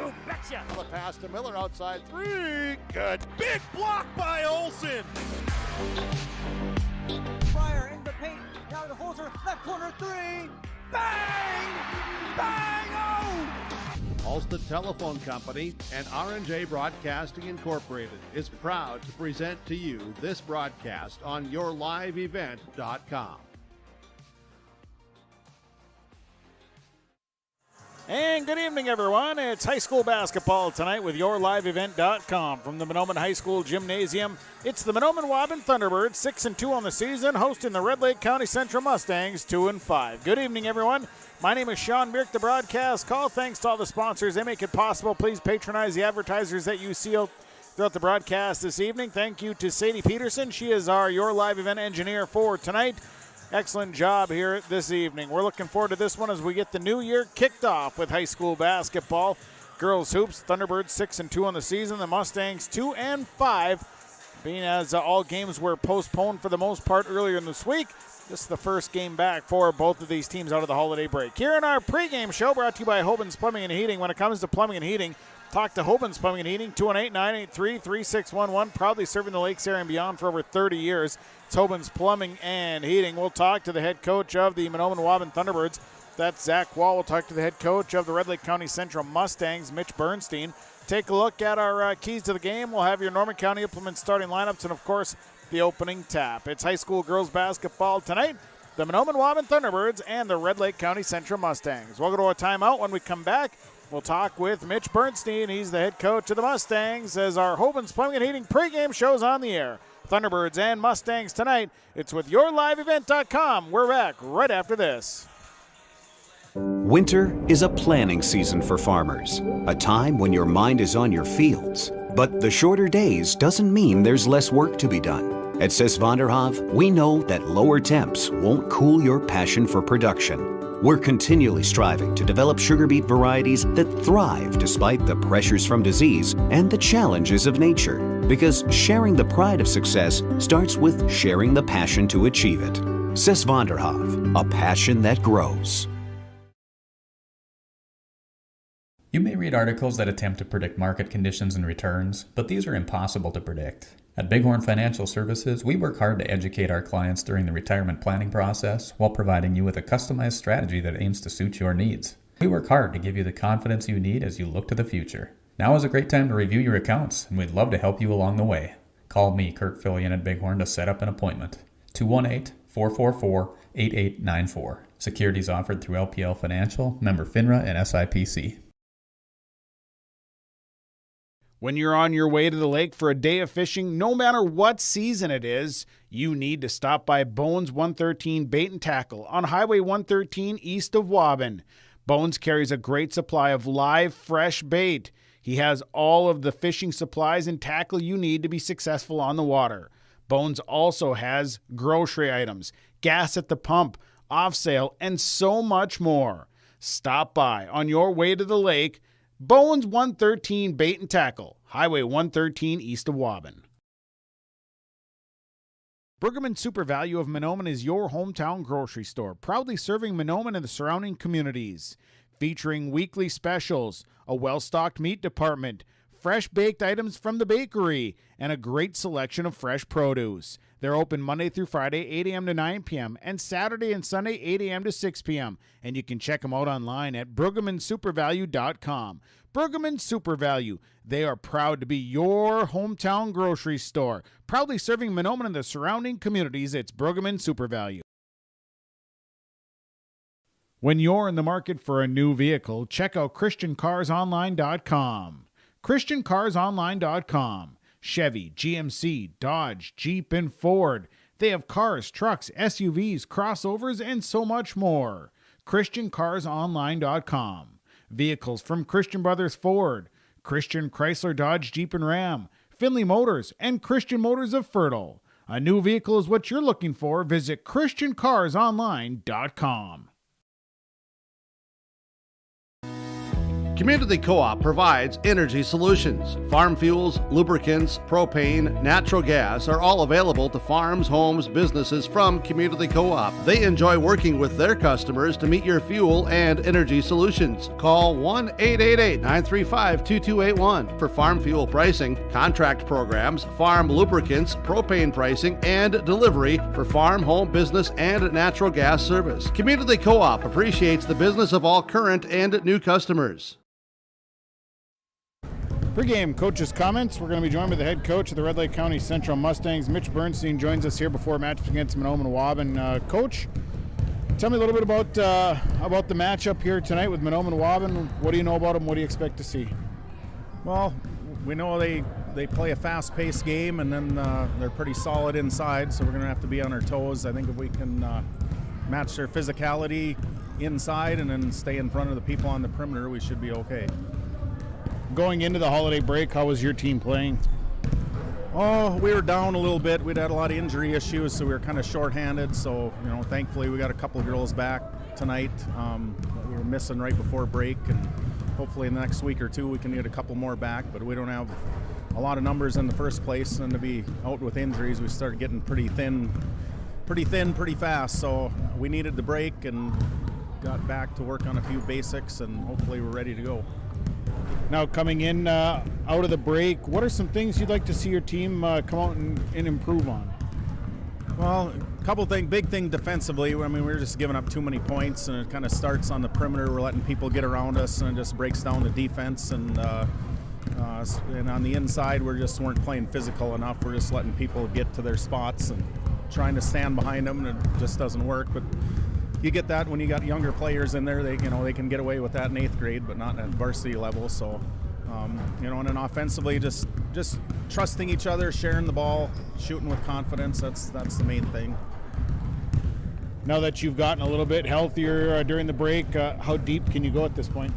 You betcha. The pass to Miller outside 3. Good. Big block by Olsen. Fryer in the paint. Now to Holzer. Left corner 3. Bang! Bang! Oh! Ulster Telephone Company and R&J Broadcasting Incorporated is proud to present to you this broadcast on yourliveevent.com. And good evening, everyone. It's high school basketball tonight with yourliveevent.com from the Mahnomen High School Gymnasium. It's the Mahnomen-Waubun Thunderbirds, 6-2 on the season, hosting the Red Lake County Central Mustangs, 2-5. Good evening, everyone. My name is Sean Birk, the broadcast call. Thanks to all the sponsors. They make it possible. Please patronize the advertisers that you see throughout the broadcast this evening. Thank you to Sadie Peterson. She is our Your Live Event engineer for tonight. Excellent job here this evening. We're looking forward to this one as we get the new year kicked off with high school basketball. Girls hoops, Thunderbirds 6-2 on the season. The Mustangs 2-5, being as all games were postponed for the most part earlier in this week. This is the first game back for both of these teams out of the holiday break. Here in our pregame show, brought to you by Waubun Plumbing and Heating. When it comes to plumbing and heating, talk to Waubun Plumbing and Heating, 218-983-3611. Proudly serving the Lakes area and beyond for over 30 years. It's Waubun Plumbing and Heating. We'll talk to the head coach of the Mahnomen-Waubun Thunderbirds. That's Zach Wall. We'll talk to the head coach of the Red Lake County Central Mustangs, Mitch Bernstein. Take a look at our keys to the game. We'll have your Norman County Implement starting lineups and, of course, the opening tap. It's high school girls basketball tonight. The Mahnomen-Waubun Thunderbirds and the Red Lake County Central Mustangs. We'll go to a timeout. When we come back, we'll talk with Mitch Bernstein. He's the head coach of the Mustangs as our Waubun Plumbing and Heating pregame show's on the air. Thunderbirds and Mustangs tonight. It's with yourliveevent.com. We're back right after this. Winter is a planning season for farmers, a time when your mind is on your fields. But the shorter days doesn't mean there's less work to be done. At Sis van der Haaf, we know that lower temps won't cool your passion for production. We're continually striving to develop sugar beet varieties that thrive despite the pressures from disease and the challenges of nature. Because sharing the pride of success starts with sharing the passion to achieve it. Sis van der Haaf, a passion that grows. You may read articles that attempt to predict market conditions and returns, but these are impossible to predict. At Bighorn Financial Services, we work hard to educate our clients during the retirement planning process while providing you with a customized strategy that aims to suit your needs. We work hard to give you the confidence you need as you look to the future. Now is a great time to review your accounts, and we'd love to help you along the way. Call me, Kurt Fillion at Bighorn, to set up an appointment. 218-444-8894. Securities offered through LPL Financial, member FINRA and SIPC. When you're on your way to the lake for a day of fishing, no matter what season it is, you need to stop by Bones 113 Bait and Tackle on Highway 113 east of Waubun. Bones carries a great supply of live, fresh bait. He has all of the fishing supplies and tackle you need to be successful on the water. Bones also has grocery items, gas at the pump, off sale, and so much more. Stop by on your way to the lake. Bones 113 Bait and Tackle, Highway 113 east of Waubun. Pregame Super Value of Mahnomen is your hometown grocery store, proudly serving Mahnomen and the surrounding communities. Featuring weekly specials, a well-stocked meat department, fresh baked items from the bakery, and a great selection of fresh produce. They're open Monday through Friday, 8 a.m. to 9 p.m., and Saturday and Sunday, 8 a.m. to 6 p.m., and you can check them out online at PregameandSuperValue.com. Pregame Super Value. They are proud to be your hometown grocery store, proudly serving Mahnomen and the surrounding communities. It's Pregame Super Value. When you're in the market for a new vehicle, check out ChristianCarsOnline.com. ChristianCarsOnline.com. Chevy, GMC, Dodge, Jeep, and Ford. They have cars, trucks, SUVs, crossovers, and so much more. ChristianCarsOnline.com. Vehicles from Christian Brothers Ford, Christian Chrysler, Dodge, Jeep, and Ram, Finley Motors, and Christian Motors of Fertile. A new vehicle is what you're looking for. Visit ChristianCarsOnline.com. Community Co-op provides energy solutions. Farm fuels, lubricants, propane, natural gas are all available to farms, homes, businesses from Community Co-op. They enjoy working with their customers to meet your fuel and energy solutions. Call 1-888-935-2281 for farm fuel pricing, contract programs, farm lubricants, propane pricing, and delivery for farm, home, business, and natural gas service. Community Co-op appreciates the business of all current and new customers. Pregame coach's comments. We're going to be joined by the head coach of the Red Lake County Central Mustangs. Mitch Bernstein joins us here before match against Mahnomen-Waubun. Coach, tell me a little bit about the matchup here tonight with Mahnomen-Waubun. What do you know about them? What do you expect to see? Well, we know they play a fast-paced game, and then they're pretty solid inside, so we're going to have to be on our toes. I think if we can match their physicality inside and then stay in front of the people on the perimeter, we should be okay. Going into the holiday break, how was your team playing? Oh, we were down a little bit. We'd had a lot of injury issues, so we were kind of shorthanded. So, thankfully we got a couple of girls back tonight. We were missing right before break, and hopefully in the next week or two we can get a couple more back. But we don't have a lot of numbers in the first place, and to be out with injuries, we started getting pretty thin pretty fast. So we needed the break and got back to work on a few basics, and hopefully we're ready to go. Now, coming in out of the break, what are some things you'd like to see your team come out and improve on? Well, a couple things. Big thing defensively. I mean, we're just giving up too many points, and it kind of starts on the perimeter. We're letting people get around us, and it just breaks down the defense. And on the inside, we weren't playing physical enough. We're just letting people get to their spots and trying to stand behind them, and it just doesn't work. But you get that when you got younger players in there. They can get away with that in 8th grade, but not at varsity level. So, and then offensively, just trusting each other, sharing the ball, shooting with confidence. That's the main thing. Now that you've gotten a little bit healthier during the break, how deep can you go at this point?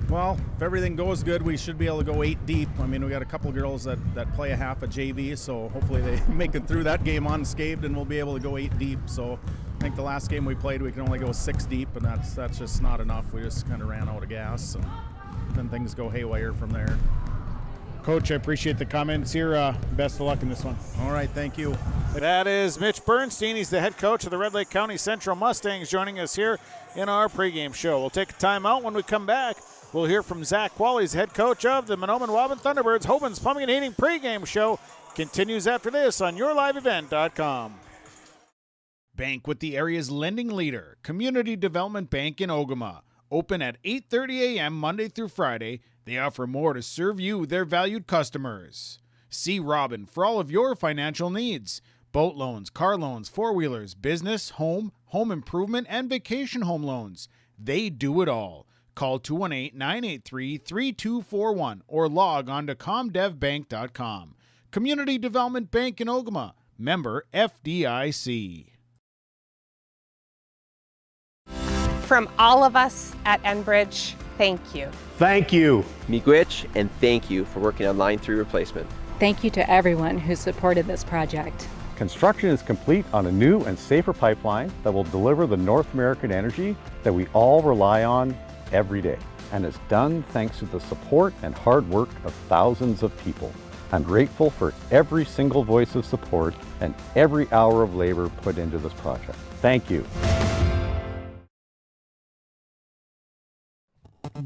Well, if everything goes good, we should be able to go 8 deep. I mean, we got a couple girls that play a half a JV, so hopefully they make it through that game unscathed, and we'll be able to go 8 deep. So I think the last game we played, we can only go 6 deep, and that's just not enough. We just kind of ran out of gas, and then things go haywire from there. Coach, I appreciate the comments here. Best of luck in this one. All right, thank you. That is Mitch Bernstein. He's the head coach of the Red Lake County Central Mustangs, joining us here in our pregame show. We'll take a timeout. When we come back, we'll hear from Zach Wally, head coach of the Mahnomen-Waubun Thunderbirds. Hoban's Plumbing and Heating pregame show continues after this on yourliveevent.com. Bank with the area's lending leader, Community Development Bank in Ogama. Open at 8:30 a.m. Monday through Friday. They offer more to serve you, their valued customers. See Robin for all of your financial needs. Boat loans, car loans, four-wheelers, business, home improvement, and vacation home loans. They do it all. Call 218-983-3241 or log on to comdevbank.com. Community Development Bank in Ogama. Member FDIC. From all of us at Enbridge, thank you. Thank you. Miigwech, and thank you for working on Line 3 replacement. Thank you to everyone who supported this project. Construction is complete on a new and safer pipeline that will deliver the North American energy that we all rely on every day. And it's done thanks to the support and hard work of thousands of people. I'm grateful for every single voice of support and every hour of labor put into this project. Thank you.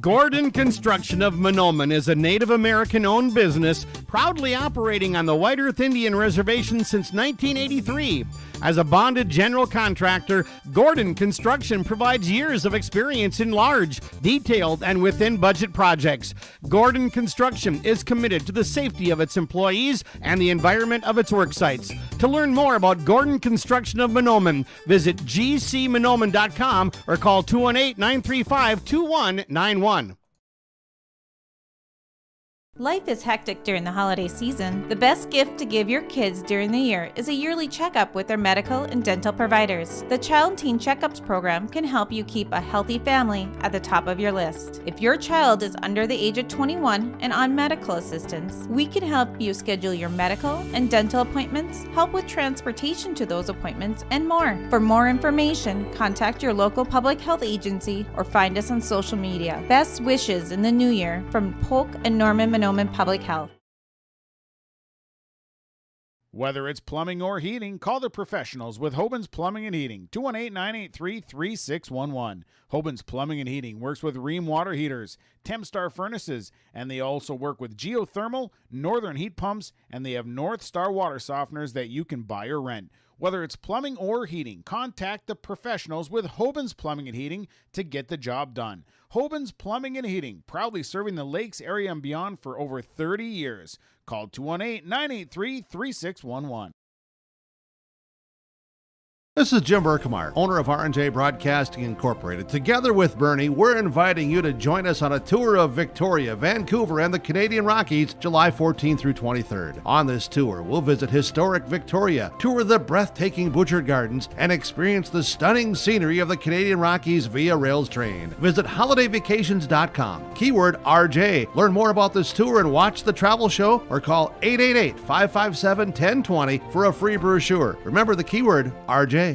Gordon Construction of Mahnomen is a Native American-owned business proudly operating on the White Earth Indian Reservation since 1983. As a bonded general contractor, Gordon Construction provides years of experience in large, detailed, and within-budget projects. Gordon Construction is committed to the safety of its employees and the environment of its work sites. To learn more about Gordon Construction of Mahnomen, visit gcmahnomen.com or call 218-935-2191. Life is hectic during the holiday season. The best gift to give your kids during the year is a yearly checkup with their medical and dental providers. The Child and Teen Checkups program can help you keep a healthy family at the top of your list. If your child is under the age of 21 and on medical assistance, we can help you schedule your medical and dental appointments, help with transportation to those appointments, and more. For more information, contact your local public health agency or find us on social media. Best wishes in the new year from Polk and Norman Mahnomen Public Health. Whether it's plumbing or heating, call the professionals with Hoban's Plumbing and Heating, 218-983-3611. Hoban's Plumbing and Heating works with Rheem water heaters, Tempstar furnaces, and they also work with geothermal, northern heat pumps, and they have North Star water softeners that you can buy or rent. Whether it's plumbing or heating, contact the professionals with Hoban's Plumbing and Heating to get the job done. Hoban's Plumbing and Heating, proudly serving the Lakes area and beyond for over 30 years. Call 218-983-3611. This is Jim Berkemar, owner of R&J Broadcasting Incorporated. Together with Bernie, we're inviting you to join us on a tour of Victoria, Vancouver, and the Canadian Rockies, July 14th through 23rd. On this tour, we'll visit historic Victoria, tour the breathtaking Butchert Gardens, and experience the stunning scenery of the Canadian Rockies via rails train. Visit holidayvacations.com, keyword RJ. Learn more about this tour and watch the travel show, or call 888-557-1020 for a free brochure. Remember the keyword RJ.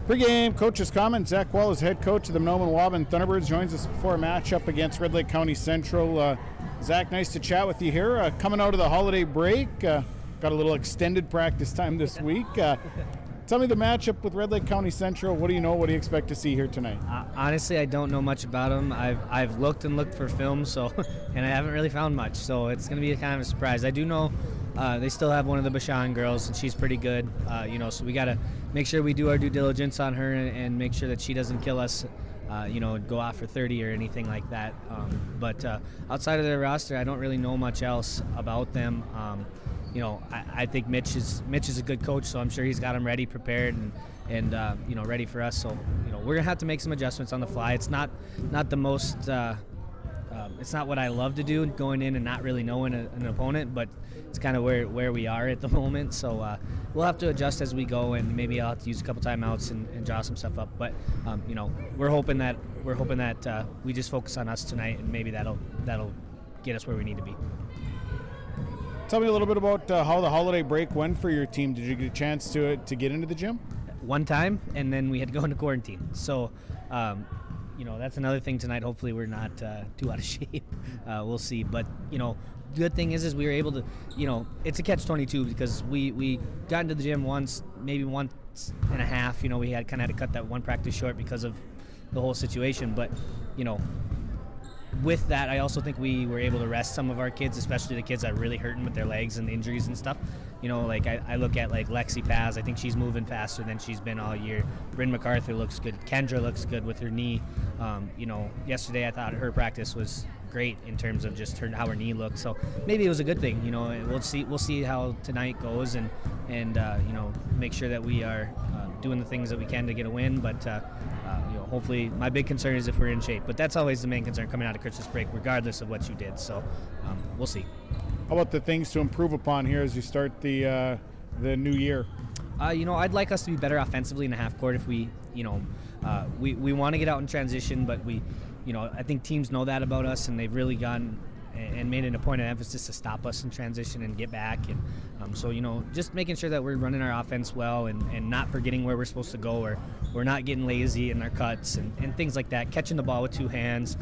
Pregame coach's comments. Zach Wall is head coach of the Mahnomen Thunderbirds, joins us before a matchup against Red Lake County Central. Zach, nice to chat with you here. Coming out of the holiday break, got a little extended practice time this week. Tell me the matchup with Red Lake County Central. What do you know? What do you expect to see here tonight? Honestly, I don't know much about them. I've looked for film, so and I haven't really found much. So it's going to be a kind of a surprise. I do know they still have one of the Bashan girls, and she's pretty good. So we got to make sure we do our due diligence on her and make sure that she doesn't kill us. Go out for 30 or anything like that. But outside of their roster, I don't really know much else about them. I think Mitch is a good coach, so I'm sure he's got them ready, prepared, and ready for us. So we're gonna have to make some adjustments on the fly. It's not the most. It's not what I love to do, going in and not really knowing an opponent, but it's kind of where we are at the moment. So we'll have to adjust as we go, and maybe I'll have to use a couple timeouts and draw some stuff up. But we're hoping that we just focus on us tonight, and maybe that'll get us where we need to be. Tell me a little bit about how the holiday break went for your team. Did you get a chance to get into the gym? One time, and then we had to go into quarantine. So, that's another thing tonight. Hopefully we're not too out of shape. We'll see. But, good thing is we were able to, it's a catch-22 because we got into the gym once, maybe once and a half. We had to cut that one practice short because of the whole situation. But, with that, I also think we were able to rest some of our kids, especially the kids that are really hurting with their legs and the injuries and stuff. I look at Lexi Paz. I think she's moving faster than she's been all year. Bryn MacArthur looks good. Kendra looks good with her knee. Yesterday I thought her practice was great in terms of just how her knee looked. So maybe it was a good thing. We'll see how tonight goes and make sure that we are doing the things that we can to get a win. But hopefully, my big concern is if we're in shape. But that's always the main concern coming out of Christmas break, regardless of what you did. So we'll see. How about the things to improve upon here as you start the new year? I'd like us to be better offensively in the half court if we want to get out in transition, but I think teams know that about us, and they've really gone and made it a point of emphasis to stop us in transition and get back. And so just making sure that we're running our offense well and not forgetting where we're supposed to go, or we're not getting lazy in our cuts and things like that. Catching the ball with two hands.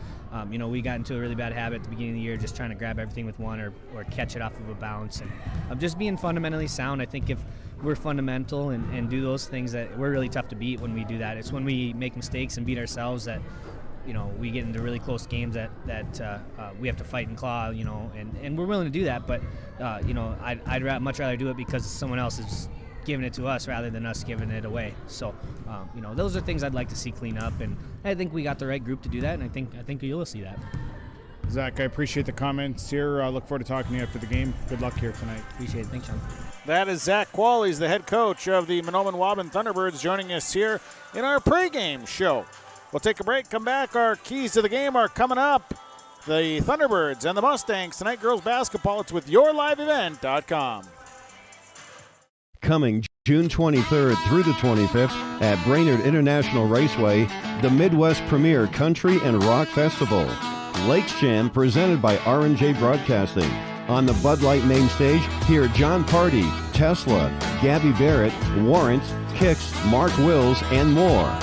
We got into a really bad habit at the beginning of the year, just trying to grab everything with one or catch it off of a bounce. And just being fundamentally sound. I think if we're fundamental and do those things, that we're really tough to beat when we do that. It's when we make mistakes and beat ourselves that we get into really close games that we have to fight and claw, and we're willing to do that. But, I'd much rather do it because someone else is giving it to us rather than us giving it away. So, those are things I'd like to see clean up, and I think we got the right group to do that, and I think you'll see that. Zach, I appreciate the comments here. I look forward to talking to you after the game. Good luck here tonight. Appreciate it. Thanks, Sean. That is Zach Quall. He's the head coach of the Mahnomen Thunderbirds, joining us here in our pregame show. We'll take a break, come back. Our keys to the game are coming up. the Thunderbirds and the Mustangs tonight. Girls basketball, it's with yourliveevent.com. Coming June 23rd through the 25th at Brainerd International Raceway, the Midwest Premier Country and Rock Festival. Lakes Jam presented by R&J Broadcasting. On the Bud Light main stage, hear John Party, Tesla, Gabby Barrett, Warrant, Kicks, Mark Wills, and more.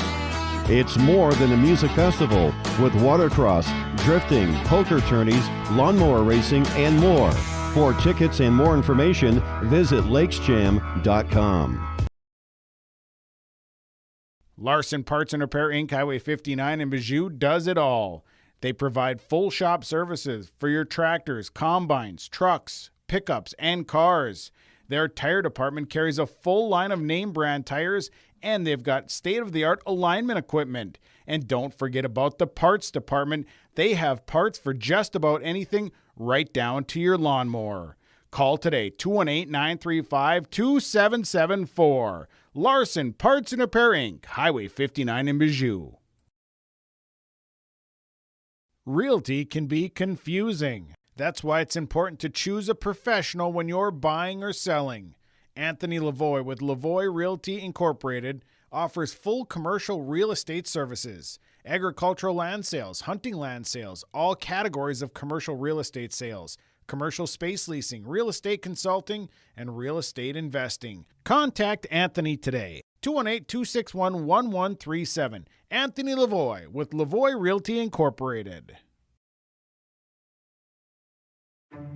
It's more than a music festival with watercross, drifting, poker tourneys, lawnmower racing, and more. For tickets and more information, visit lakesjam.com. Larson Parts and Repair Inc., Highway 59 in Bijou does it all. They provide full shop services for your tractors, combines, trucks, pickups, and cars. Their tire department carries a full line of name brand tires, and they've got state-of-the-art alignment equipment. And don't forget about the parts department. They have parts for just about anything, right down to your lawnmower. Call today, 218-935-2774. Larson Parts and Repair Inc., Highway 59 in Bijou. Realty can be confusing. That's why it's important to choose a professional when you're buying or selling. Anthony Lavoie with Lavoie Realty Incorporated offers full commercial real estate services, agricultural land sales, hunting land sales, all categories of commercial real estate sales, commercial space leasing, real estate consulting, and real estate investing. Contact Anthony today. 218-261-1137. Anthony Lavoie with Lavoie Realty Incorporated.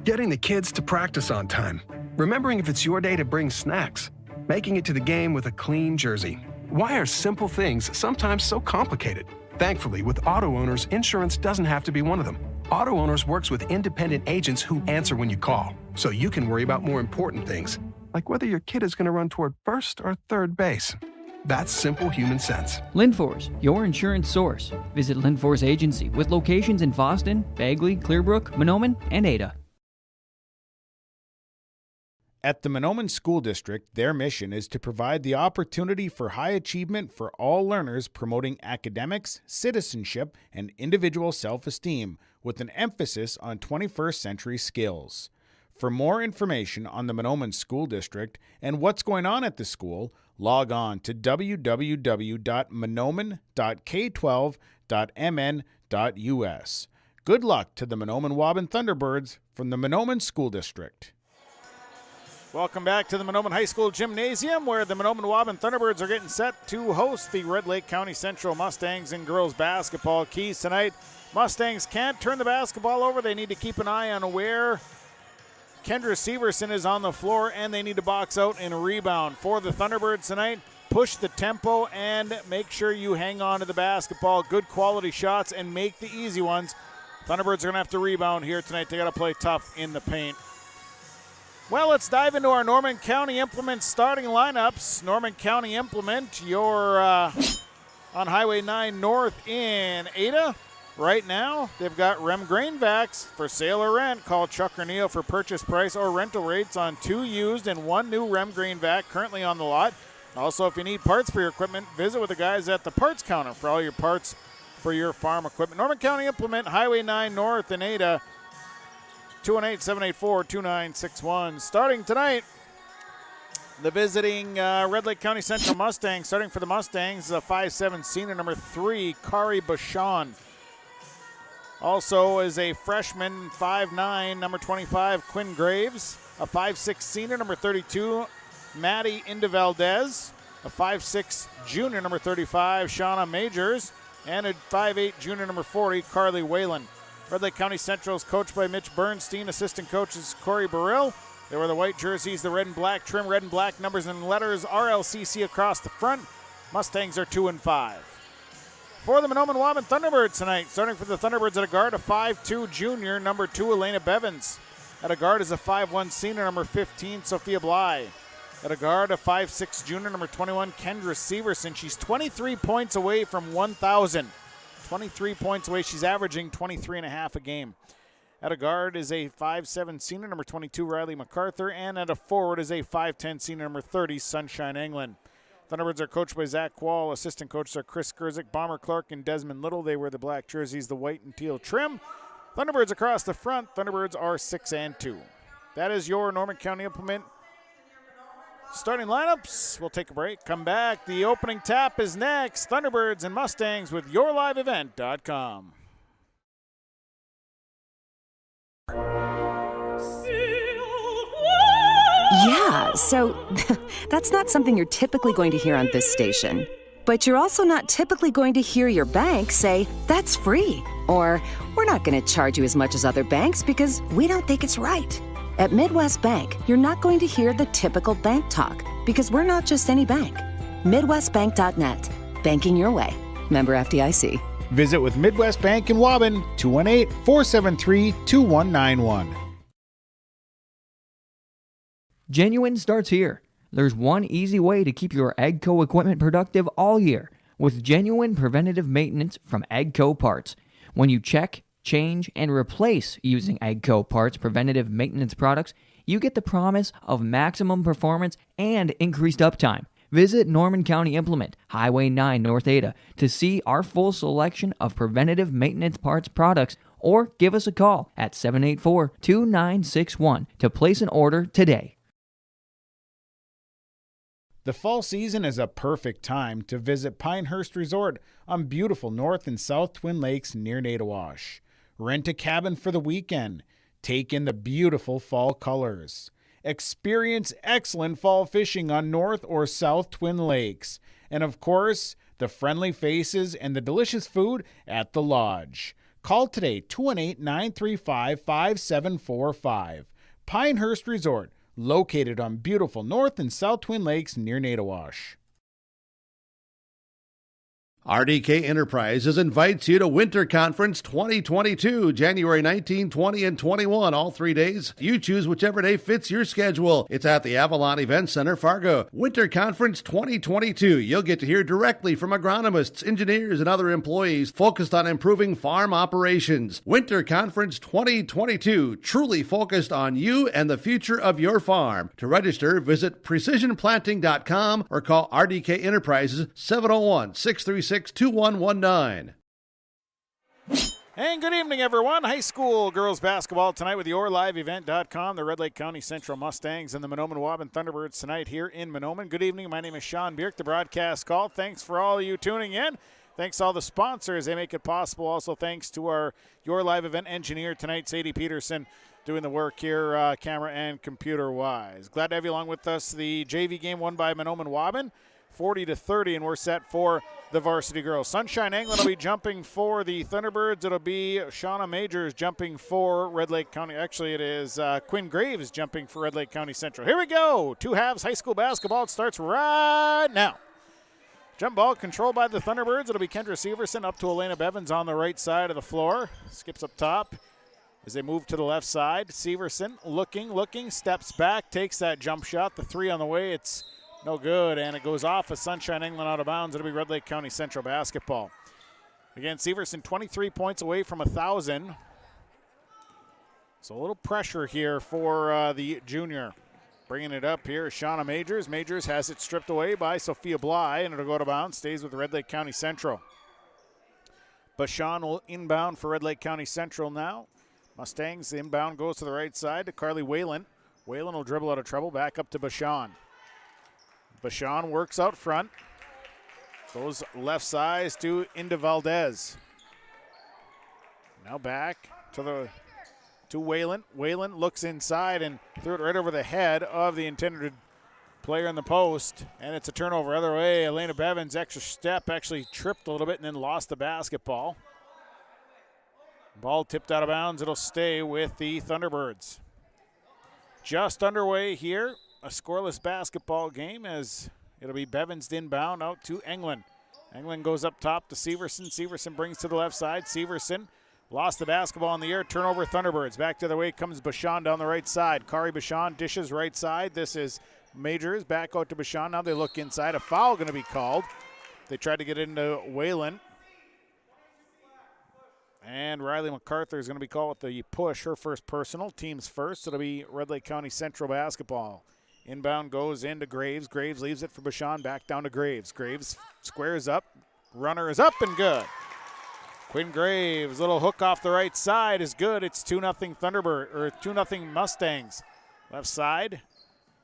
Getting the kids to practice on time. Remembering if it's your day to bring snacks. Making it to the game with a clean jersey. Why are simple things sometimes so complicated? Thankfully, with Auto Owners, insurance doesn't have to be one of them. Auto Owners works with independent agents who answer when you call, so you can worry about more important things, like whether your kid is going to run toward first or third base. That's simple human sense. Linforce, your insurance source. Visit Linforce Agency with locations in Boston, Bagley, Clearbrook, Mahnomen, and Ada. At the Mahnomen School District, their mission is to provide the opportunity for high achievement for all learners, promoting academics, citizenship, and individual self-esteem, with an emphasis on 21st century skills. For more information on the Mahnomen School District and what's going on at the school, log on to www.mahnomen.k12.mn.us. Good luck to the Mahnomen-Waubun Thunderbirds from the Mahnomen School District. Welcome back to the Mahnomen High School Gymnasium, where the Mahnomen-Waubun Thunderbirds are getting set to host the Red Lake County Central Mustangs in girls basketball. Keys tonight, Mustangs can't turn the basketball over. They need to keep an eye on where Kendra Severson is on the floor, and they need to box out and rebound. For the Thunderbirds tonight, push the tempo and make sure you hang on to the basketball. Good quality shots and make the easy ones. Thunderbirds are going to have to rebound here tonight. They got to play tough in the paint. Well, let's dive into our Norman County Implement starting lineups. Norman County Implement, you're on Highway 9 North in Ada. Right now, they've got Rem grain vacs for sale or rent. Call Chuck or Neil for purchase price or rental rates on 2 used and 1 new Rem grain vac currently on the lot. Also, if you need parts for your equipment, visit with the guys at the parts counter for all your parts for your farm equipment. Norman County Implement, Highway 9 North in Ada. 218-784-2961. Starting tonight, the visiting Red Lake County Central Mustangs. Starting for the Mustangs, a 5'7" senior, number 3, Kari Bashan. Also is a freshman, 5'9", number 25, Quinn Graves. A 5'6" senior, number 32, Maddie Indevaldez. A 5'6" junior, number 35, Shauna Majors. And a 5'8" junior, number 40, Carly Whalen. Red Lake County Central is coached by Mitch Bernstein. Assistant coach is Corey Burrell. They wear the white jerseys, the red and black trim, red and black numbers and letters, RLCC across the front. Mustangs are 2-5. For the Mahnomen-Waubun Thunderbirds tonight, starting for the Thunderbirds at a guard, a 5'2" junior, number 2, Elena Bevins. At a guard is a 5'1" senior, number 15, Sophia Bly. At a guard, a 5'6" junior, number 21, Kendra Severson. She's 23 points away from 1,000. 23 points away. She's averaging 23.5 a game. At a guard is a 5'7" senior, number 22, Riley MacArthur. And at a forward is a 5'10" senior, number 30, Sunshine England. Thunderbirds are coached by Zach Quall. Assistant coaches are Chris Gerzik, Bomber Clark, and Desmond Little. They wear the black jerseys, the white and teal trim. Thunderbirds across the front. Thunderbirds are 6-2. That is your Norman County Implement starting lineups. We'll take a break. Come back. The opening tap is next. Thunderbirds and Mustangs with yourliveevent.com. Yeah, so that's not something you're typically going to hear on this station. But you're also not typically going to hear your bank say, that's free. Or, we're not going to charge you as much as other banks because we don't think it's right. At Midwest Bank, you're not going to hear the typical bank talk because we're not just any bank. MidwestBank.net. Banking your way. Member FDIC. Visit with Midwest Bank in Waubun, 218-473-2191. Genuine starts here. There's one easy way to keep your AGCO equipment productive all year with genuine preventative maintenance from AGCO Parts. When you check, change, and replace using AGCO Parts preventative maintenance products, you get the promise of maximum performance and increased uptime. Visit Norman County Implement, Highway 9 North Ada, to see our full selection of preventative maintenance parts products, or give us a call at 784-2961 to place an order today. The fall season is a perfect time to visit Pinehurst Resort on beautiful North and South Twin Lakes near Nadawash. Rent a cabin for the weekend. Take in the beautiful fall colors. Experience excellent fall fishing on North or South Twin Lakes. And of course, the friendly faces and the delicious food at the lodge. Call today, 218-935-5745. Pinehurst Resort, located on beautiful North and South Twin Lakes near Nadawash. RDK Enterprises invites you to Winter Conference 2022, January 19, 20, and 21, all 3 days. You choose whichever day fits your schedule. It's at the Avalon Event Center, Fargo. Winter Conference 2022. You'll get to hear directly from agronomists, engineers, and other employees focused on improving farm operations. Winter Conference 2022, truly focused on you and the future of your farm. To register, visit precisionplanting.com or call RDK Enterprises 701-636-2119. And good evening, everyone. High school girls basketball tonight with yourliveevent.com. The Red Lake County Central Mustangs and the Mahnomen Thunderbirds tonight here in Mahnomen. Good evening. My name is Sean Bierk, the broadcast call. Thanks for all of you tuning in. Thanks to all the sponsors. They make it possible. Also, thanks to our Your Live Event engineer tonight, Sadie Peterson, doing the work here, camera and computer-wise. Glad to have you along with us. The JV game won by Mahnomen 40-30, and we're set for the varsity girls. Sunshine Anglin will be jumping for the Thunderbirds. It'll be Shauna Majors jumping for Red Lake County. Actually, it is Quinn Graves jumping for Red Lake County Central. Here we go. Two halves high school basketball. It starts right now. Jump ball controlled by the Thunderbirds. It'll be Kendra Severson up to Elena Bevins on the right side of the floor. Skips up top as they move to the left side. Severson looking, steps back, takes that jump shot. The three on the way. It's no good, and it goes off of Sunshine England out of bounds. It'll be Red Lake County Central basketball. Again, Severson 23 points away from 1,000. So a little pressure here for the junior. Bringing it up here is Shauna Majors. Majors has it stripped away by Sophia Bly, and it'll go to bounds. Stays with Red Lake County Central. Bashan will inbound for Red Lake County Central now. Mustangs, the inbound goes to the right side to Carly Whalen. Whalen will dribble out of trouble, back up to Bashan. Bashan works out front. Goes left side to Inda Valdez. Now back to Whalen. Whalen looks inside and threw it right over the head of the intended player in the post. And it's a turnover. Other way, Elena Bevins, extra step, actually tripped a little bit and then lost the basketball. Ball tipped out of bounds. It'll stay with the Thunderbirds. Just underway here. A scoreless basketball game as it'll be Bevins inbound out to Englund. Englund goes up top to Severson. Severson brings to the left side. Severson lost the basketball in the air. Turnover Thunderbirds. Back the other way comes Bashan down the right side. Kari Bashan dishes right side. This is Majors. Back out to Bashan. Now they look inside. A foul going to be called. They tried to get into Whalen. And Riley MacArthur is going to be called with the push. Her first personal. Team's first. It'll be Red Lake County Central basketball. Inbound goes into Graves. Graves leaves it for Bashan. Back down to Graves. Graves squares up. Runner is up and good. Quinn Graves, little hook off the right side is good. It's 2-0 Thunderbird, or 2-0 Mustangs. Left side,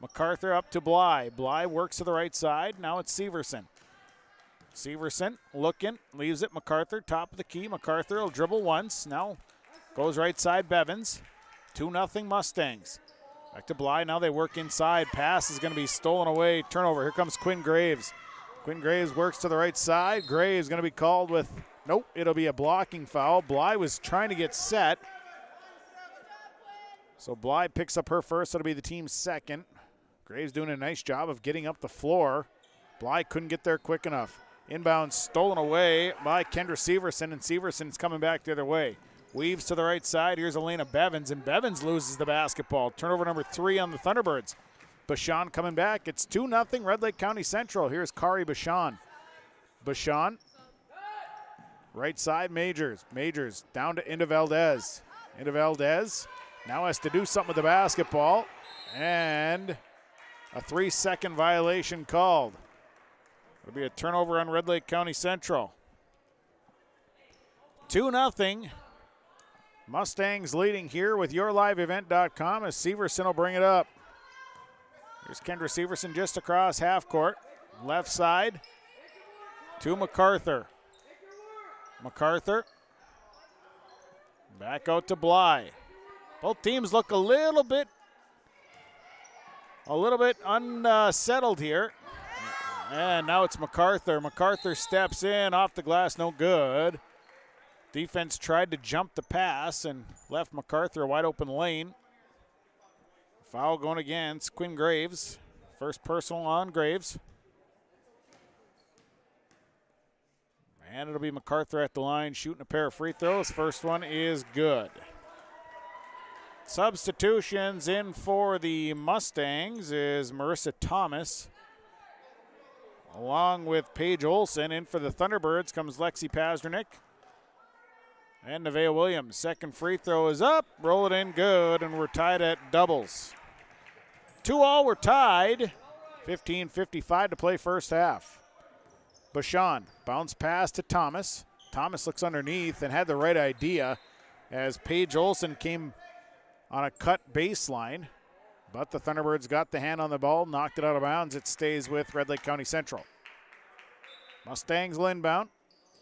MacArthur up to Bly. Bly works to the right side. Now it's Severson. Severson looking, leaves it. MacArthur, top of the key. MacArthur will dribble once. Now goes right side, Bevins. 2-0 Mustangs. Back to Bly. Now they work inside. Pass is going to be stolen away. Turnover. Here comes Quinn Graves. Quinn Graves works to the right side. Graves going to be called with, nope, it'll be a blocking foul. Bly was trying to get set. So Bly picks up her first. That'll be the team's second. Graves doing a nice job of getting up the floor. Bly couldn't get there quick enough. Inbound stolen away by Kendra Severson, and Severson's coming back the other way. Weaves to the right side. Here's Elena Bevins, and Bevins loses the basketball. Turnover number 3 on the Thunderbirds. Bashan coming back. It's 2-0 Red Lake County Central. Here's Kari Bashan. Bashan, right side, Majors. Majors down to Inda Valdez. Inda Valdez now has to do something with the basketball, and a 3-second violation called. It'll be a turnover on Red Lake County Central. 2-0. Mustangs leading here with yourliveevent.com as Severson will bring it up. Here's Kendra Severson just across half court. Left side to MacArthur. MacArthur back out to Bly. Both teams look a little bit unsettled here. And now it's MacArthur. MacArthur steps in off the glass, no good. Defense tried to jump the pass and left MacArthur a wide open lane. Foul going against Quinn Graves. First personal on Graves. And it'll be MacArthur at the line shooting a pair of free throws. First one is good. Substitutions in for the Mustangs is Marissa Thomas. Along with Paige Olson. In for the Thunderbirds comes Lexi Pazdernick. And Nevaeh Williams. Second free throw is up. Roll it in good, and we're tied at doubles. 2-2, we're tied. 15:55 to play first half. Bashan, bounce pass to Thomas. Thomas looks underneath and had the right idea as Paige Olson came on a cut baseline. But the Thunderbirds got the hand on the ball, knocked it out of bounds. It stays with Red Lake County Central. Mustangs will inbound.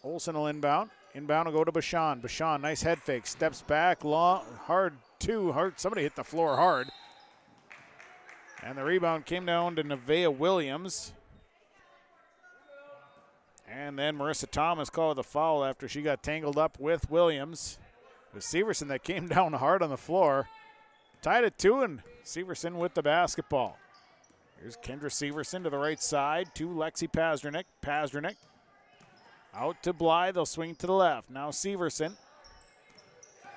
Olson will inbound. Inbound will go to Bashan. Bashan, nice head fake. Steps back, long, hard, too hard. Somebody hit the floor hard. And the rebound came down to Nevaeh Williams. And then Marissa Thomas called the foul after she got tangled up with Williams. It was Severson that came down hard on the floor. Tied at 2, and Severson with the basketball. Here's Kendra Severson to the right side to Lexi Pazdernick. Pazdernick out to Bly. They'll swing to the left. Now Severson.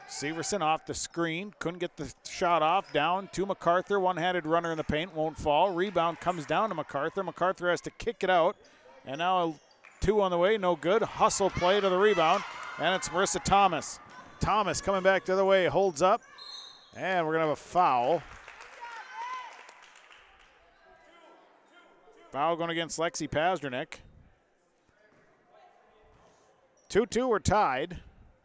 Severson off the screen. Couldn't get the shot off. Down to MacArthur. One-handed runner in the paint. Won't fall. Rebound comes down to MacArthur. MacArthur has to kick it out. And now a 2 on the way. No good. Hustle play to the rebound. And it's Marissa Thomas. Thomas coming back the other way. Holds up. And we're going to have a foul. Foul going against Lexi Pazdernick. 2-2, we're tied.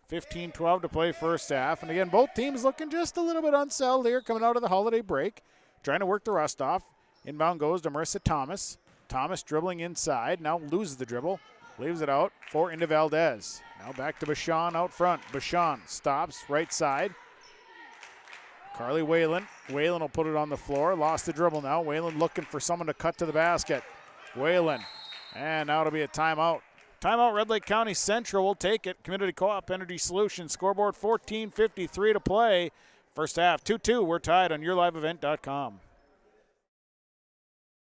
15-12 to play first half. And again, both teams looking just a little bit unsettled here coming out of the holiday break. Trying to work the rust off. Inbound goes to Marissa Thomas. Thomas dribbling inside. Now loses the dribble. Leaves it out for Inda Valdez. Now back to Bashan out front. Bashan stops right side. Carly Whalen. Whalen will put it on the floor. Lost the dribble now. Whalen looking for someone to cut to the basket. Whalen. And now it'll be a timeout. Timeout, Red Lake County Central will take it. Community Co-op Energy Solutions. Scoreboard 14:53 to play. First half, 2-2. We're tied on yourliveevent.com.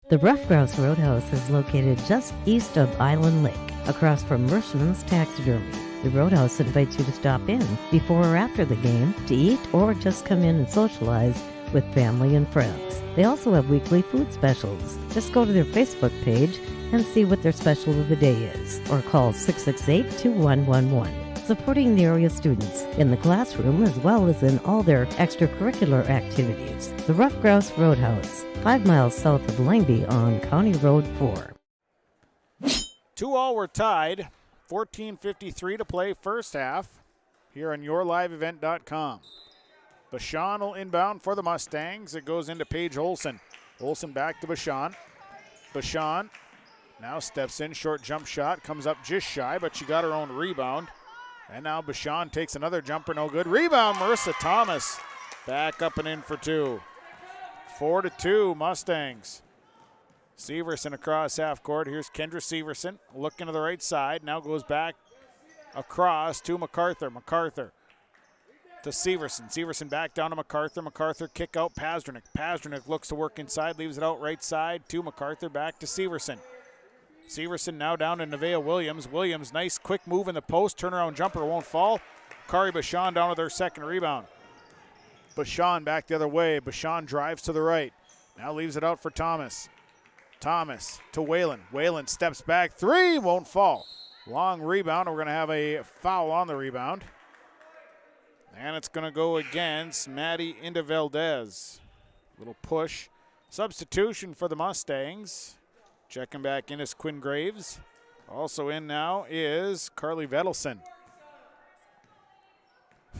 The Rough Grouse Roadhouse is located just east of Island Lake, across from Mershman's Taxidermy. The Roadhouse invites you to stop in before or after the game to eat or just come in and socialize with family and friends. They also have weekly food specials. Just go to their Facebook page and see what their special of the day is, or call 668-2111. Supporting the area students in the classroom as well as in all their extracurricular activities. The Rough Grouse Roadhouse, 5 miles south of Langby on County Road 4. 2-2, we're tied. 14:53 to play first half here on yourliveevent.com. Bashan will inbound for the Mustangs. It goes into Paige Olson. Olson back to Bashan. Bashan now steps in, short jump shot, comes up just shy, but she got her own rebound. And now Bashan takes another jumper, no good. Rebound, Marissa Thomas. Back up and in for two. 4-2 Mustangs. Severson across half court. Here's Kendra Severson looking to the right side. Now goes back across to MacArthur. MacArthur to Severson. Severson back down to MacArthur. MacArthur kick out Pazdernik. Pazdernik looks to work inside, leaves it out right side to MacArthur. Back to Severson. Severson now down to Nevaeh Williams. Williams, nice quick move in the post. Turnaround jumper won't fall. Kari Bashan down with her second rebound. Bashan back the other way. Bashan drives to the right. Now leaves it out for Thomas. Thomas to Whalen. Whalen steps back. Three won't fall. Long rebound. We're going to have a foul on the rebound. And it's going to go against Maddie Indevaldez. Little push. Substitution for the Mustangs. Checking back in is Quinn Graves. Also in now is Carly Vedelson.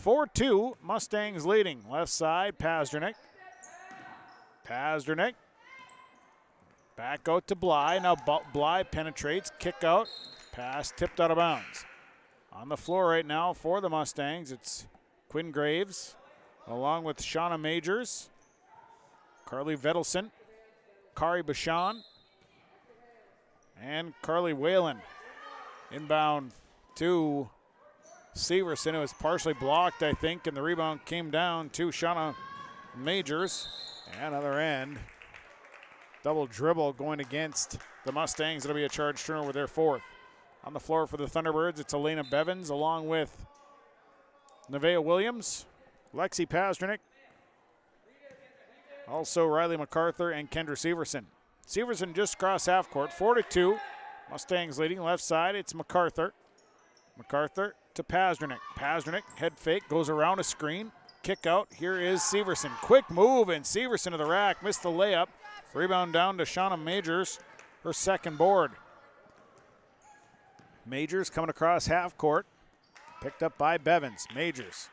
4-2, Mustangs leading. Left side, Pazdernik. Pazdernik. Back out to Bly. Now Bly penetrates, kick out, pass tipped out of bounds. On the floor right now for the Mustangs, it's Quinn Graves along with Shauna Majors, Carly Vedelson, Kari Bashan, and Carly Whalen. Inbound to Severson. It was partially blocked, I think, and the rebound came down to Shauna Majors. And other end, double dribble going against the Mustangs. It'll be a charge turnover, their fourth. On the floor for the Thunderbirds, it's Elena Bevins along with Nevaeh Williams, Lexi Pazdernik, also Riley MacArthur and Kendra Severson. Severson just crossed half court, 4-2. Mustangs leading left side. It's MacArthur. MacArthur to Pazdernik. Pazdernik, head fake, goes around a screen. Kick out. Here is Severson. Quick move, and Severson to the rack. Missed the layup. Rebound down to Shauna Majors, her second board. Majors coming across half court. Picked up by Bevins. Majors.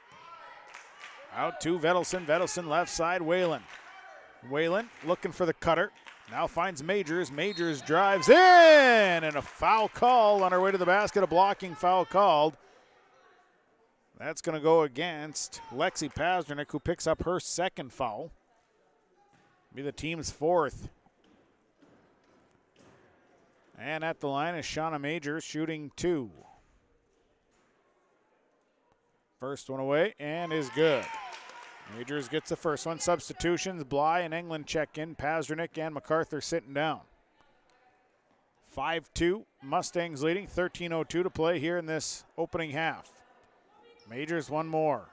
Out to Vedelson. Vedelson left side. Whalen. Whalen looking for the cutter. Now finds Majors. Majors drives in, and a foul call on her way to the basket. A blocking foul called. That's going to go against Lexi Pazdernik, who picks up her second foul. Be the team's fourth. And at the line is Shauna Majors shooting two. First one away and is good. Majors gets the first one. Substitutions, Bly and Englund check in. Pazdernik and MacArthur sitting down. 5-2, Mustangs leading. 13:02 to play here in this opening half. Majors one more.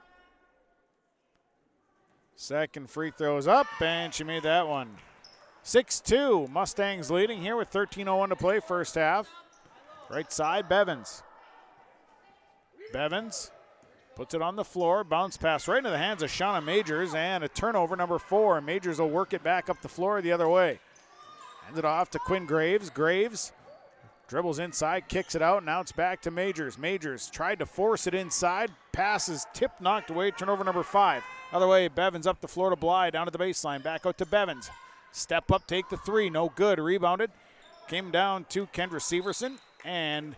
Second free throw is up, and she made that one. 6-2, Mustangs leading here with 13:01 to play first half. Right side, Bevins. Bevins puts it on the floor, bounce pass right into the hands of Shauna Majors, and a turnover, number 4. Majors will work it back up the floor the other way. Hand it off to Quinn Graves. Graves dribbles inside, kicks it out, now it's back to Majors. Majors tried to force it inside, passes tipped, knocked away, turnover number 5. Other way, Bevins up the floor to Bly, down to the baseline, back out to Bevins. Step up, take the three, no good, rebounded. Came down to Kendra Severson, and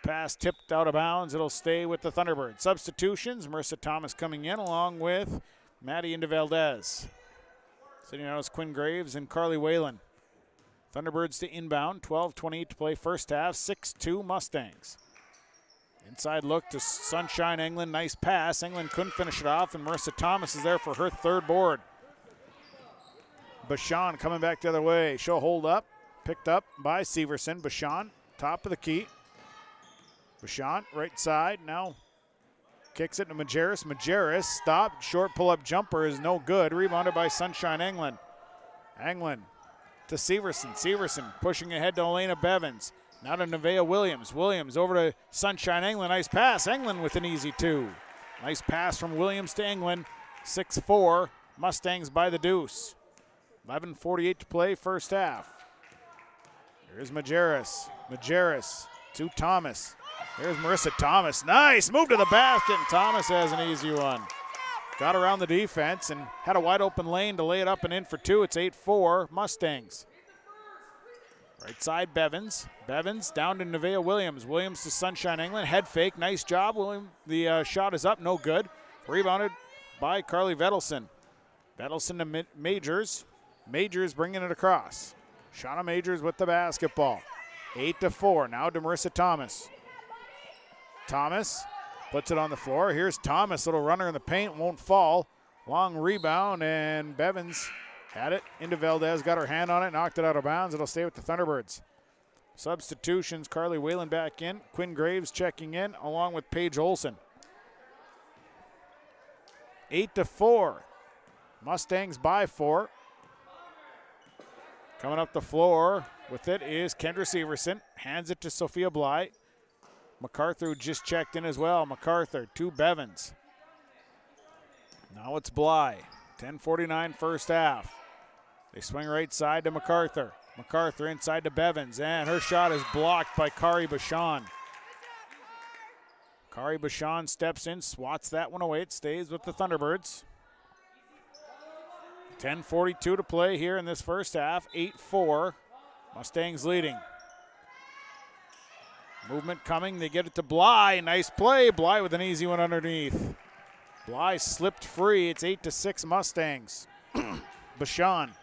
pass tipped out of bounds. It'll stay with the Thunderbirds. Substitutions, Marissa Thomas coming in along with Maddie Indevaldez. Sitting out is Quinn Graves and Carly Whalen. Thunderbirds to inbound, 12:28 to play first half, 6-2 Mustangs. Inside look to Sunshine Englund, nice pass. Englund couldn't finish it off, and Marissa Thomas is there for her third board. Bashan coming back the other way. She'll hold up, picked up by Severson. Bashan, top of the key. Bashan, right side, now kicks it to Majerus. Majerus stopped, short pull-up jumper is no good. Rebounded by Sunshine Englund. Englund to Severson. Severson pushing ahead to Elena Bevins. Now to Nevaeh Williams. Williams over to Sunshine Englund. Nice pass. Englund with an easy two. Nice pass from Williams to Englund. 6-4. Mustangs by the deuce. 11:48 to play first half. Here's Majerus. Majerus to Thomas. Here's Marissa Thomas. Nice move to the basket, and Thomas has an easy one. Got around the defense and had a wide open lane to lay it up and in for two. It's 8-4 Mustangs. Right side, Bevins. Bevins down to Nevaeh Williams. Williams to Sunshine England. Head fake. Nice job. The shot is up. No good. Rebounded by Carly Vedelson. Vedelson to Majors. Majors bringing it across. Shauna Majors with the basketball. 8-4. Now to Marissa Thomas. Thomas puts it on the floor. Here's Thomas. Little runner in the paint. Won't fall. Long rebound, and Bevins had it into Valdez, got her hand on it, knocked it out of bounds. It'll stay with the Thunderbirds. Substitutions, Carly Whalen back in. Quinn Graves checking in, along with Paige Olson. 8-4. Mustangs by 4. Coming up the floor with it is Kendra Severson. Hands it to Sophia Bly. MacArthur just checked in as well. MacArthur to Bevins. Now it's Bly. 10:49 first half. They swing right side to MacArthur. MacArthur inside to Bevins, and her shot is blocked by Kari Bashan. Kari Bashan steps in, swats that one away. It stays with the Thunderbirds. 10:42 to play here in this first half. 8-4. Mustangs leading. Movement coming. They get it to Bly. Nice play. Bly with an easy one underneath. Bly slipped free. It's 8-6 Mustangs. Bashan.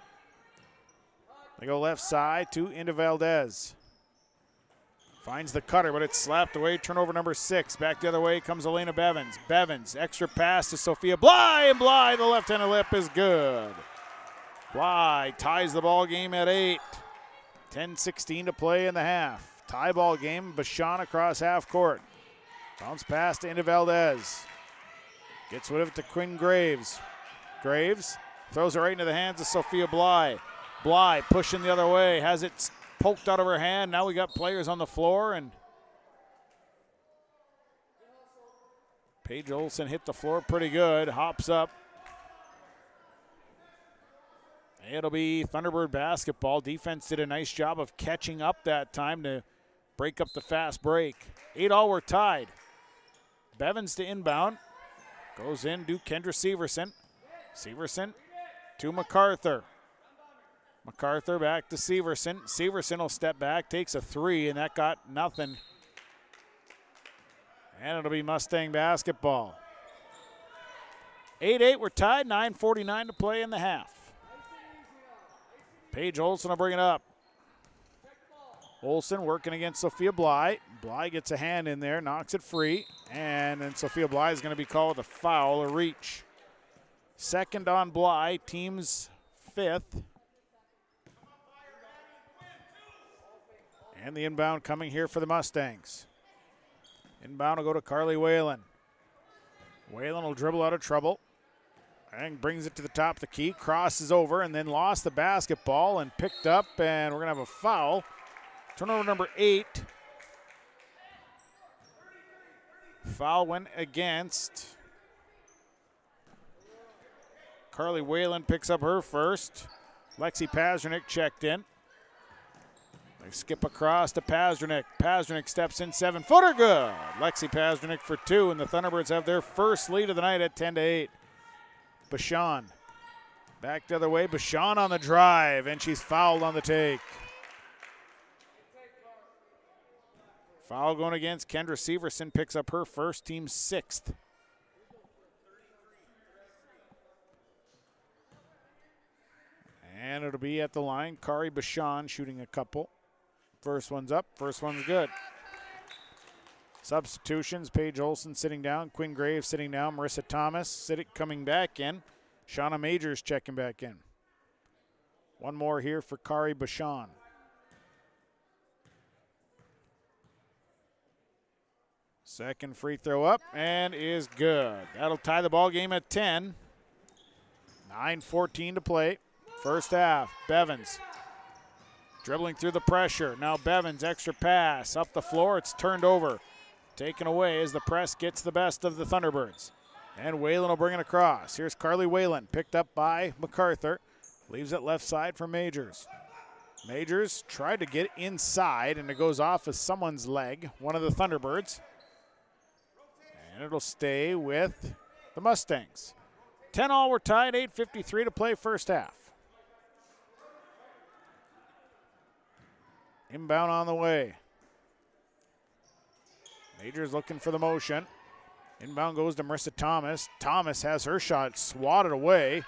They go left side into Valdez. Finds the cutter, but it's slapped away. Turnover number 6. Back the other way comes Elena Bevins. Bevins, extra pass to Sophia Bly, and Bly, the left-handed lip is good. Bly ties the ball game at 8. 10:16 to play in the half. Tie ball game. Bashan across half court. Bounce pass to into Valdez. Gets rid of it to Quinn Graves. Graves throws it right into the hands of Sophia Bly. Bly pushing the other way, has it poked out of her hand. Now we got players on the floor, and Paige Olson hit the floor pretty good, hops up. It'll be Thunderbird basketball. Defense did a nice job of catching up that time to break up the fast break. 8-all, we're tied. Bevins to inbound. Goes in to Kendra Severson. Severson to MacArthur. MacArthur back to Severson. Severson will step back, takes a 3, and that got nothing. And it'll be Mustang basketball. 8-8, we're tied. 9:49 to play in the half. Paige Olson will bring it up. Olson working against Sophia Bly. Bly gets a hand in there, knocks it free, and then Sophia Bly is going to be called a foul, a reach. Second on Bly, team's 5th. And the inbound coming here for the Mustangs. Inbound will go to Carly Whalen. Whalen will dribble out of trouble and brings it to the top of the key, crosses over, and then lost the basketball and picked up, and we're going to have a foul. Turnover number 8. Foul went against Carly Whalen, picks up her first. Lexi Pazernick checked in. They skip across to Pazernick. Pazernick steps in, 7-footer, good. Lexi Pazernick for 2, and the Thunderbirds have their first lead of the night at 10-8. Bashan back the other way. Bashan on the drive, and she's fouled on the take. Foul going against Kendra Severson, picks up her first, team 6th. And it'll be at the line. Kari Bashan shooting a couple. First one's up, first one's good. Substitutions, Paige Olson sitting down, Quinn Graves sitting down, Marissa Thomas coming back in. Shauna Majors checking back in. One more here for Kari Bashan. Second free throw up and is good. That'll tie the ball game at 10. 9:14 to play. First half. Bevins dribbling through the pressure. Now Bevins, extra pass up the floor. It's turned over. Taken away as the press gets the best of the Thunderbirds. And Whalen will bring it across. Here's Carly Whalen, picked up by MacArthur. Leaves it left side for Majors. Majors tried to get inside, and it goes off of someone's leg, one of the Thunderbirds. And it'll stay with the Mustangs. 10-all, we're tied, 8:53 to play first half. Inbound on the way. Majors looking for the motion. Inbound goes to Marissa Thomas. Thomas has her shot swatted away,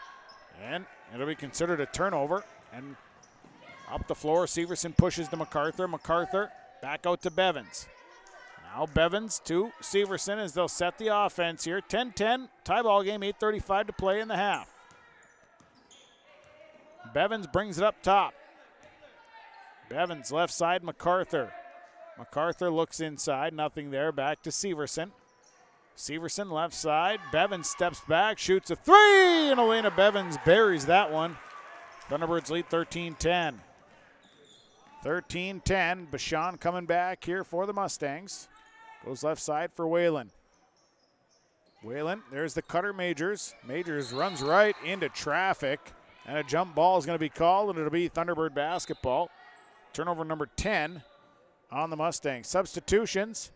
and it'll be considered a turnover. And up the floor, Severson pushes to MacArthur. MacArthur back out to Bevins. Now Bevins to Severson as they'll set the offense here. 10-10, tie ball game, 8:35 to play in the half. Bevins brings it up top. Bevins left side, MacArthur. MacArthur looks inside, nothing there, back to Severson. Severson left side, Bevins steps back, shoots a three, and Elena Bevins buries that one. Thunderbirds lead 13-10. 13-10, Bashan coming back here for the Mustangs. Goes left side for Whalen. Whalen, there's the cutter Majors. Majors runs right into traffic, and a jump ball is going to be called, and it'll be Thunderbird basketball. Turnover number 10 on the Mustangs. Substitutions.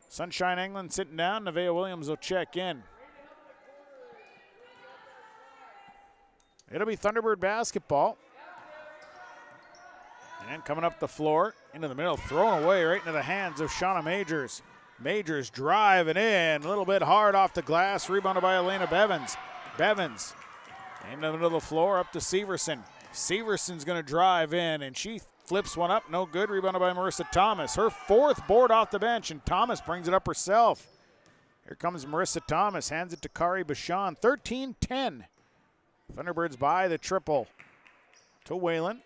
Sunshine England sitting down. Nevaeh Williams will check in. It'll be Thunderbird basketball. And coming up the floor, into the middle, thrown away right into the hands of Shauna Majors. Majors driving in, a little bit hard off the glass, rebounded by Elena Bevins. Bevins into the middle of the floor, up to Severson. Severson's going to drive in, and she flips one up, no good, rebounded by Marissa Thomas. Her fourth board off the bench, and Thomas brings it up herself. Here comes Marissa Thomas, hands it to Kari Bashan. 13-10. Thunderbirds by the triple to Whalen.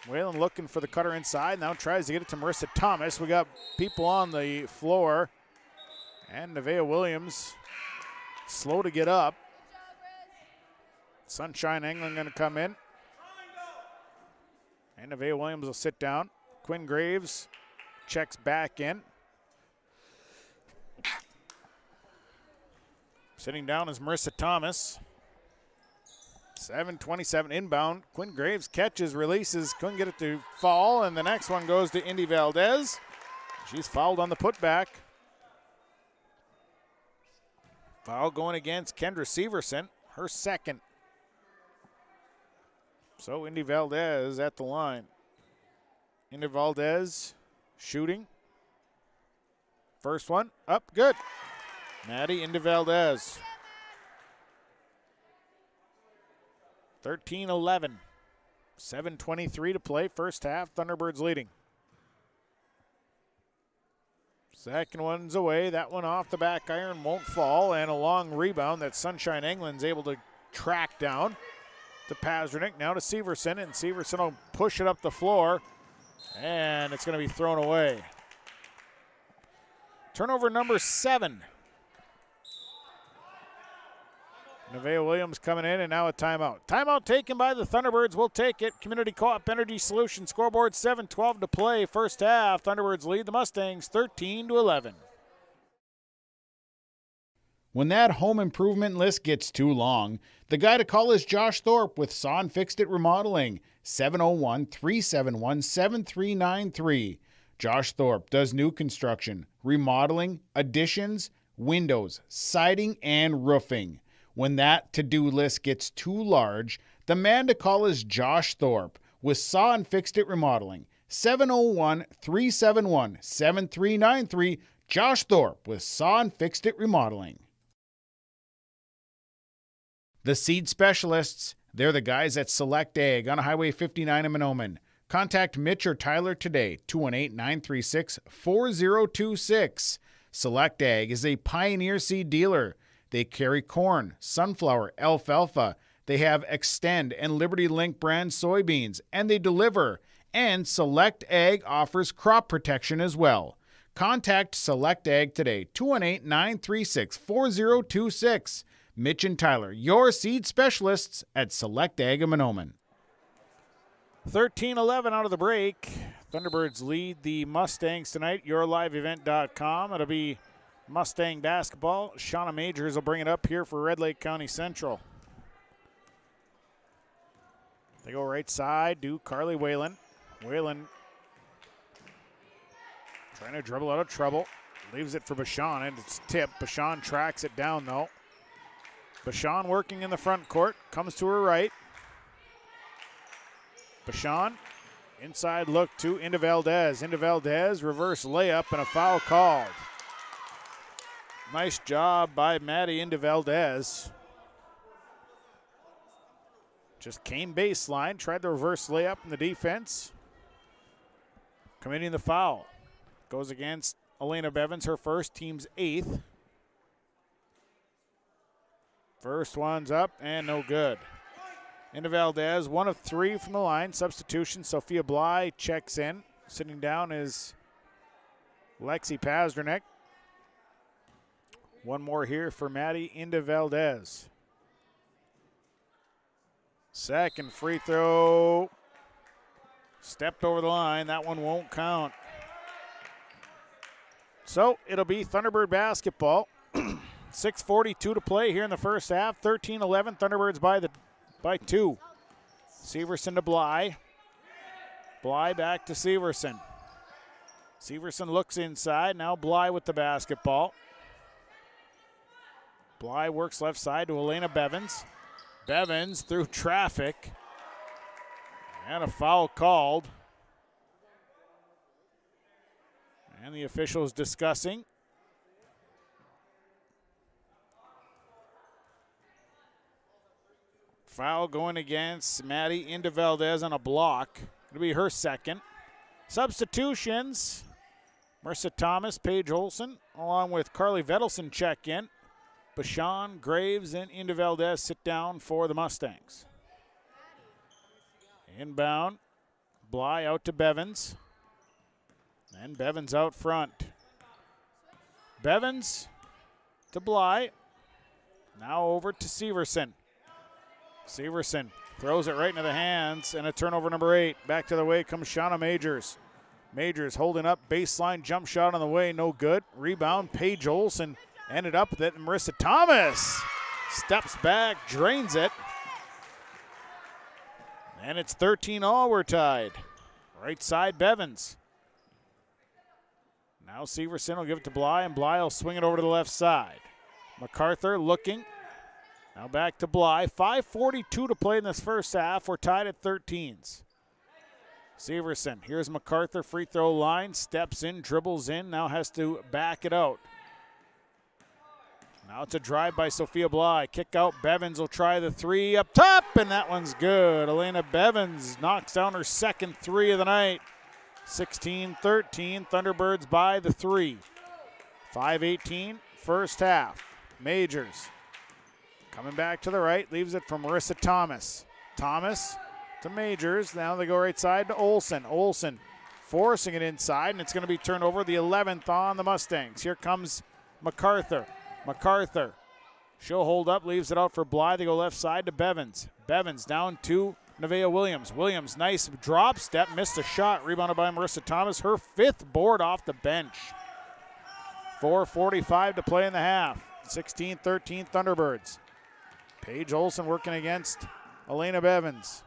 Whalen looking for the cutter inside, now tries to get it to Marissa Thomas. We got people on the floor, and Nevaeh Williams slow to get up. Sunshine England going to come in. And Nevaeh Williams will sit down. Quinn Graves checks back in. Sitting down is Marissa Thomas. 7:27 inbound. Quinn Graves catches, releases, couldn't get it to fall, and the next one goes to Indy Valdez. She's fouled on the putback. Foul going against Kendra Severson, her second. So Indy Valdez at the line. Indy Valdez shooting. First one up, good. Maddie Indy Valdez. 13-11. 7:23 to play. First half, Thunderbirds leading. Second one's away. That one off the back iron won't fall. And a long rebound that Sunshine England's able to track down to Pazernick. Now to Severson. And Severson will push it up the floor. And it's going to be thrown away. Turnover number 7. Nevaeh Williams coming in, and now a timeout. Timeout taken by the Thunderbirds. We'll take it. Community Co-op Energy Solutions scoreboard, 7:12 to play. First half, Thunderbirds lead the Mustangs 13-11. When that home improvement list gets too long, the guy to call is Josh Thorpe with Saw and Fixed It Remodeling, 701-371-7393. Josh Thorpe does new construction, remodeling, additions, windows, siding, and roofing. When that to-do list gets too large, the man to call is Josh Thorpe with Saw and Fixed It Remodeling, 701-371-7393. Josh Thorpe with Saw and Fixed It Remodeling. The Seed Specialists, they're the guys at Select Ag on Highway 59 in Mahnomen. Contact Mitch or Tyler today, 218-936-4026. Select Ag is a Pioneer seed dealer. They carry corn, sunflower, alfalfa. They have Extend and Liberty Link brand soybeans, and they deliver. And Select Ag offers crop protection as well. Contact Select Ag today, 218-936-4026. Mitch and Tyler, your seed specialists at Select Ag in Mahnomen. 13-11 out of the break. Thunderbirds lead the Mustangs tonight. YourLiveEvent.com. It'll be Mustang basketball. Shauna Majors will bring it up here for Red Lake County Central. They go right side to Carly Whalen. Whalen trying to dribble out of trouble. Leaves it for Bashan, and it's tipped. Bashan tracks it down, though. Bashan working in the front court. Comes to her right. Bashan, inside look to into Valdez. Into Valdez, reverse layup, and a foul called. Nice job by Maddie into Valdez. Just came baseline, tried the reverse layup in the defense. Committing the foul. Goes against Elena Bevins, her first, team's 8th. First one's up and no good. Into Valdez, 1 of 3 from the line. Substitution, Sophia Bly checks in. Sitting down is Lexi Pazdernick. One more here for Maddie into Valdez. Second free throw. Stepped over the line. That one won't count. So it'll be Thunderbird basketball. 6:42 to play here in the first half. 13-11, Thunderbirds by 2. Severson to Bly. Bly back to Severson. Severson looks inside. Now Bly with the basketball. Bly works left side to Elena Bevins. Bevins through traffic. And a foul called. And the officials discussing. Foul going against Maddie into Valdez on a block. It'll be her second. Substitutions. Marissa Thomas, Paige Olson, along with Carly Vedelson check in. Bashan, Graves, and into Valdez sit down for the Mustangs. Inbound. Bly out to Bevins. And Bevins out front. Bevins to Bly. Now over to Severson. Severson throws it right into the hands, and a turnover number 8. Back to the way comes Shauna Majors. Majors holding up, baseline jump shot on the way, no good. Rebound, Paige Olson ended up with it. Marissa Thomas steps back, drains it. And it's 13-all, we're tied. Right side, Bevins. Now Severson will give it to Bly, and Bly will swing it over to the left side. MacArthur looking. Now back to Bly. 5:42 to play in this first half. We're tied at 13s. Severson, here's MacArthur, free throw line, steps in, dribbles in, now has to back it out. Now it's a drive by Sophia Bly. Kick out, Bevins will try the 3 up top, and that one's good. Elena Bevins knocks down her second 3 of the night. 16-13, Thunderbirds by the 3. 5:18, first half. Majors coming back to the right, leaves it for Marissa Thomas. Thomas to Majors. Now they go right side to Olson. Olson forcing it inside, and it's going to be turned over, the 11th on the Mustangs. Here comes MacArthur. MacArthur, she'll hold up, leaves it out for Bly. They go left side to Bevins. Bevins down to Nevaeh Williams. Williams, nice drop step, missed a shot, rebounded by Marissa Thomas. Her 5th board off the bench. 4:45 to play in the half. 16-13 Thunderbirds. Paige Olson working against Elena Bevins.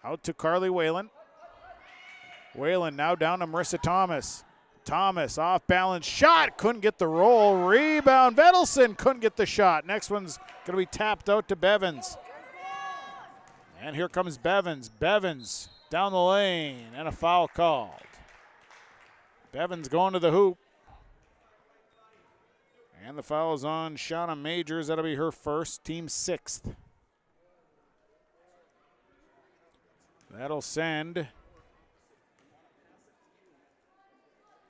Out to Carly Whalen. Whalen now down to Marissa Thomas. Thomas off balance shot, couldn't get the roll. Rebound, Vedelson couldn't get the shot. Next one's going to be tapped out to Bevins. And here comes Bevins. Bevins down the lane, and a foul called. Bevins going to the hoop. And the foul is on Shauna Majors. That'll be her first, team 6th. That'll send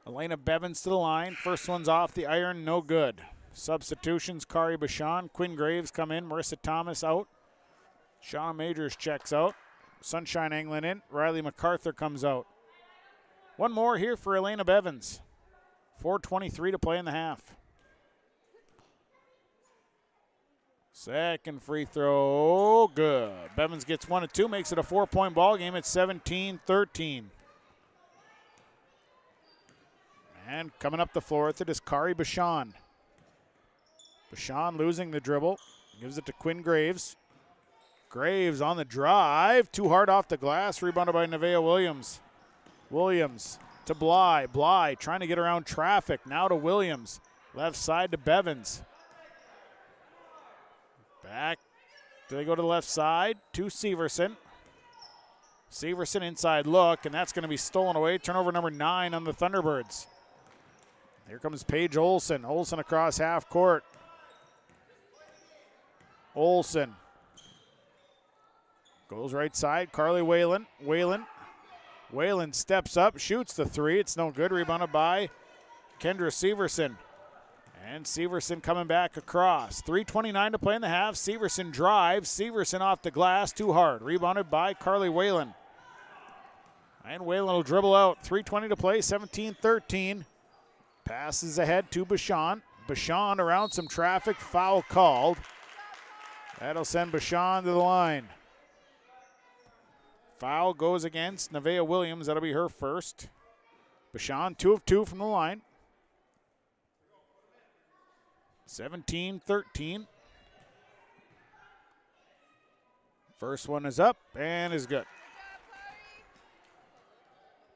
Elena Bevins to the line. First one's off the iron, no good. Substitutions, Kari Bashan, Quinn Graves come in, Marissa Thomas out. Shauna Majors checks out. Sunshine Anglin in, Riley MacArthur comes out. One more here for Elena Bevins. 4:23 to play in the half. Second free throw, good. Bevins gets 1 of 2, makes it a 4-point ball game at 17-13. And coming up the floor with it is Kari Bashan. Bashan losing the dribble, gives it to Quinn Graves. Graves on the drive. Too hard off the glass. Rebounded by Nevaeh Williams. Williams to Bly. Bly trying to get around traffic. Now to Williams. Left side to Bevins. Back. Do they go to the left side? To Severson. Severson inside look, and that's going to be stolen away. Turnover number 9 on the Thunderbirds. Here comes Paige Olson. Olson across half court. Olson. Goes right side. Carly Whalen. Whalen steps up, shoots the 3. It's no good. Rebounded by Kendra Severson. And Severson coming back across. 3:29 to play in the half. Severson drives. Severson off the glass. Too hard. Rebounded by Carly Whalen. And Whalen will dribble out. 3:20 to play. 17-13. Passes ahead to Bashan. Bashan around some traffic. Foul called. That'll send Bashan to the line. Foul goes against Nevaeh Williams. That'll be her first. Bashan 2 of 2 from the line. 17-13. First one is up and is good.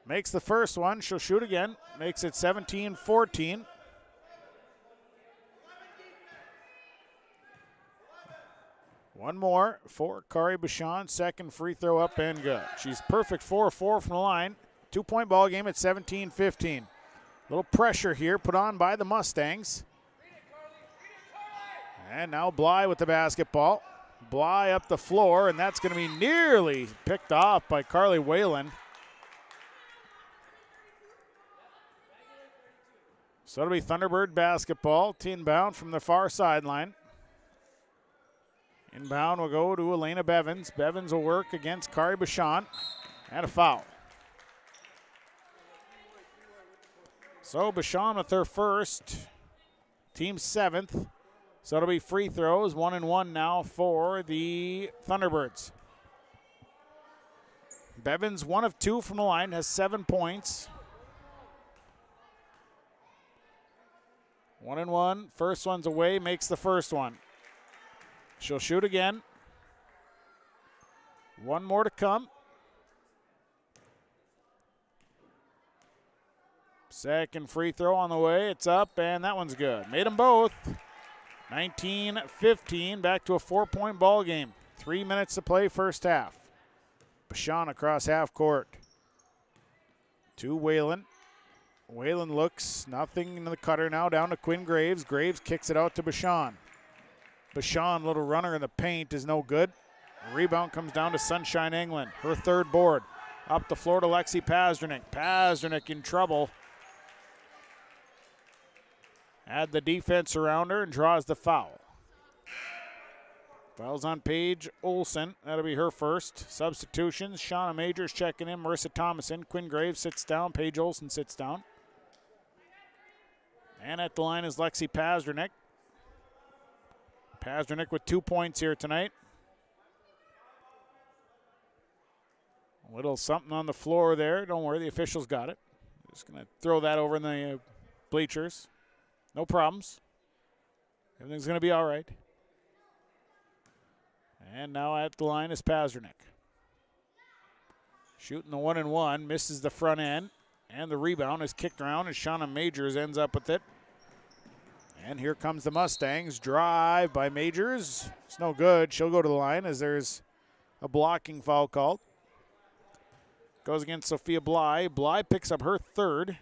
Makes the first one. She'll shoot again. Makes it 17-14. One more for Kari Bashan. Second free throw up and good. She's perfect 4 of 4 from the line. 2-point ball game at 17-15. Little pressure here put on by the Mustangs. And now Bly with the basketball. Bly up the floor, and that's going to be nearly picked off by Carly Whalen. So it'll be Thunderbird basketball. Inbound from the far sideline. Inbound will go to Elena Bevins. Bevins will work against Kari Bashan. And a foul. So Bashan with her first. Team 7th. So it'll be free throws. 1 and 1 now for the Thunderbirds. Bevins 1 of 2 from the line. Has 7 points. 1 and 1. First one's away. Makes the first one. She'll shoot again. One more to come. Second free throw on the way. It's up, and that one's good. Made them both. 19-15, back to a 4-point ball game. 3 minutes to play first half. Bashan across half court. To Whalen. Whalen looks, nothing in the cutter now, down to Quinn Graves. Graves kicks it out to Bashan. Bashan, little runner in the paint, is no good. Rebound comes down to Sunshine England. Her third board. Up the floor to Lexi Pazdernick. Pazdernick in trouble. Add the defense around her and draws the foul. Foul's on Paige Olson. That'll be her first. Substitutions. Shauna Majors checking in. Marissa Thomason. Quinn Graves sits down. Paige Olson sits down. And at the line is Lexi Pazdernick. Pazdernick with 2 points here tonight. A little something on the floor there. Don't worry, the officials got it. Just going to throw that over in the bleachers. No problems. Everything's going to be all right. And now at the line is Pazdernick. Shooting the 1 and 1, misses the front end. And the rebound is kicked around as Shauna Majors ends up with it. And here comes the Mustangs. Drive by Majors. It's no good. She'll go to the line as there's a blocking foul called. Goes against Sophia Bly. Bly picks up her third.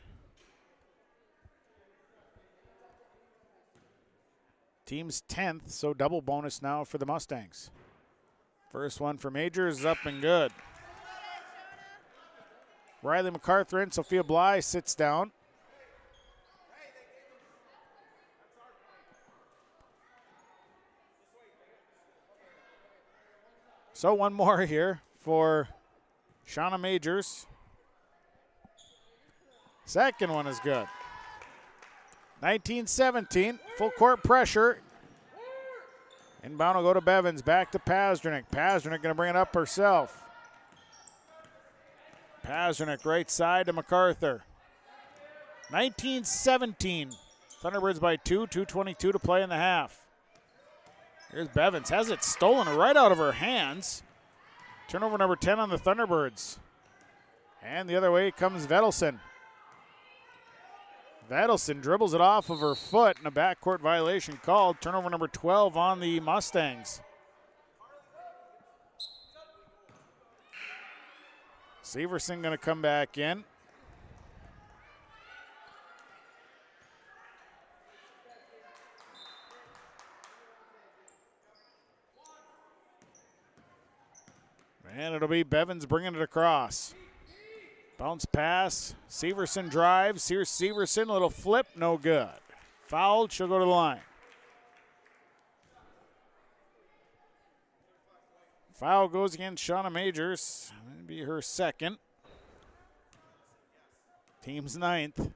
Team's 10th, so double bonus now for the Mustangs. First one for Majors is up and good. Riley MacArthur and Sophia Bly sits down. So one more here for Shauna Majors. Second one is good. 19-17, full court pressure. Inbound will go to Bevins, back to Pazdernick. Pazdernick going to bring it up herself. Pazdernick right side to MacArthur. 19-17, Thunderbirds by 2, 2:22 to play in the half. Here's Bevins. Has it stolen right out of her hands. Turnover number 10 on the Thunderbirds. And the other way comes Vedelson. Vedelson dribbles it off of her foot and a backcourt violation called. Turnover number 12 on the Mustangs. Severson going to come back in. And it'll be Bevins bringing it across. Bounce pass. Severson drives. Here's Severson. Little flip. No good. Fouled. She'll go to the line. Foul goes against Shauna Majors. That'll be her second. Team's ninth.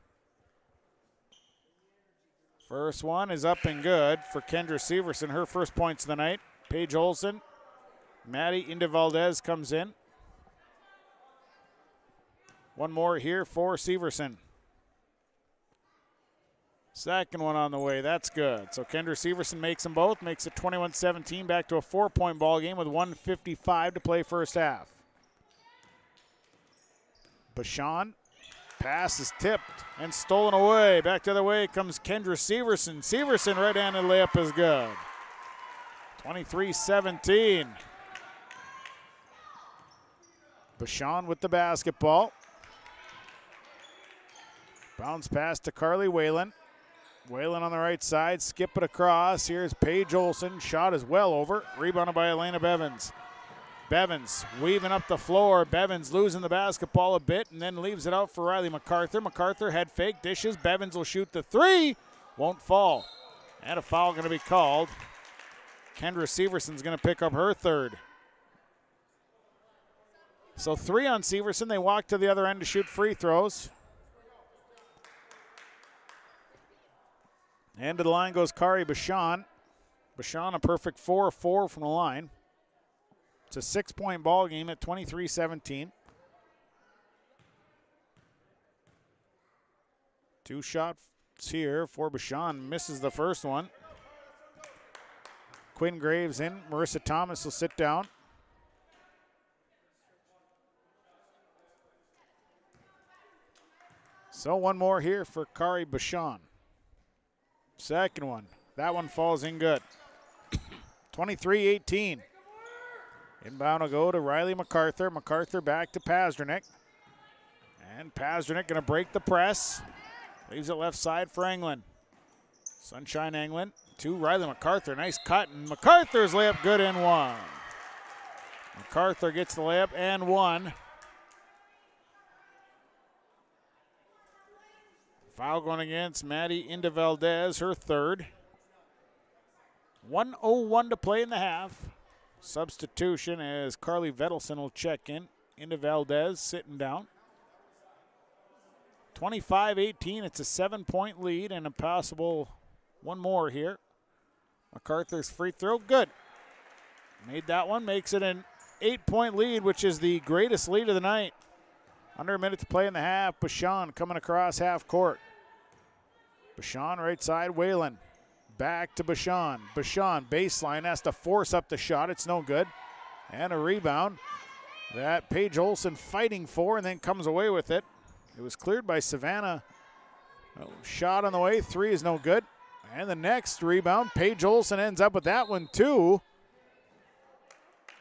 First one is up and good for Kendra Severson. Her first points of the night. Paige Olson. Maddie Indevaldez comes in. One more here for Severson. Second one on the way. That's good. So Kendra Severson makes them both. Makes it 21-17. Back to a 4-point ball game with 1:55 to play first half. Bashan. Pass is tipped and stolen away. Back the other way comes Kendra Severson. Severson right-handed layup is good. 23-17. Bashan with the basketball. Bounce pass to Carly Whalen. Whalen on the right side, skip it across. Here's Paige Olson. Shot is well over. Rebounded by Elena Bevins. Bevins weaving up the floor. Bevins losing the basketball a bit and then leaves it out for Riley MacArthur. MacArthur head fake, dishes. Bevins will shoot the three. Won't fall. And a foul going to be called. Kendra Severson's going to pick up her third. So 3 on Severson. They walk to the other end to shoot free throws. And to the line goes Kari Bashan. Bashan a perfect 4-4 from the line. It's a 6-point ball game at 23-17. 2 shots here for Bashan. Misses the first one. Quinn Graves in. Marissa Thomas will sit down. So one more here for Kari Bashan. Second one. That one falls in good. 23-18. Inbound will go to Riley MacArthur. MacArthur back to Pasternak. And Pasternak going to break the press. Leaves it left side for Englund. Sunshine Englund to Riley MacArthur. Nice cut. And MacArthur's layup good and one. MacArthur gets the layup and one. Foul going against Maddie Indevaldez, her third. 1:01 to play in the half. Substitution as Carly Vedelson will check in. Indevaldez sitting down. 25-18, it's a 7-point lead and a possible one more here. MacArthur's free throw, good. Made that one, makes it an 8-point lead, which is the greatest lead of the night. Under a minute to play in the half. Bashan coming across half court. Bashan right side, Whalen. Back to Bashan. Bashan baseline has to force up the shot. It's no good. And a rebound that Paige Olson fighting for and then comes away with it. It was cleared by Savannah. Shot on the way. 3 is no good. And the next rebound, Paige Olson ends up with that one too.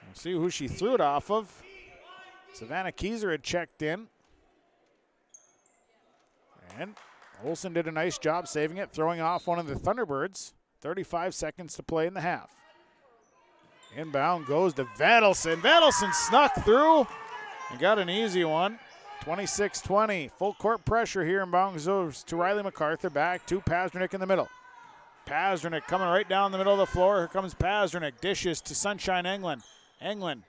We'll see who she threw it off of. Savannah Keyser had checked in. And Olsen did a nice job saving it, throwing off one of the Thunderbirds. 35 seconds to play in the half. Inbound goes to Vedelson. Vedelson snuck through and got an easy one. 26-20. Full court pressure here. Inbound goes to Riley MacArthur. Back to Pasternak in the middle. Pasternak coming right down the middle of the floor. Here comes Pasternak. Dishes to Sunshine Englund. Englund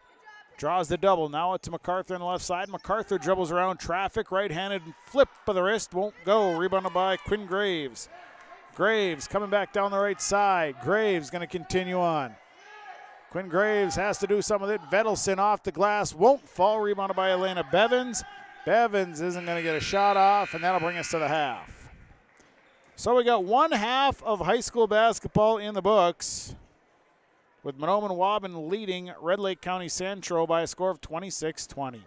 draws the double. Now it's to MacArthur on the left side. MacArthur dribbles around traffic. Right-handed flip of the wrist. Won't go. Rebounded by Quinn Graves. Graves coming back down the right side. Graves going to continue on. Quinn Graves has to do something with it. Vedelson off the glass. Won't fall. Rebounded by Elena Bevins. Bevins isn't going to get a shot off, and that'll bring us to the half. So we got one half of high school basketball in the books. with Mahnomen-Waubun leading Red Lake County Central by a score of 26-20.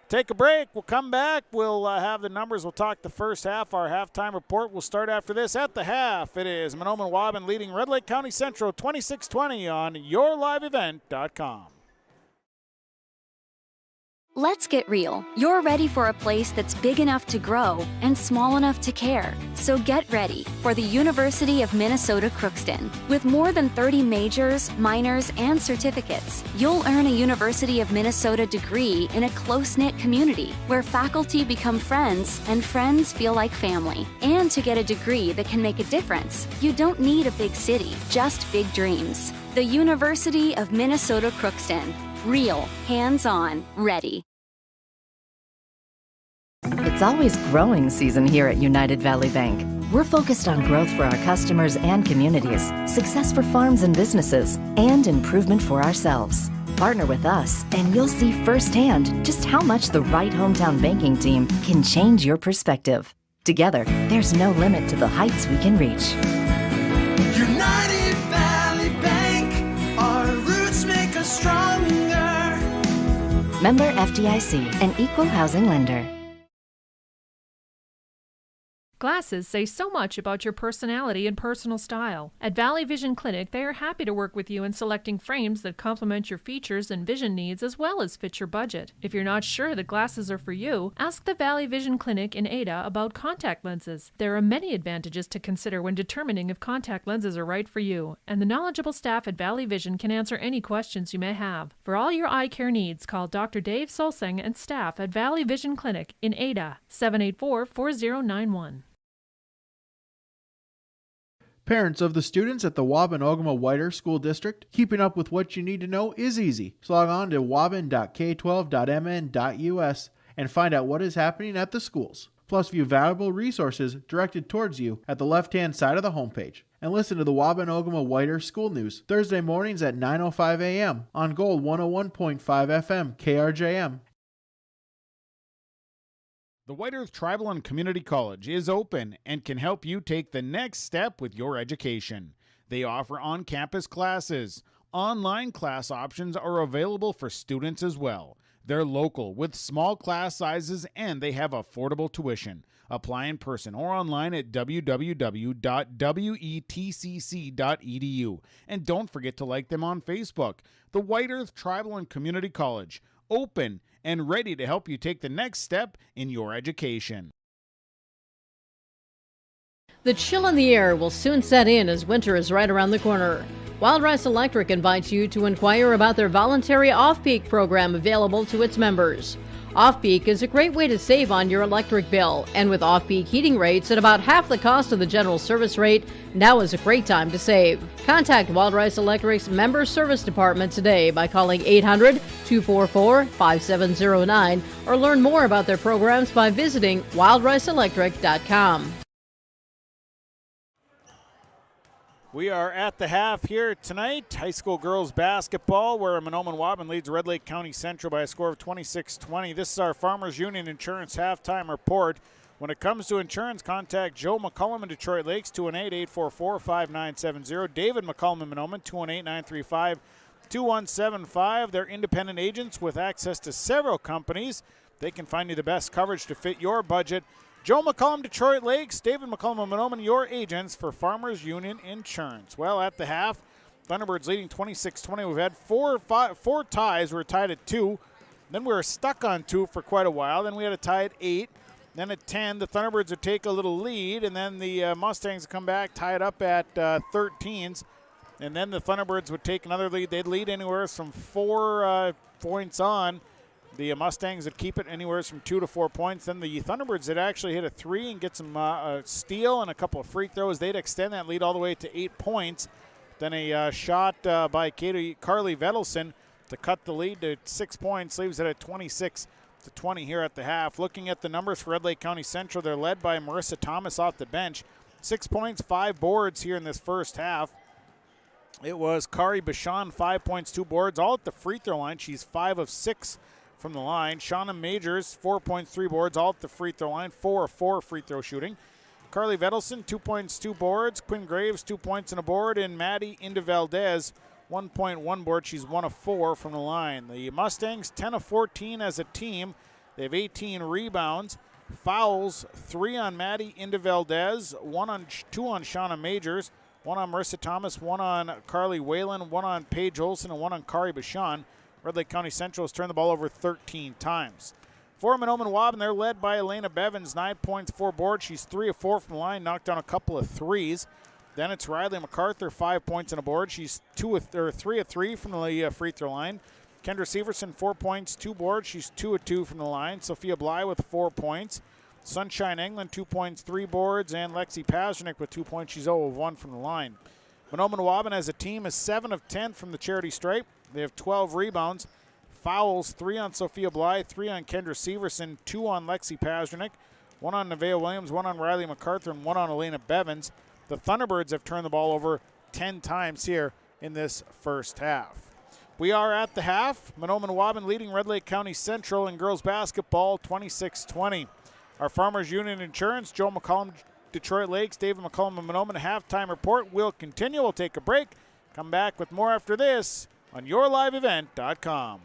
Take a break. We'll come back. We'll have the numbers. We'll talk the first half. Our halftime report will start after this. At the half, it is Mahnomen-Waubun leading Red Lake County Central 26-20 on yourliveevent.com. Let's get real. You're ready for a place that's big enough to grow and small enough to care. So get ready for the University of Minnesota Crookston. With more than 30 majors, minors, and certificates, you'll earn a University of Minnesota degree in a close-knit community where faculty become friends and friends feel like family. And to get a degree that can make a difference, you don't need a big city, just big dreams. The University of Minnesota Crookston. Real, hands-on, ready. It's always growing season here at United Valley Bank. We're focused on growth for our customers and communities, success for farms and businesses, and improvement for ourselves. Partner with us, and you'll see firsthand just how much the right hometown banking team can change your perspective. Together, there's no limit to the heights we can reach. United Valley Bank, our roots make us stronger. Member FDIC, an equal housing lender. Glasses say so much about your personality and personal style. At Valley Vision Clinic, they are happy to work with you in selecting frames that complement your features and vision needs as well as fit your budget. If you're not sure that glasses are for you, ask the Valley Vision Clinic in Ada about contact lenses. There are many advantages to consider when determining if contact lenses are right for you, and the knowledgeable staff at Valley Vision can answer any questions you may have. For all your eye care needs, call Dr. Dave Solseng and staff at Valley Vision Clinic in Ada, 784-4091. Parents of the students at the Waubun-Ogama-Whiter School District, keeping up with what you need to know is easy. So log on to waubun.k12.mn.us and find out what is happening at the schools. Plus, view valuable resources directed towards you at the left-hand side of the homepage. And listen to the Waubun-Ogama-Whiter School News Thursday mornings at 9:05 a.m. on Gold 101.5 FM KRJM. The White Earth Tribal and Community College is open and can help you take the next step with your education. They offer on-campus classes. Online class options are available for students as well. They're local with small class sizes and they have affordable tuition. Apply in person or online at www.wetcc.edu. And don't forget to like them on Facebook. The White Earth Tribal and Community College. Open and ready to help you take the next step in your education. The chill in the air will soon set in as winter is right around the corner. Wild Rice Electric invites you to inquire about their voluntary off-peak program available to its members. Off-peak is a great way to save on your electric bill, and with off-peak heating rates at about half the cost of the general service rate, now is a great time to save. Contact Wild Rice Electric's Member Service Department today by calling 800-244-5709 or learn more about their programs by visiting wildriceelectric.com. We are at the half here tonight. High school girls basketball, where Mahnomen-Waubun leads Red Lake County Central by a score of 26-20. This is our Farmers Union Insurance halftime report. When it comes to insurance, contact Joe McCullum in Detroit Lakes, 218-844-5970. David McCullum in Mahnomen, 218-935-2175. They're independent agents with access to several companies. They can find you the best coverage to fit your budget. Joe McCullum, Detroit Lakes, David McCullum of Mahnomen, your agents for Farmers Union Insurance. Well, at the half, Thunderbirds leading 26-20. We've had four ties. We were tied at 2. Then we were stuck on 2 for quite a while. Then we had a tie at 8. Then at 10, the Thunderbirds would take a little lead, and then the Mustangs would come back, tie it up at 13s. And then the Thunderbirds would take another lead. They'd lead anywhere from 4 points on. The Mustangs would keep it anywhere from 2 to 4 points. Then the Thunderbirds would actually hit a 3 and get some steal and a couple of free throws. They'd extend that lead all the way to 8 points. Then a shot by Carly Vedelson to cut the lead to 6 points, leaves it at 26-20 here at the half. Looking at the numbers for Red Lake County Central, they're led by Marissa Thomas off the bench. 6 points, 5 boards here in this first half. It was Kari Bashan, 5 points, 2 boards, all at the free throw line. She's 5 of 6 from the line. Shauna Majors, 4 points, 3 boards, all at the free throw line, 4 of 4 free throw shooting. Carly Vedelson, 2 points, 2 boards. Quinn Graves, 2 points and a board. And Maddie Indevaldez, 1 point, 1 board. She's 1 of 4 from the line. The Mustangs 10 of 14 as a team. They have 18 rebounds. Fouls, 3 on Maddie Indevaldez, 2 on Shauna Majors, 1 on Marissa Thomas, 1 on Carly Whalen, 1 on Paige Olson, and 1 on Kari Bashan. Red Lake County Central has turned the ball over 13 times. For Mahnomen-Waubun, they're led by Elena Bevins, 9 points, 4 boards. She's 3 of 4 from the line, knocked down a couple of threes. Then it's Riley MacArthur, 5 points and a board. She's 3 of 3 from the free throw line. Kendra Severson, 4 points, 2 boards. She's 2 of 2 from the line. Sophia Bly with 4 points. Sunshine England, 2 points, 3 boards. And Lexi Pazernik with 2 points. She's 0 of 1 from the line. Mahnomen-Waubun as a team is 7 of 10 from the charity stripe. They have 12 rebounds. Fouls, 3 on Sophia Bly, 3 on Kendra Severson, 2 on Lexi Pazernik, 1 on Nevaeh Williams, 1 on Riley MacArthur, and 1 on Elena Bevins. The Thunderbirds have turned the ball over 10 times here in this first half. We are at the half. Mahnomen-Waubun leading Red Lake County Central in girls basketball 26-20. Our Farmers Union Insurance, Joe McCollum, Detroit Lakes, David McCollum of Mahnomen, halftime report will continue. We'll take a break. Come back with more after this on yourliveevent.com.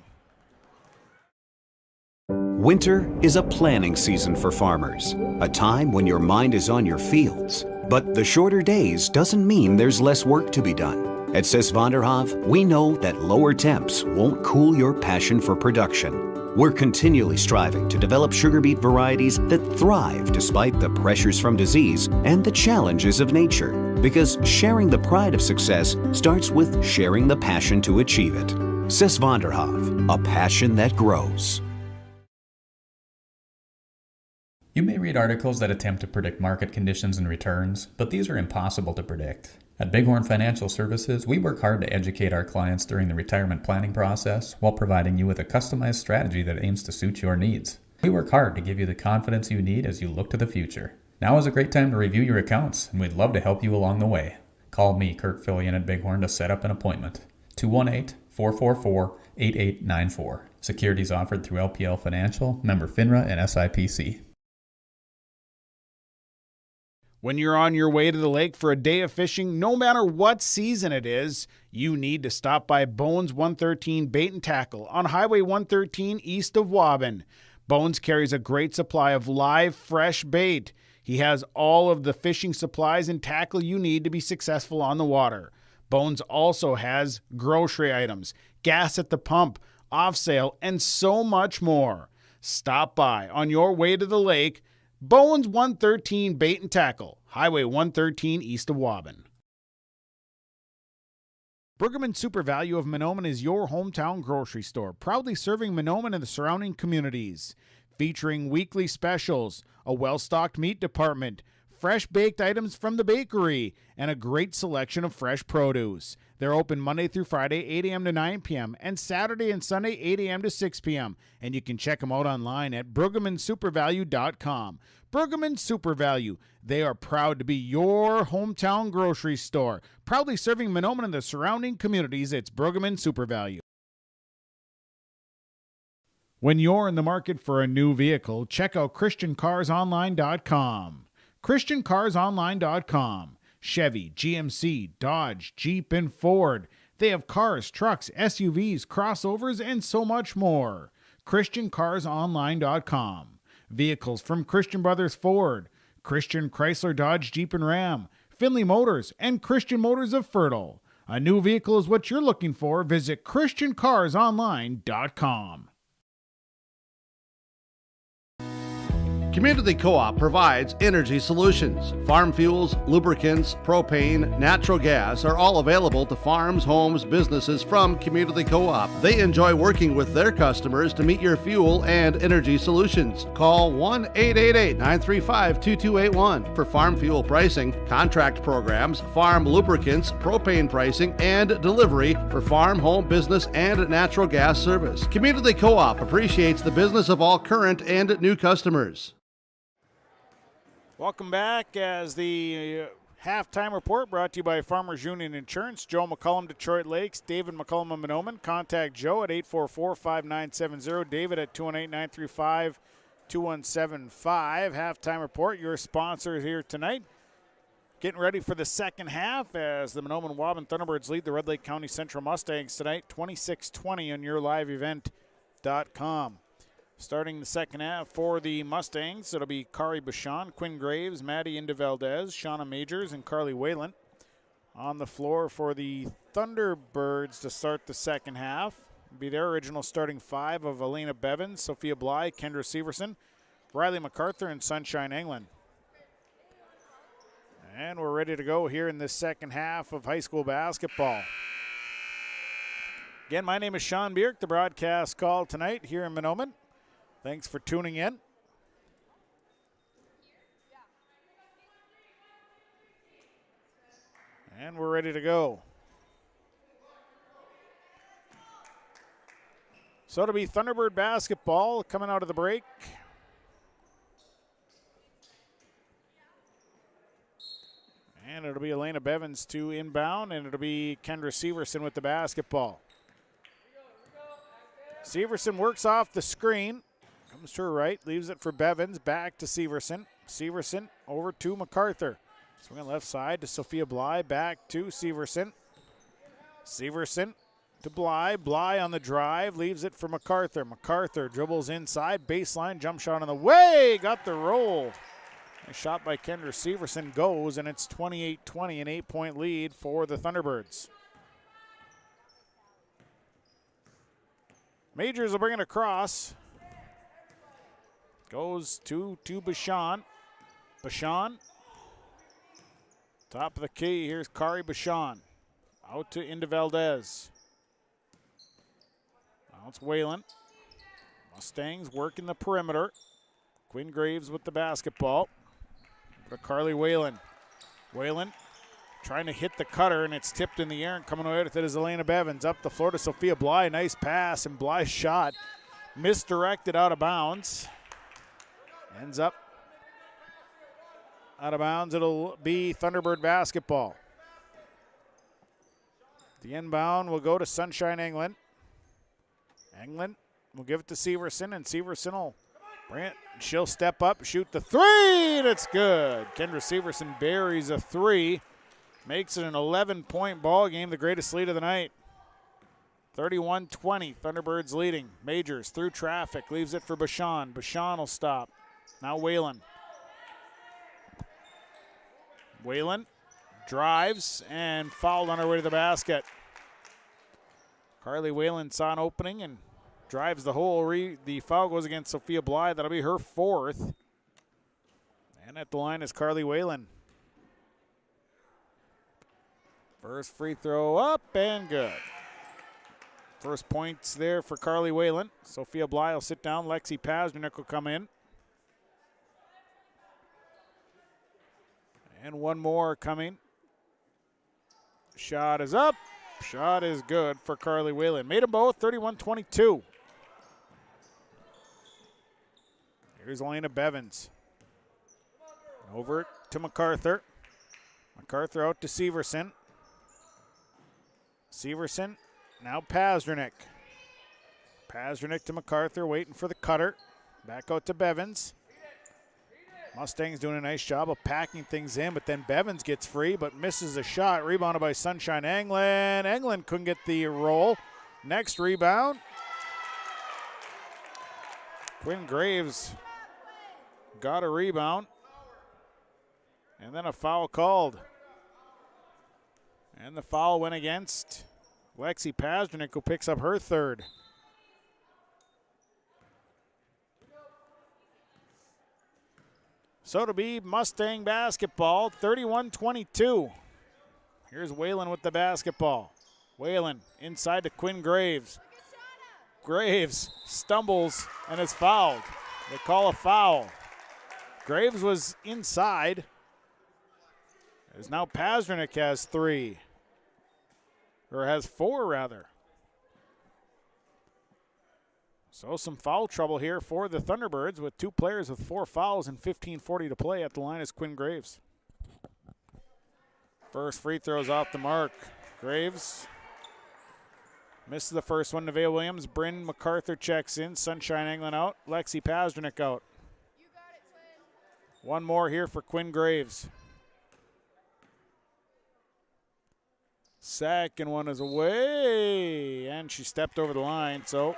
Winter is a planning season for farmers, a time when your mind is on your fields. But the shorter days doesn't mean there's less work to be done. At Sis van der Haaf, we know that lower temps won't cool your passion for production. We're continually striving to develop sugar beet varieties that thrive despite the pressures from disease and the challenges of nature. Because sharing the pride of success starts with sharing the passion to achieve it. Sis van der Haaf, a passion that grows. You may read articles that attempt to predict market conditions and returns, but these are impossible to predict. At Bighorn Financial Services, we work hard to educate our clients during the retirement planning process while providing you with a customized strategy that aims to suit your needs. We work hard to give you the confidence you need as you look to the future. Now is a great time to review your accounts, and we'd love to help you along the way. Call me, Kurt Fillion at Bighorn, to set up an appointment. 218-444-8894. Securities offered through LPL Financial, member FINRA and SIPC. When you're on your way to the lake for a day of fishing, no matter what season it is, you need to stop by Bones 113 Bait and Tackle on Highway 113 east of Waubun. Bones carries a great supply of live, fresh bait. He has all of the fishing supplies and tackle you need to be successful on the water. Bones also has grocery items, gas at the pump, off sale, and so much more. Stop by on your way to the lake. Bones 113 Bait and Tackle, Highway 113 east of Waubun. Pregame Super Value of Mahnomen is your hometown grocery store, proudly serving Mahnomen and the surrounding communities. Featuring weekly specials, a well-stocked meat department, fresh baked items from the bakery, and a great selection of fresh produce. They're open Monday through Friday, 8 a.m. to 9 p.m., and Saturday and Sunday, 8 a.m. to 6 p.m., and you can check them out online at PregameandSuperValue.com. Pregame Super Value. They are proud to be your hometown grocery store, proudly serving Mahnomen and the surrounding communities. It's Pregame Super Value. When you're in the market for a new vehicle, check out ChristianCarsOnline.com. ChristianCarsOnline.com. Chevy, GMC, Dodge, Jeep, and Ford. They have cars, trucks, SUVs, crossovers, and so much more. ChristianCarsOnline.com. Vehicles from Christian Brothers Ford, Christian Chrysler Dodge Jeep and Ram, Finley Motors, and Christian Motors of Fertile. A new vehicle is what you're looking for. Visit ChristianCarsOnline.com. Community Co-op provides energy solutions. Farm fuels, lubricants, propane, natural gas are all available to farms, homes, businesses from Community Co-op. They enjoy working with their customers to meet your fuel and energy solutions. Call 1-888-935-2281 for farm fuel pricing, contract programs, farm lubricants, propane pricing, and delivery for farm, home, business, and natural gas service. Community Co-op appreciates the business of all current and new customers. Welcome back as the halftime report brought to you by Farmers Union Insurance. Joe McCollum, Detroit Lakes. David McCollum of Mahnomen. Contact Joe at 844-5970. David at 218-935-2175. Halftime report, your sponsor here tonight. Getting ready for the second half as the Mahnomen-Waubun Thunderbirds lead the Red Lake County Central Mustangs tonight, 26-20 on yourliveevent.com. Starting the second half for the Mustangs, it'll be Kari Bashan, Quinn Graves, Maddie Indevaldez, Shauna Majors, and Carly Whalen. On the floor for the Thunderbirds to start the second half be their original starting five of Elena Bevins, Sophia Bly, Kendra Severson, Riley MacArthur, and Sunshine England. And we're ready to go here in this second half of high school basketball. Again, my name is Sean Bierk, the broadcast call tonight here in Mahnomen. Thanks for tuning in. And we're ready to go. So it'll be Thunderbird basketball coming out of the break. And it'll be Elena Bevins to inbound, and it'll be Kendra Severson with the basketball. Severson works off the screen, comes to her right, leaves it for Bevins, back to Severson. Severson over to MacArthur. Swinging left side to Sophia Bly, back to Severson. Severson to Bly. Bly on the drive, leaves it for MacArthur. MacArthur dribbles inside, baseline, jump shot on the way, got the roll. A shot by Kendra Severson goes, and it's 28-20, an 8-point lead for the Thunderbirds. Majors will bring it across. Goes to Bashan. Bashan. Top of the key, here's Kari Bashan. Out to Indevaldez. Now it's Whalen. Mustangs working the perimeter. Quinn Graves with the basketball. For Carly Whalen. Whalen trying to hit the cutter, and it's tipped in the air, and coming away with it is Elena Bevins. Up the floor to Sophia Bly. Nice pass, and Bly's shot misdirected out of bounds. Ends up out of bounds. It'll be Thunderbird basketball. The inbound will go to Sunshine England. England will give it to Severson, and Severson will bring it. She'll step up, shoot the three, and it's good. Kendra Severson buries a three. Makes it an 11-point ball game, the greatest lead of the night. 31-20, Thunderbirds leading. Majors through traffic, leaves it for Bashan. Bashan will stop. Now Whalen. Whalen drives and fouled on her way to the basket. Carly Whalen saw an opening and drives the hole. The foul goes against Sophia Bly. That'll be her fourth. And at the line is Carly Whalen. First free throw up and good. First points there for Carly Whalen. Sophia Bly will sit down. Lexi Pasdernick will come in. And one more coming. Shot is up. Shot is good for Carly Whalen. Made them both, 31-22. Here's Elena Bevins. Over to MacArthur. MacArthur out to Severson. Severson, now Pasdernick. Pasdernick to MacArthur, waiting for the cutter. Back out to Bevins. Mustangs doing a nice job of packing things in, but then Bevins gets free, but misses a shot. Rebounded by Sunshine England. England couldn't get the roll. Next rebound. Quinn Graves got a rebound. And then a foul called. And the foul went against Lexi Pasdernick, who picks up her third. So it'll be Mustang basketball, 31-22. Here's Whalen with the basketball. Whalen inside to Quinn Graves. Graves stumbles and is fouled. They call a foul. Graves was inside. As now Pasdernick has three. Or has four, rather. So some foul trouble here for the Thunderbirds with two players with 4 fouls and 15:40 to play. At the line is Quinn Graves. First free throw's off the mark. Graves misses the first one. Nevaeh Williams. Bryn MacArthur checks in. Sunshine England out. Lexi Pasdernick out. One more here for Quinn Graves. Second one is away, and she stepped over the line, so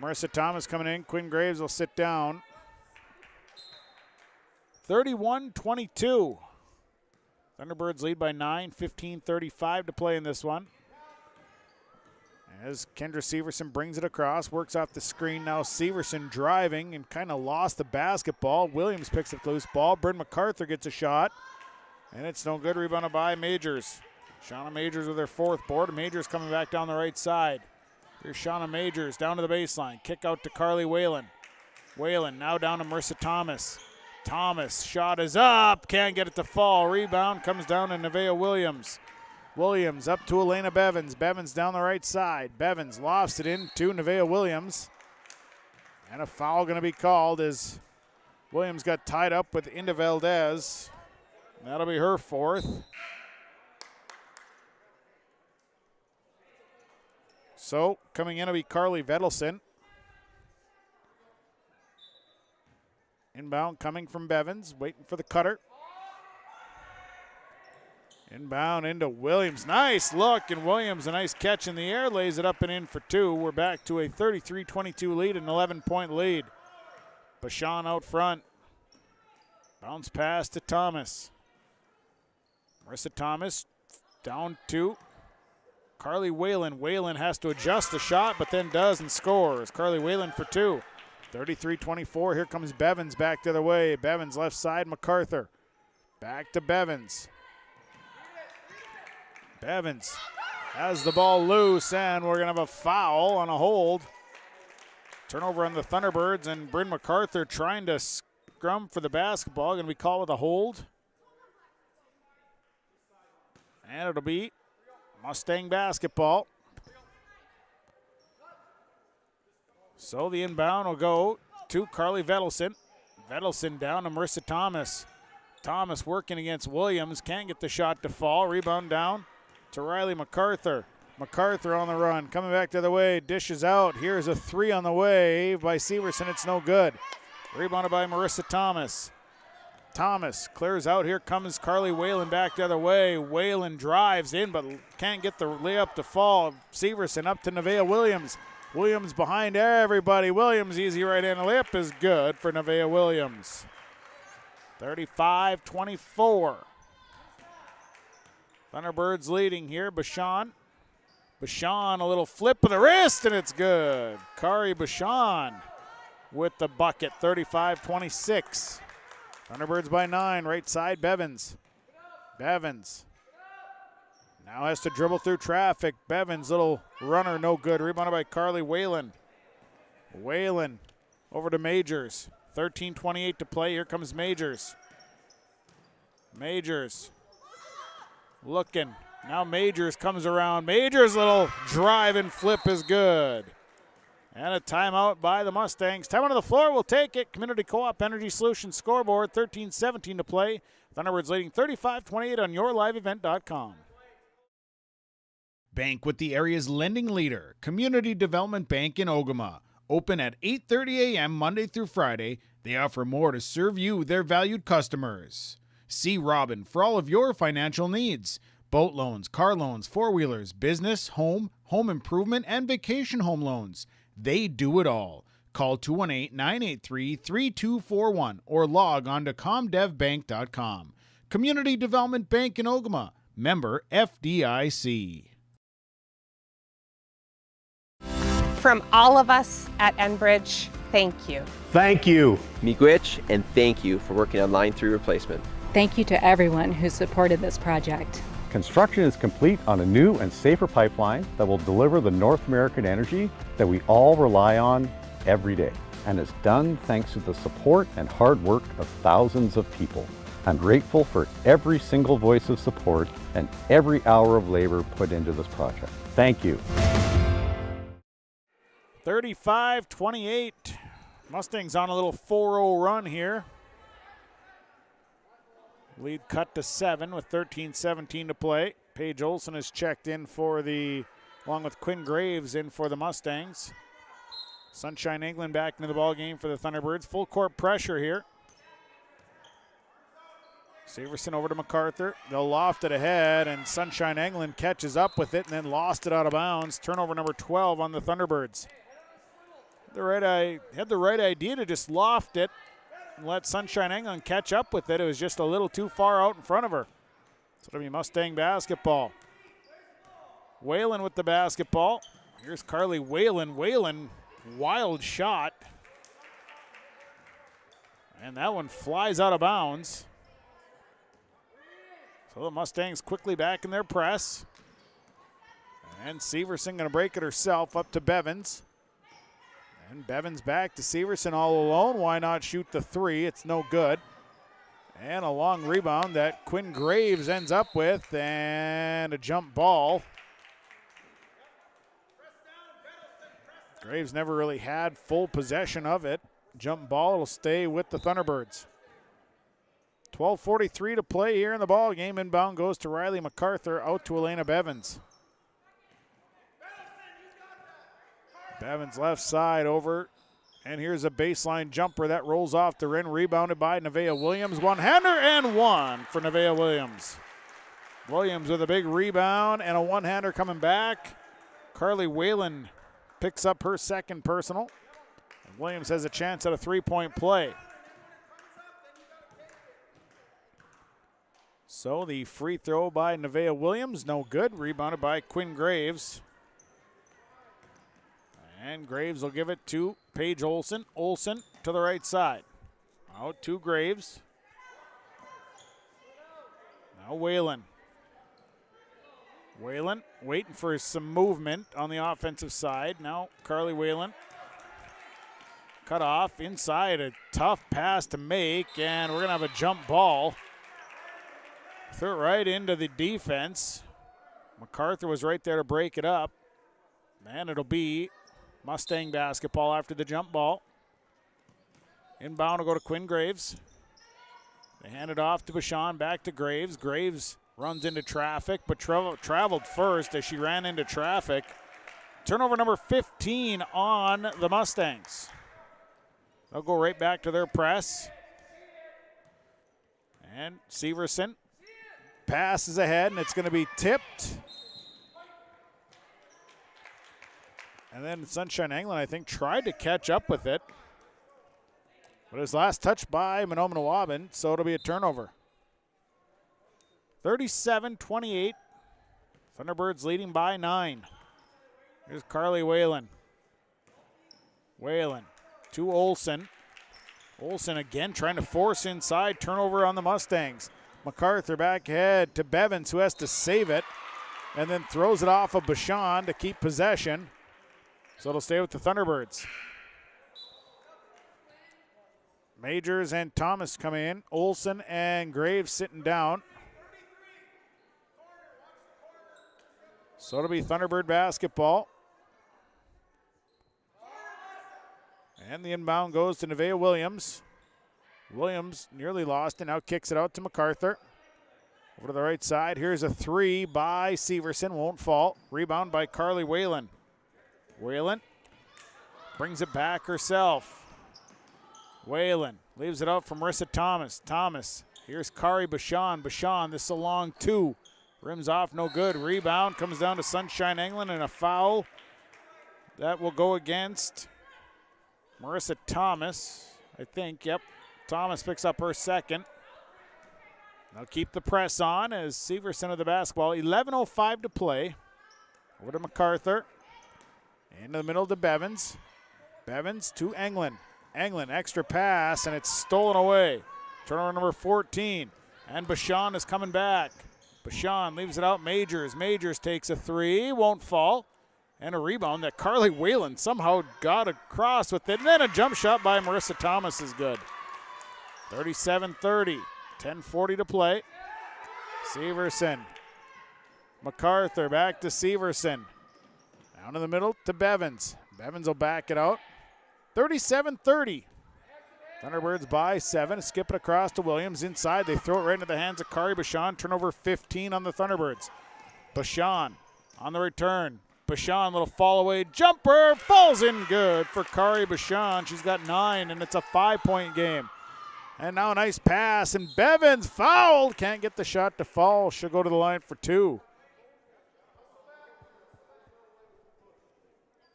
Marissa Thomas coming in. Quinn Graves will sit down. 31-22. Thunderbirds lead by 9, 15:35 to play in this one. As Kendra Severson brings it across, works off the screen. Now Severson driving and kind of lost the basketball. Williams picks up the loose ball. Bryn MacArthur gets a shot, and it's no good. Rebounded by Majors. Shauna Majors with her fourth board. Majors coming back down the right side. Here's Shauna Majors down to the baseline. Kick out to Carly Whalen. Whalen now down to Marissa Thomas. Thomas, shot is up. Can't get it to fall. Rebound comes down to Nevaeh Williams. Williams up to Elena Bevins. Bevins down the right side. Bevins lofts it in to Nevaeh Williams. And a foul going to be called as Williams got tied up with Inda Valdez. That'll be her fourth. So coming in will be Carly Vedelson. Inbound coming from Bevins, waiting for the cutter. Inbound into Williams. Nice look, and Williams a nice catch in the air, lays it up and in for two. We're back to a 33-22 lead, an 11-point lead. Bashan out front. Bounce pass to Thomas. Marissa Thomas down to Carly Whalen. Whalen has to adjust the shot, but then does and scores. Carly Whalen for two. 33-24. Here comes Bevins back the other way. Bevins left side, MacArthur. Back to Bevins. Bevins has the ball loose, and we're going to have a foul on a hold. Turnover on the Thunderbirds, and Bryn MacArthur trying to scrum for the basketball. Going to be called with a hold. And it'll be Mustang basketball. So the inbound will go to Carly Vedelson. Vedelson down to Marissa Thomas. Thomas working against Williams. Can't get the shot to fall. Rebound down to Riley MacArthur. MacArthur on the run. Coming back the other way. Dishes out. Here's a three on the way by Severson. It's no good. Rebounded by Marissa Thomas. Thomas clears out. Here comes Carly Whalen back the other way. Whalen drives in but can't get the layup to fall. Severson up to Nevaeh Williams. Williams behind everybody. Williams easy right-handed layup is good for Nevaeh Williams. 35-24. Thunderbirds leading here. Bashan a little flip of the wrist, and it's good. Kari Bashan with the bucket, 35-26. Thunderbirds by 9, right side, Bevins. Bevins now has to dribble through traffic. Bevins, little runner, no good. Rebounded by Carly Whalen. Whalen over to Majors. 13:28 to play. Here comes Majors. Majors looking. Now Majors comes around. Majors' little drive and flip is good. And a timeout by the Mustangs. Time on the floor, we'll take it. Community Co-op Energy Solutions scoreboard, 13:17 to play. Thunderbirds leading 35-28 on yourliveevent.com. Bank with the area's lending leader, Community Development Bank in Ogama. Open at 8:30 a.m. Monday through Friday. They offer more to serve you, their valued customers. See Robin for all of your financial needs. Boat loans, car loans, four-wheelers, business, home improvement, and vacation home loans. They do it all. Call 218-983-3241 or log on to comdevbank.com. Community Development Bank in Ogama. Member FDIC. From all of us at Enbridge, thank you. Thank you. Miigwech, and thank you for working on Line 3 replacement. Thank you to everyone who supported this project. Construction is complete on a new and safer pipeline that will deliver the North American energy that we all rely on every day. And it's done thanks to the support and hard work of thousands of people. I'm grateful for every single voice of support and every hour of labor put into this project. Thank you. 35-28. Mustangs on a little 4-0 run here. Lead cut to 7 with 13:17 to play. Paige Olson is checked in along with Quinn Graves in for the Mustangs. Sunshine England back into the ball game for the Thunderbirds. Full court pressure here. Severson over to MacArthur. They'll loft it ahead, and Sunshine England catches up with it and then lost it out of bounds. Turnover number 12 on the Thunderbirds. Had the right idea to just loft it and let Sunshine England catch up with it. It was just a little too far out in front of her. So it'll be Mustang basketball. Whalen with the basketball. Here's Carly Whalen. Whalen, wild shot. And that one flies out of bounds. So the Mustangs quickly back in their press. And Severson going to break it herself up to Bevins. And Bevins back to Severson all alone. Why not shoot the three? It's no good. And a long rebound that Quinn Graves ends up with, and a jump ball. Graves never really had full possession of it. Jump ball will stay with the Thunderbirds. 12:43 to play here in the ball game. Inbound goes to Riley MacArthur, out to Elena Bevins. Bevins left side over, and here's a baseline jumper that rolls off the rim, rebounded by Nevaeh Williams. One-hander and one for Nevaeh Williams. Williams with a big rebound and a one-hander coming back. Carly Whalen picks up her second personal. And Williams has a chance at a three-point play. So the free throw by Nevaeh Williams, no good. Rebounded by Quinn Graves. And Graves will give it to Paige Olsen. Olsen to the right side. Out to Graves. Now Whalen. Whalen waiting for some movement on the offensive side. Now Carly Whalen. Cut off inside. A tough pass to make, and we're going to have a jump ball. Threw it right into the defense. MacArthur was right there to break it up. And it'll be Mustang basketball after the jump ball. Inbound will go to Quinn Graves. They hand it off to Bashan, back to Graves. Graves runs into traffic, but traveled first as she ran into traffic. Turnover number 15 on the Mustangs. They'll go right back to their press. And Severson passes ahead, and it's going to be tipped. And then Sunshine England, I think, tried to catch up with it. But it was last touched by Mahnomen Waubun, so it'll be a turnover. 37-28. Thunderbirds leading by 9. Here's Carly Whalen. Whalen to Olsen. Olsen again trying to force inside. Turnover on the Mustangs. MacArthur back ahead to Bevins, who has to save it. And then throws it off of Bashan to keep possession. So it'll stay with the Thunderbirds. Majors and Thomas come in. Olsen and Graves sitting down. So it'll be Thunderbird basketball. And the inbound goes to Nevaeh Williams. Williams nearly lost it, now kicks it out to MacArthur. Over to the right side, here's a three by Severson, won't fall. Rebound by Carly Whalen. Whalen brings it back herself. Whalen leaves it out for Marissa Thomas. Thomas, here's Kari Bashan. Bashan, this is a long two. Rims off, no good. Rebound comes down to Sunshine England, and a foul. That will go against Marissa Thomas, I think. Yep, Thomas picks up her second. They'll keep the press on as Severson of the basketball. 11:05 to play. Over to MacArthur. Into the middle to Bevins. Bevins to England. England, extra pass, and it's stolen away. Turnover number 14. And Bashan is coming back. Bashan leaves it out. Majors. Majors takes a three. Won't fall. And a rebound that Carly Whalen somehow got across with it. And then a jump shot by Marissa Thomas is good. 37-30. 10:40 to play. Severson. MacArthur back to Severson. Down in the middle to Bevins. Bevins will back it out. 37-30. Thunderbirds by 7. Skip it across to Williams. Inside, they throw it right into the hands of Kari Bashan. Turnover 15 on the Thunderbirds. Bashan on the return. Bashan, little fall away jumper. Falls in good for Kari Bashan. She's got 9, and it's a 5-point game. And now a nice pass, and Bevins fouled. Can't get the shot to fall. She'll go to the line for 2.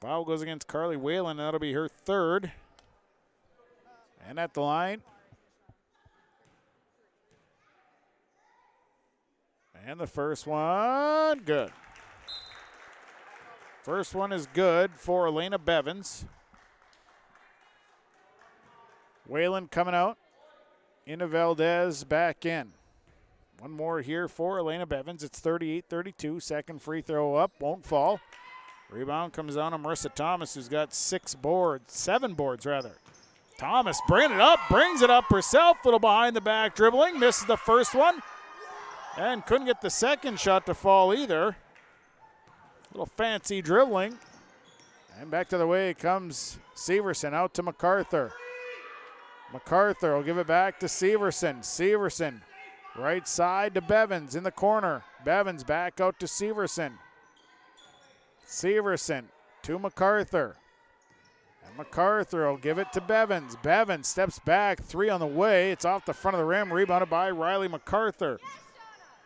Foul goes against Carly Whalen, and that'll be her 3rd. And at the line. And the first one, good. First one is good for Elena Bevins. Whalen coming out. Into Valdez back in. One more here for Elena Bevins. It's 38-32. Second free throw up. Won't fall. Rebound comes down to Marissa Thomas, who's got 7 boards rather. Thomas bringing it up. Brings it up herself. Little behind the back dribbling. Misses the first one. And couldn't get the second shot to fall either. Little fancy dribbling. And back to the way comes Severson out to MacArthur. MacArthur will give it back to Severson. Severson, right side to Bevins in the corner. Bevins back out to Severson. Severson to MacArthur. And MacArthur will give it to Bevins. Bevins steps back, 3 on the way. It's off the front of the rim, rebounded by Riley MacArthur.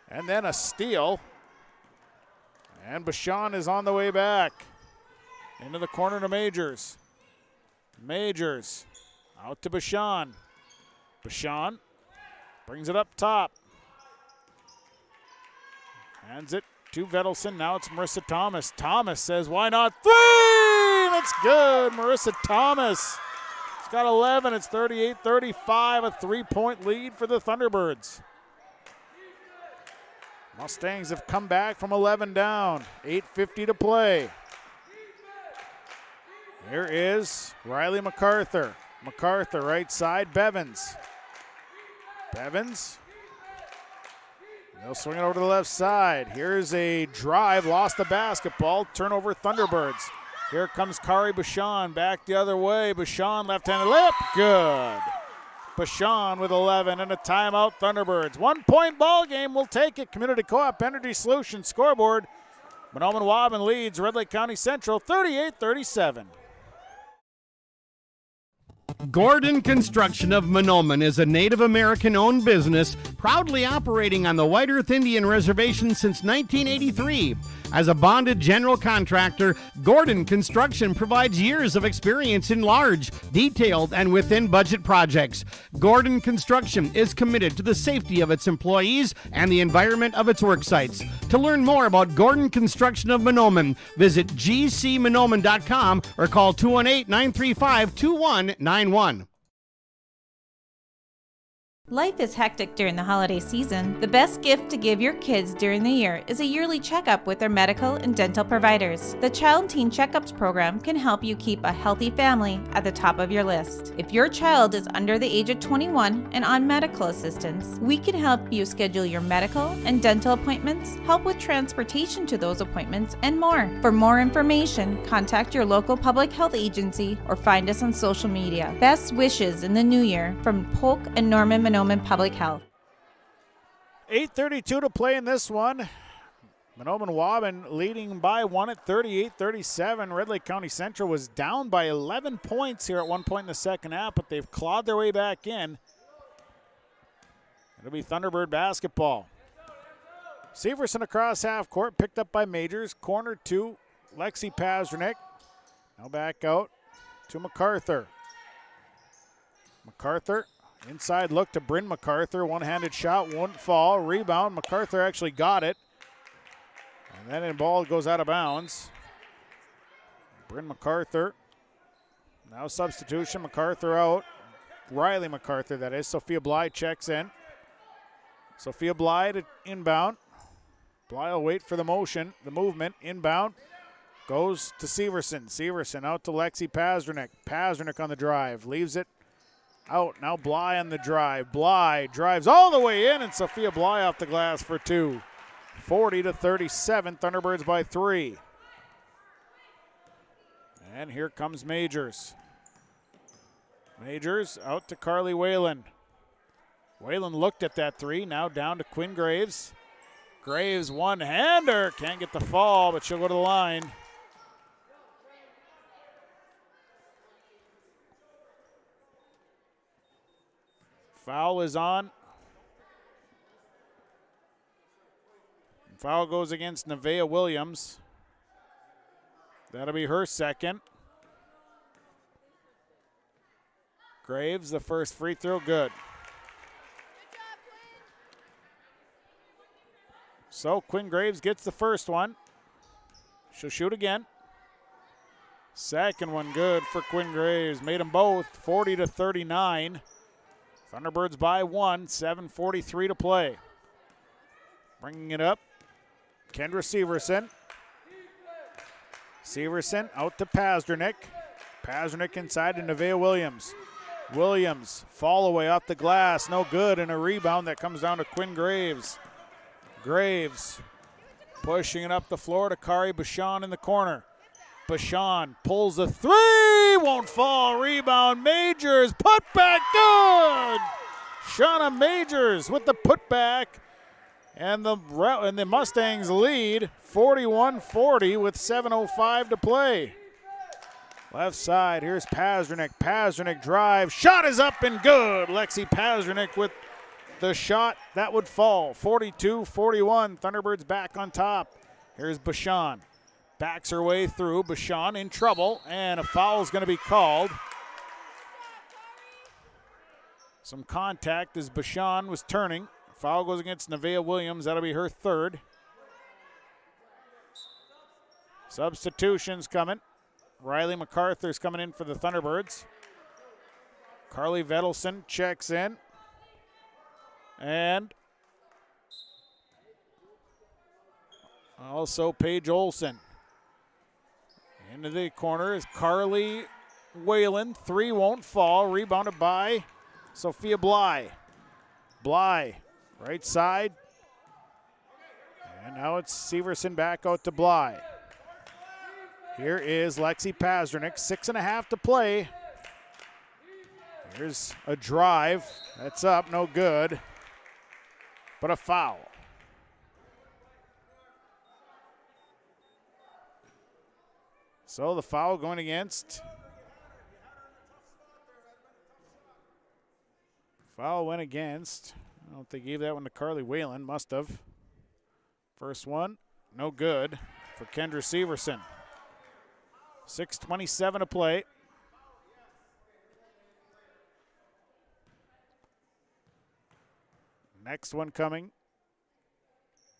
And then a steal. And Bashan is on the way back. Into the corner to Majors. Majors. Out to Bashan. Bashan brings it up top. Hands it to Vedelson. Now it's Marissa Thomas. Thomas says, why not 3? That's good. Marissa Thomas. She's got 11. It's 38-35. A 3-point lead for the Thunderbirds. Mustangs have come back from 11 down. 8:50 to play. Here is Riley MacArthur. MacArthur right side, Bevins. Bevins. They'll swing it over to the left side. Here's a drive, lost the basketball. Turnover Thunderbirds. Here comes Kari Bashan back the other way. Bashan left-handed layup, good. Bashan with 11 and a timeout Thunderbirds. 1-point ball game, we'll take it. Community Co-op Energy Solutions scoreboard. Mahnomen leads Red Lake County Central 38-37. Gordon Construction of Mahnomen is a Native American-owned business proudly operating on the White Earth Indian Reservation since 1983. As a bonded general contractor, Gordon Construction provides years of experience in large, detailed, and within-budget projects. Gordon Construction is committed to the safety of its employees and the environment of its work sites. To learn more about Gordon Construction of Mahnomen, visit gcmahnomen.com or call 218-935-2191. Life is hectic during the holiday season. The best gift to give your kids during the year is a yearly checkup with their medical and dental providers. The Child Teen Checkups program can help you keep a healthy family at the top of your list. If your child is under the age of 21 and on medical assistance, we can help you schedule your medical and dental appointments, help with transportation to those appointments, and more. For more information, contact your local public health agency or find us on social media. Best wishes in the new year from Polk and Norman Mahnomen Public Health. 8:32 to play in this one. Mahnomen leading by 1 at 38-37. Red Lake County Central was down by 11 points here at one point in the second half, but they've clawed their way back in. It'll be Thunderbird basketball. Severson across half court, picked up by Majors. Corner to Lexi Pazernick. Now back out to MacArthur. MacArthur. Inside look to Bryn MacArthur. One-handed shot, won't fall. Rebound. MacArthur actually got it. And then the ball goes out of bounds. Bryn MacArthur. Now substitution. MacArthur out. Riley MacArthur, that is. Sophia Bly checks in. Sophia Bly to inbound. Bly will wait for the movement. Inbound. Goes to Severson. Severson out to Lexi Pazernick. Pazernick on the drive. Leaves it out. Now Bly on the drive. Bly drives all the way in, and Sophia Bly off the glass for 2. 40-37. Thunderbirds by 3. And here comes Majors. Majors out to Carly Whalen. Whalen looked at that 3. Now down to Quinn Graves. Graves one-hander. Can't get the fall, but she'll go to the line. Foul is on. Foul goes against Nevaeh Williams. That'll be her second. Graves, the first free throw, good. So Quinn Graves gets the first one. She'll shoot again. Second one good for Quinn Graves. Made them both 40-39. Thunderbirds by 1, 7:43 to play. Bringing it up, Kendra Severson. Severson out to Pasternak. Pasternak inside to Nevaeh Williams. Williams, fall away off the glass, no good, and a rebound that comes down to Quinn Graves. Graves pushing it up the floor to Kari Bashan in the corner. Bashan pulls a three, won't fall, rebound, Majors, putback, good! Shauna Majors with the putback, and the Mustangs lead 41-40 with 7:05 to play. Left side, here's Pasternak. Pasternak drive, shot is up and good. Lexi Pasternak with the shot that would fall. 42-41, Thunderbirds back on top. Here's Bashan. Backs her way through. Bashan in trouble, and a foul is going to be called. Some contact as Bashan was turning. Foul goes against Nevaeh Williams. That'll be her third. Substitutions coming. Riley MacArthur's coming in for the Thunderbirds. Carly Vedelson checks in. And also Paige Olson. Into the corner is Carly Whalen. Three won't fall. Rebounded by Sophia Bly. Bly, right side. And now it's Severson back out to Bly. Here is Lexi Pasternak, 6.5 to play. Here's a drive. That's up, no good. But a foul. So the foul going against. Foul went against. I don't think they gave that one to Carly Whalen. Must have. First one, no good for Kendra Severson. 6:27 to play. Next one coming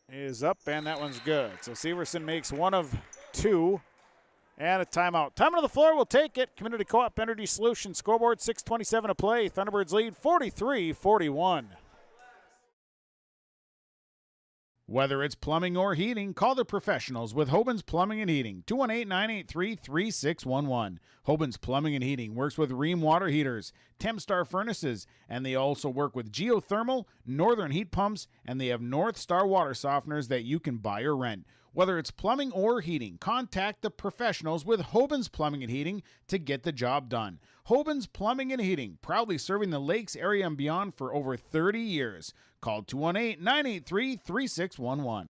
is up, and that one's good. So Severson makes one of two, and a timeout. Time on the floor, we'll take it. Community Co-op Energy Solutions scoreboard, 6:27 to play. Thunderbirds lead 43-41. Whether it's plumbing or heating, call the professionals with Hoban's Plumbing and Heating, 218-983-3611. Hoban's Plumbing and Heating works with Rheem water heaters, Tempstar furnaces, and they also work with geothermal, northern heat pumps, and they have North Star water softeners that you can buy or rent. Whether it's plumbing or heating, contact the professionals with Hoban's Plumbing and Heating to get the job done. Hoban's Plumbing and Heating, proudly serving the Lakes area and beyond for over 30 years. Call 218-983-3611.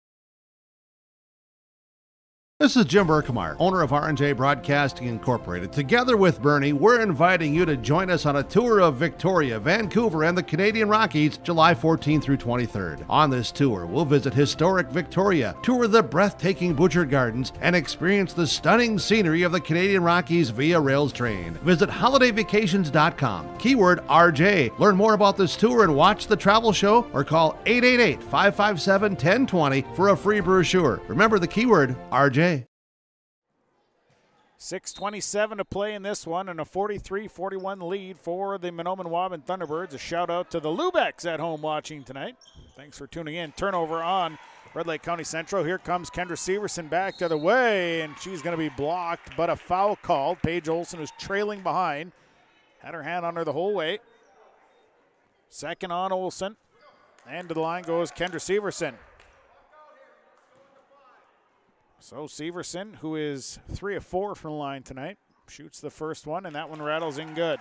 This is Jim Berkemar, owner of R&J Broadcasting Incorporated. Together with Bernie, we're inviting you to join us on a tour of Victoria, Vancouver, and the Canadian Rockies, July 14th through 23rd. On this tour, we'll visit historic Victoria, tour the breathtaking Butchert Gardens, and experience the stunning scenery of the Canadian Rockies via rails train. Visit holidayvacations.com, keyword RJ. Learn more about this tour and watch the travel show, or call 888-557-1020 for a free brochure. Remember the keyword RJ. 6:27 to play in this one, and a 43-41 lead for the Mahnomen Thunderbirds. A shout out to the Lubecks at home watching tonight. Thanks for tuning in. Turnover on Red Lake County Central. Here comes Kendra Severson back the other way, and she's going to be blocked, but a foul called. Paige Olson is trailing behind. Had her hand on her the whole way. Second on Olson. And to the line goes Kendra Severson. So Severson, who is 3 of 4 from the line tonight, shoots the first one, and that one rattles in good.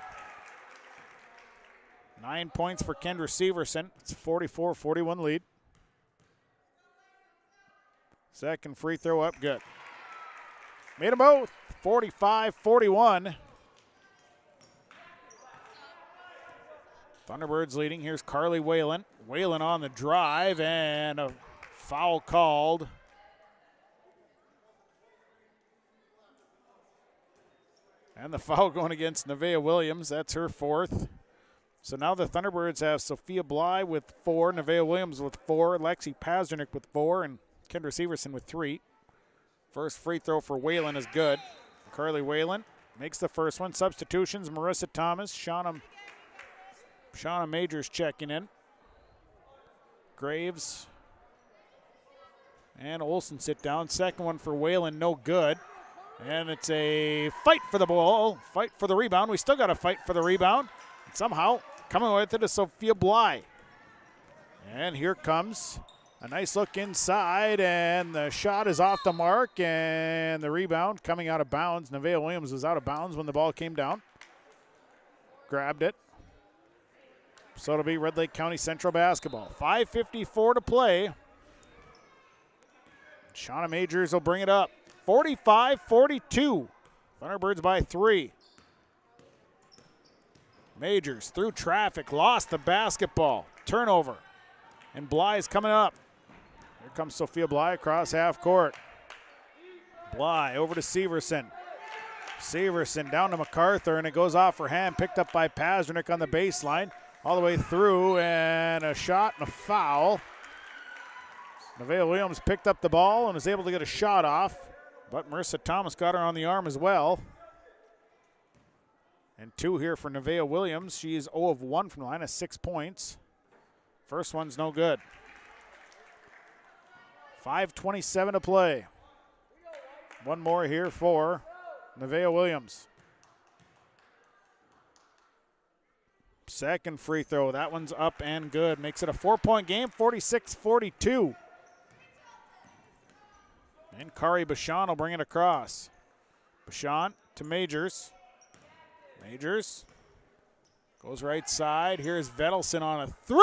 9 points for Kendra Severson. It's a 44-41 lead. Second free throw up, good. Made them both, 45-41. Thunderbirds leading. Here's Carly Whalen. Whalen on the drive, and a foul called. And the foul going against Nevaeh Williams. That's her 4th. So now the Thunderbirds have Sophia Bly with 4, Nevaeh Williams with 4, Lexi Pazernick with 4, and Kendra Severson with 3. First free throw for Whalen is good. Carly Whalen makes the first one. Substitutions, Marissa Thomas, Shauna Majors checking in. Graves and Olsen sit down. Second one for Whalen, no good. And it's a fight for the ball, fight for the rebound. We still got to fight for the rebound. And somehow coming with it is Sophia Bly. And here comes a nice look inside, and the shot is off the mark, and the rebound coming out of bounds. Nevaeh Williams was out of bounds when the ball came down. Grabbed it. So it'll be Red Lake County Central basketball. 5:54 to play. Shauna Majors will bring it up. 45-42. Thunderbirds by 3. Majors through traffic, lost the basketball. Turnover. And Bly is coming up. Here comes Sophia Bly across half court. Bly over to Severson. Severson down to MacArthur, and it goes off her hand, picked up by Pazernick on the baseline. All the way through, and a shot and a foul. Nevaeh Williams picked up the ball and was able to get a shot off, but Marissa Thomas got her on the arm as well. And 2 here for Nevaeh Williams. She is 0 of 1 from the line, 6 points. First one's no good. 5:27 to play. One more here for Nevaeh Williams. Second free throw. That one's up and good. Makes it a 4-point game, 46-42. And Kari Bashan will bring it across. Bashan to Majors. Majors goes right side. Here's Vedelson on a 3.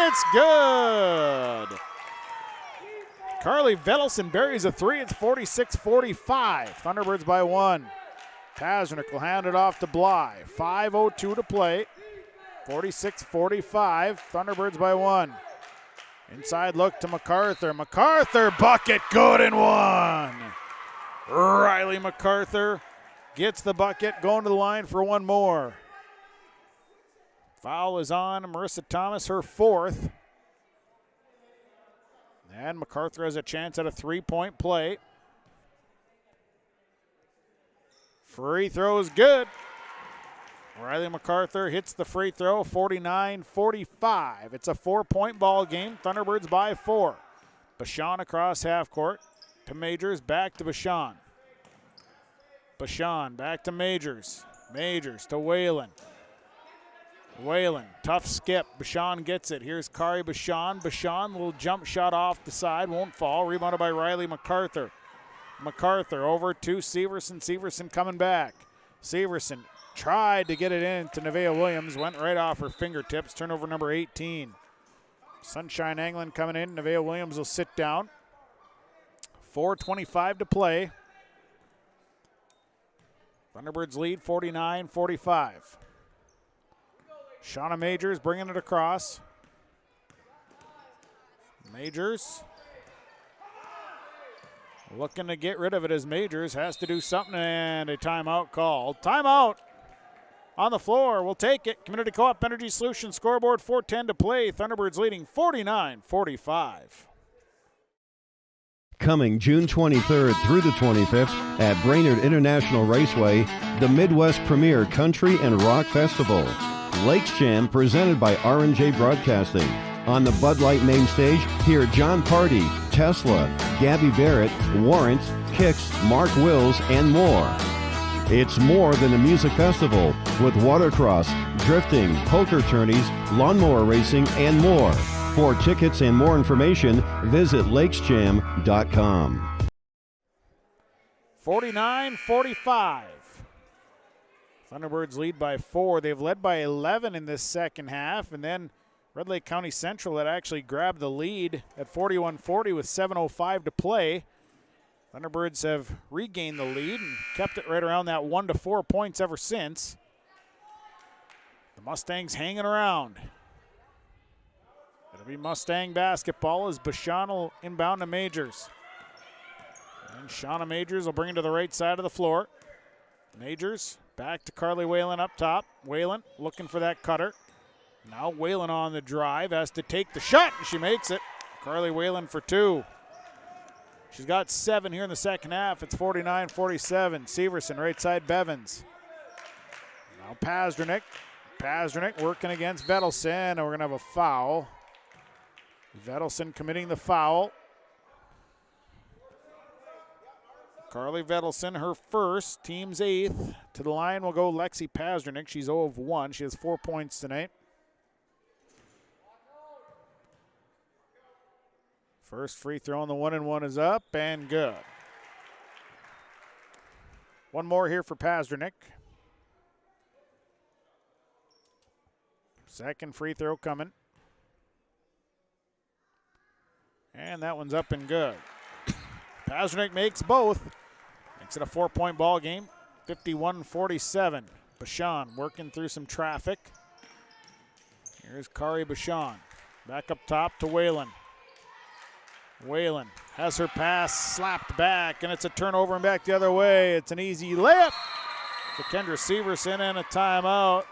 It's good. Carly Vedelson buries a 3. It's 46-45. Thunderbirds by 1. Pazernick will hand it off to Bly. 5:02 to play. 46-45. Thunderbirds by 1. Inside look to MacArthur. MacArthur bucket, good and 1. Riley MacArthur gets the bucket, going to the line for one more. Foul is on Marissa Thomas, her 4th. And MacArthur has a chance at a 3-point play. Free throw is good. Riley MacArthur hits the free throw, 49-45. It's a 4-point ball game. Thunderbirds by 4. Bashan across half court to Majors, back to Bashan. Bashan back to Majors. Majors to Whalen. Whalen, tough skip. Bashan gets it. Here's Kari Bashan. Bashan, little jump shot off the side, won't fall. Rebounded by Riley MacArthur. MacArthur over to Severson. Severson coming back. Severson tried to get it in to Nevaeh Williams. Went right off her fingertips. Turnover number 18. Sunshine Anglin coming in. Nevaeh Williams will sit down. 4:25 to play. Thunderbirds lead 49-45. Shauna Majors bringing it across. Majors looking to get rid of it as Majors has to do something, and a timeout called. Timeout on the floor. We'll take it. Community Co-op Energy Solutions scoreboard, 4:10 to play. Thunderbirds leading 49-45. Coming June 23rd through the 25th at Brainerd International Raceway, the Midwest Premier Country and Rock Festival. Lakes Jam presented by R&J Broadcasting. On the Bud Light main stage, hear John Party, Tesla, Gabby Barrett, Warrant, Kicks, Mark Wills, and more. It's more than a music festival with watercross, drifting, poker tourneys, lawnmower racing, and more. For tickets and more information, visit lakesjam.com. 49-45. Thunderbirds lead by 4. They've led by 11 in this second half, and then Red Lake County Central had actually grabbed the lead at 41-40 with 7:05 to play. Thunderbirds have regained the lead and kept it right around that 1 to 4 points ever since. The The Mustangs hanging around. It'll be Mustang basketball as Bashan will inbound to Majors. And Shauna Majors will bring it to the right side of the floor. Majors back to Carly Whalen up top. Whalen looking for that cutter. Now Whalen on the drive, has to take the shot, and she makes it. Carly Whalen for 2. She's got 7 here in the second half. It's 49-47. Severson right side Bevins. Now Pazdernik. Pazdernik working against Vedelson, and we're going to have a foul. Vedelson committing the foul. Carly Vedelson, her first, team's 8th. To the line will go Lexi Pazdernik. She's 0 of 1. She has 4 points tonight. First free throw on the 1-and-1 is up and good. One more here for Pazdernik. Second free throw coming. And that one's up and good. Pazdernik makes both. Makes it a 4-point ball game. 51-47. Bashan working through some traffic. Here's Kari Bashan. Back up top to Whalen. Whalen has her pass slapped back, and it's a turnover and back the other way. It's an easy layup for Kendra Severson and a timeout.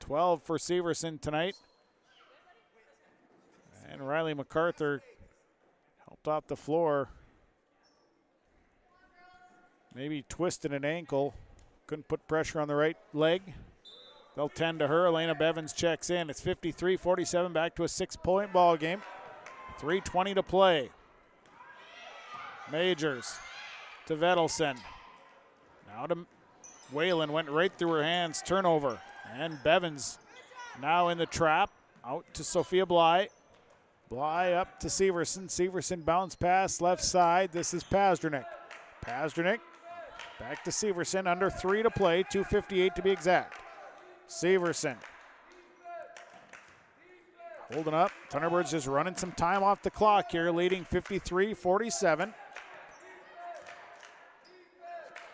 12 for Severson tonight. And Riley MacArthur helped off the floor. Maybe twisted an ankle. Couldn't put pressure on the right leg. They'll tend to her. Elena Bevins checks in. It's 53-47, back to a 6-point ball game. 3:20 to play. Majors to Vedelson. Now to Whalen, went right through her hands. Turnover. And Bevins now in the trap. Out to Sophia Bly. Bly up to Severson. Severson bounce pass left side. This is Pazdernik. Pazdernik back to Severson. Under 3 to play. 2:58 to be exact. Severson holding up. Thunderbirds just running some time off the clock here, leading 53-47.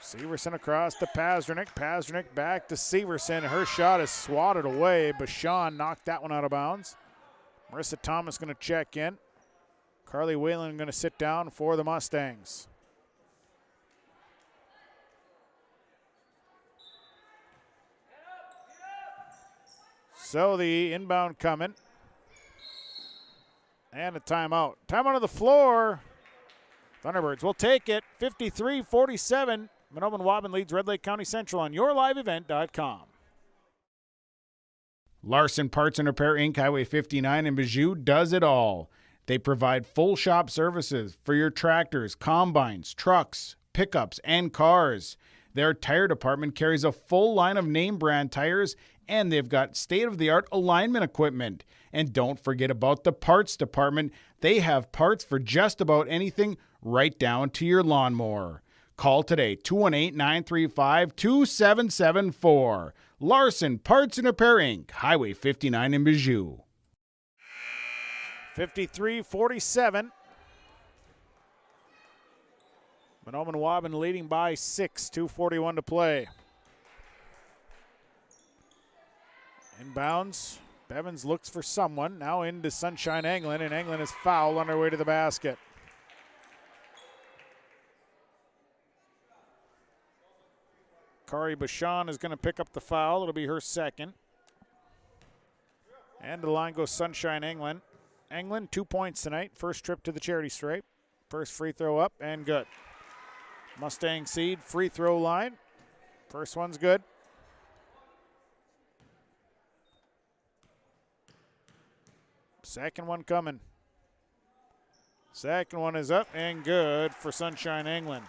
Severson across to Pazdernik. Pazdernik back to Severson. Her shot is swatted away. Bashan knocked that one out of bounds. Marissa Thomas going to check in. Carly Whalen going to sit down for the Mustangs. So the inbound coming. And a timeout. Timeout on the floor. Thunderbirds will take it. 53-47. Mahnomen-Waubun leads Red Lake County Central on yourliveevent.com. Larson Parts and Repair Inc., Highway 59 in Bijou does it all. They provide full shop services for your tractors, combines, trucks, pickups, and cars. Their tire department carries a full line of name brand tires, and they've got state-of-the-art alignment equipment. And don't forget about the parts department. They have parts for just about anything, right down to your lawnmower. Call today, 218-935-2774. Larson Parts and Repair Inc., Highway 59 in Bijou. 53-47. Mahnomen-Waubun leading by 6, 2:41 to play. Inbounds. Bevins looks for someone. Now into Sunshine Englund, and Englund is fouled on her way to the basket. Kari Bashan is going to pick up the foul. It'll be her second. And to the line goes Sunshine Englund. Englund, 2 points tonight. First trip to the charity stripe. First free throw up and good. Mustang Seed free throw line. First one's good. Second one coming. Second one is up and good for Sunshine Englund.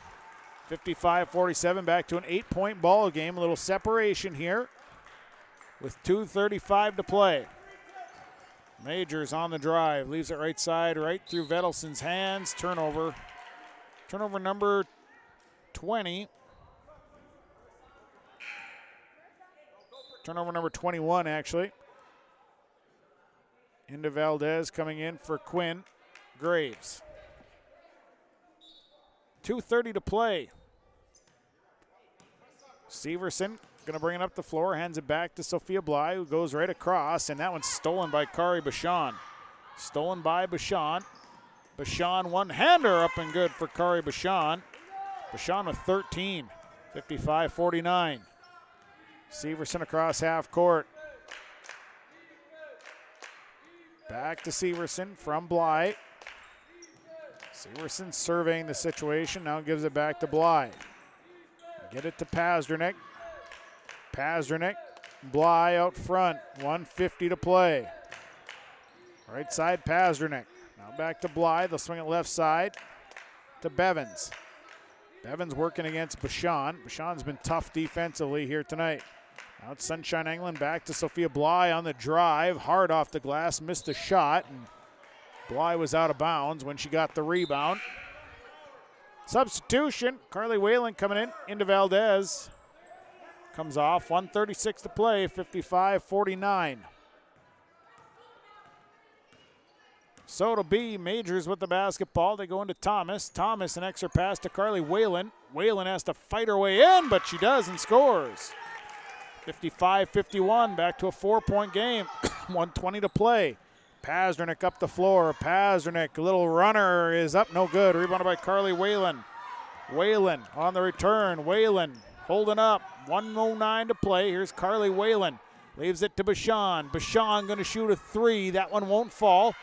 55-47, back to an 8-point ball game. A little separation here with 2:35 to play. Majors on the drive, leaves it right side, right through Vedelson's hands. Turnover. Turnover number 20. Turnover number 21, actually. Into Valdez coming in for Quinn Graves. 2:30 to play. Severson going to bring it up the floor, hands it back to Sophia Bly, who goes right across, and that one's stolen by Kari Bashan. Stolen by Bashan. Bashan one-hander up and good for Kari Bashan. Bashan with 13, 55-49. Severson across half court. Back to Severson from Bly. Severson surveying the situation, now gives it back to Bly. Get it to Pazdernik. Pazdernik, Bly out front, 1:50 to play. Right side, Pazdernik. Now back to Bly, they'll swing it left side to Bevins. Bevins working against Bashan. Bashan's been tough defensively here tonight. Now it's Sunshine England, back to Sophia Bly on the drive. Hard off the glass, missed a shot. And Bly was out of bounds when she got the rebound. Substitution, Carly Whalen coming in, into Valdez. Comes off, 1:36 to play, 55-49. So it'll be Majors with the basketball. They go into Thomas. Thomas, an extra pass to Carly Whalen. Whalen has to fight her way in, but she does and scores. 55-51, back to a 4-point game. 1:20 to play. Pazdernik up the floor. Pazdernik, a little runner, is up, no good. Rebounded by Carly Whalen. Whalen on the return. Whalen holding up. 1:09 to play. Here's Carly Whalen. Leaves it to Bashan. Bashan going to shoot a three. That one won't fall.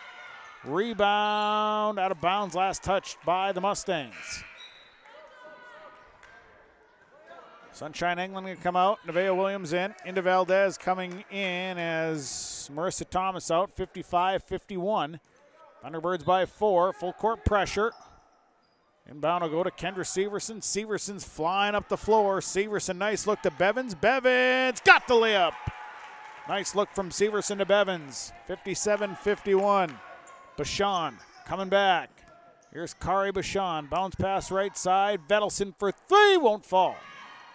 Rebound out of bounds, last touched by the Mustangs. Sunshine England going to come out. Nevaeh Williams in. Into Valdez coming in as Marissa Thomas out. 55-51. Thunderbirds by 4. Full court pressure. Inbound will go to Kendra Severson. Severson's flying up the floor. Severson, nice look to Bevins. Bevins got the layup. Nice look from Severson to Bevins. 57-51. Bashan coming back. Here's Kari Bashan. Bounce pass right side. Vedelson for three. Won't fall.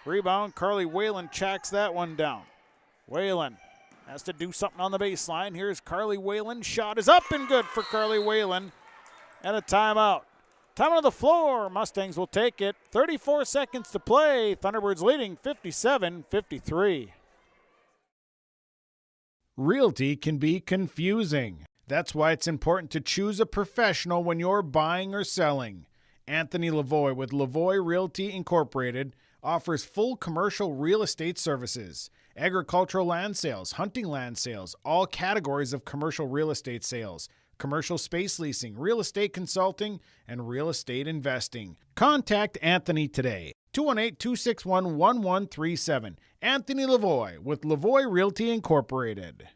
Rebound. Carly Whalen checks that one down. Whalen has to do something on the baseline. Here's Carly Whalen. Shot is up and good for Carly Whalen. And a timeout. Time on the floor. Mustangs will take it. 34 seconds to play. Thunderbirds leading 57-53. Realty can be confusing. That's why it's important to choose a professional when you're buying or selling. Anthony Lavoie with Lavoie Realty Incorporated offers full commercial real estate services, agricultural land sales, hunting land sales, all categories of commercial real estate sales, commercial space leasing, real estate consulting, and real estate investing. Contact Anthony today. 218-261-1137. Anthony Lavoie with Lavoie Realty Incorporated.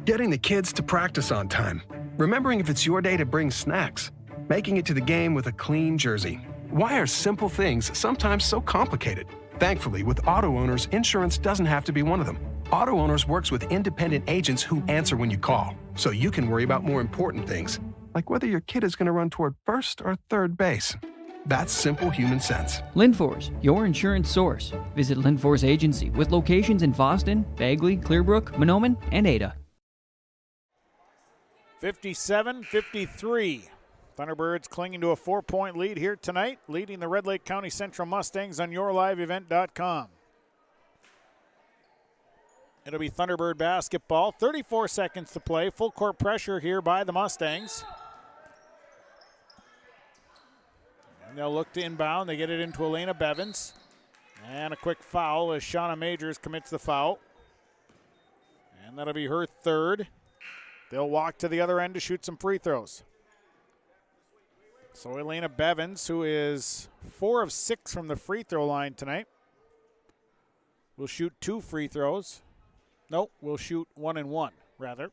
Getting the kids to practice on time. Remembering if it's your day to bring snacks. Making it to the game with a clean jersey. Why are simple things sometimes so complicated? Thankfully, with Auto Owners, insurance doesn't have to be one of them. Auto Owners works with independent agents who answer when you call, so you can worry about more important things, like whether your kid is going to run toward first or third base. That's simple human sense. Linforce, your insurance source. Visit Linforce Agency with locations in Boston, Bagley, Clearbrook, Mahnomen, and Ada. 57-53. Thunderbirds clinging to a 4-point lead here tonight, leading the Red Lake County Central Mustangs on yourliveevent.com. It'll be Thunderbird basketball. 34 seconds to play. Full court pressure here by the Mustangs. And they'll look to inbound. They get it into Elena Bevins. And a quick foul as Shauna Majors commits the foul. And that'll be her third. They'll walk to the other end to shoot some free throws. So Elena Bevins, who is 4 of 6 from the free throw line tonight, will shoot 2 free throws. Nope, we'll shoot 1 and 1, rather.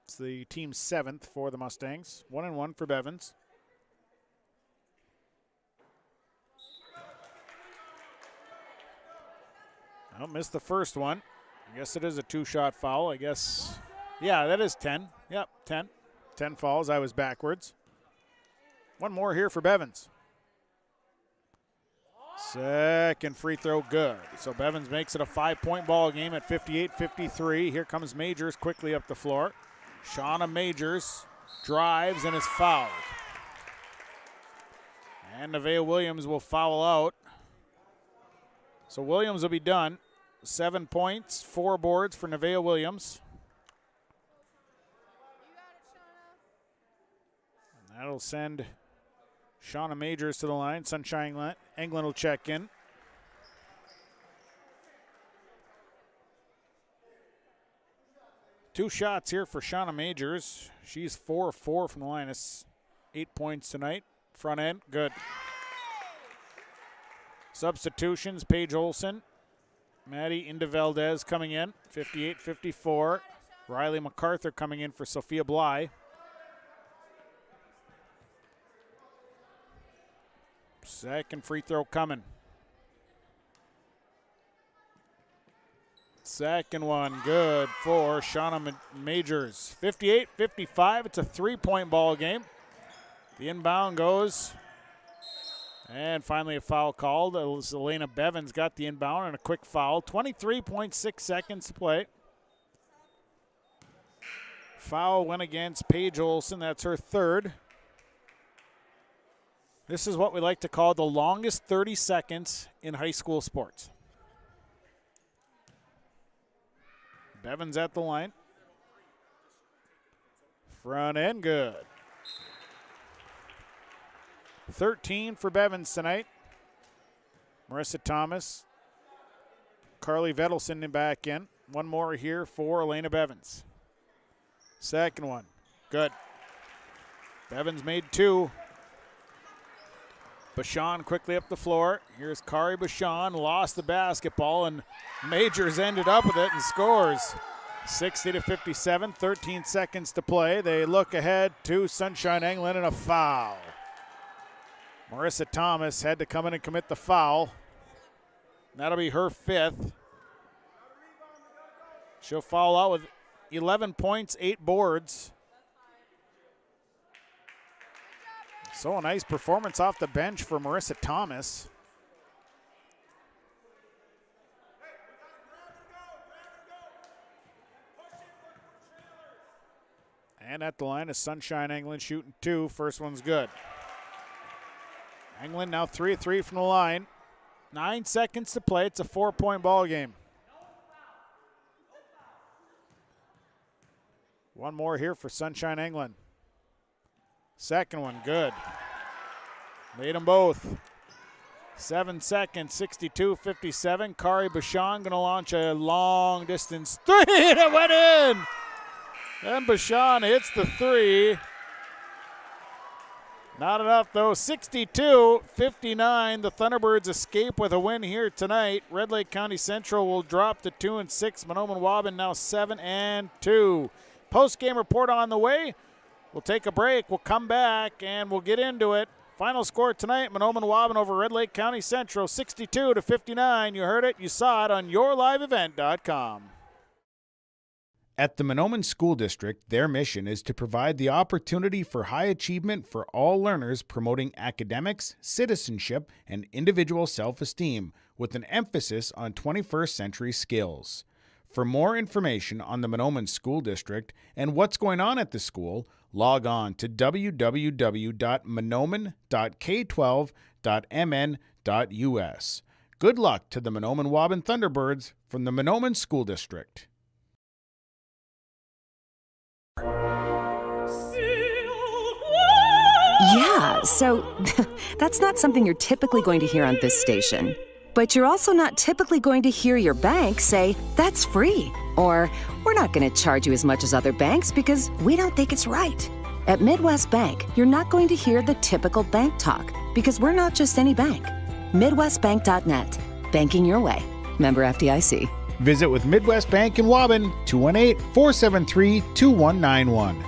It's the team's 7th for the Mustangs. 1 and 1 for Bevins. Oh, missed the first one. I guess it is a 2-shot foul. I guess, yeah, that is 10. Yep, 10. 10 fouls. I was backwards. One more here for Bevins. Second free throw good. So Bevins makes it a 5-point ball game at 58-53. Here comes Majors quickly up the floor. Shauna Majors drives and is fouled. And Nevaeh Williams will foul out. So Williams will be done. 7 points, 4 boards for Nevaeh Williams. And that'll send Shauna Majors to the line. Sunshine England will check in. Two shots here for Shauna Majors. She's 4 of 4 from the line. It's 8 points tonight. Front end, good. Substitutions, Paige Olson. Maddie Indevaldez coming in, 58-54. Riley MacArthur coming in for Sophia Bly. Second free throw coming. Second one good for Shauna Majors. 58-55, it's a 3-point ball game. The inbound goes. And finally a foul called. Elena Bevins got the inbound and a quick foul. 23.6 seconds to play. Foul went against Paige Olson. That's her third. This is what we like to call the longest 30 seconds in high school sports. Bevins at the line. Front end good. 13 for Bevins tonight. Marissa Thomas. Carly Vedelson back in. One more here for Elena Bevins. Second one. Good. Bevins made 2. Bashan quickly up the floor. Here's Kari Bashan. Lost the basketball, and Majors ended up with it and scores. 60-57, 13 seconds to play. They look ahead to Sunshine England and a foul. Marissa Thomas had to come in and commit the foul. That'll be her 5th. She'll foul out with 11 points, 8 boards. So a nice performance off the bench for Marissa Thomas. And at the line is Sunshine England shooting 2. First one's good. England now 3 of 3 from the line. 9 seconds to play. It's a 4-point ball game. One more here for Sunshine England. Second one, good. Made them both. 7 seconds, 62-57. Kari Bashan going to launch a long distance 3, and it went in. And Bashan hits the 3. Not enough, though. 62-59. The Thunderbirds escape with a win here tonight. Red Lake County Central will drop to 2-6. Mahnomen-Waubun now 7-2. Post-game report on the way. We'll take a break. We'll come back, and we'll get into it. Final score tonight, Mahnomen-Waubun over Red Lake County Central, 62-59. You heard it. You saw it on yourliveevent.com. At the Mahnomen School District, their mission is to provide the opportunity for high achievement for all learners, promoting academics, citizenship, and individual self-esteem, with an emphasis on 21st century skills. For more information on the Mahnomen School District and what's going on at the school, log on to www.mahnomen.k12.mn.us. Good luck to the Mahnomen-Waubun Thunderbirds from the Mahnomen School District. Yeah, so that's not something you're typically going to hear on this station. But you're also not typically going to hear your bank say, that's free, or we're not going to charge you as much as other banks because we don't think it's right. At Midwest Bank, you're not going to hear the typical bank talk because we're not just any bank. MidwestBank.net. Banking your way. Member FDIC. Visit with Midwest Bank in Waubun, 218-473-2191.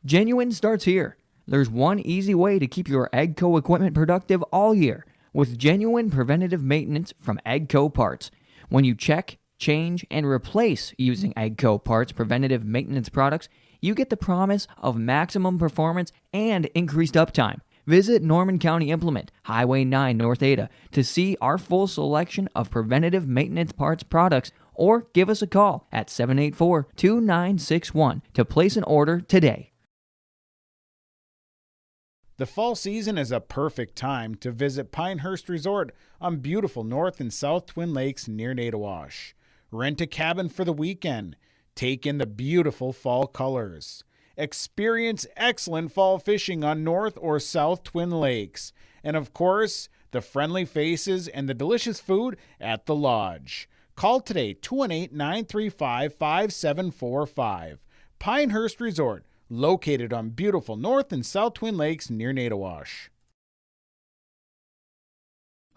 Genuine starts here. There's one easy way to keep your AGCO equipment productive all year with genuine preventative maintenance from AGCO Parts. When you check, change, and replace using AGCO Parts preventative maintenance products, you get the promise of maximum performance and increased uptime. Visit Norman County Implement, Highway 9 North Ada, to see our full selection of preventative maintenance parts products, or give us a call at 784-2961 to place an order today. The fall season is a perfect time to visit Pinehurst Resort on beautiful North and South Twin Lakes near Nadawash. Rent a cabin for the weekend. Take in the beautiful fall colors. Experience excellent fall fishing on North or South Twin Lakes. And of course, the friendly faces and the delicious food at the lodge. Call today, 218-935-5745. Pinehurst Resort, located on beautiful North and South Twin Lakes near Nadawash.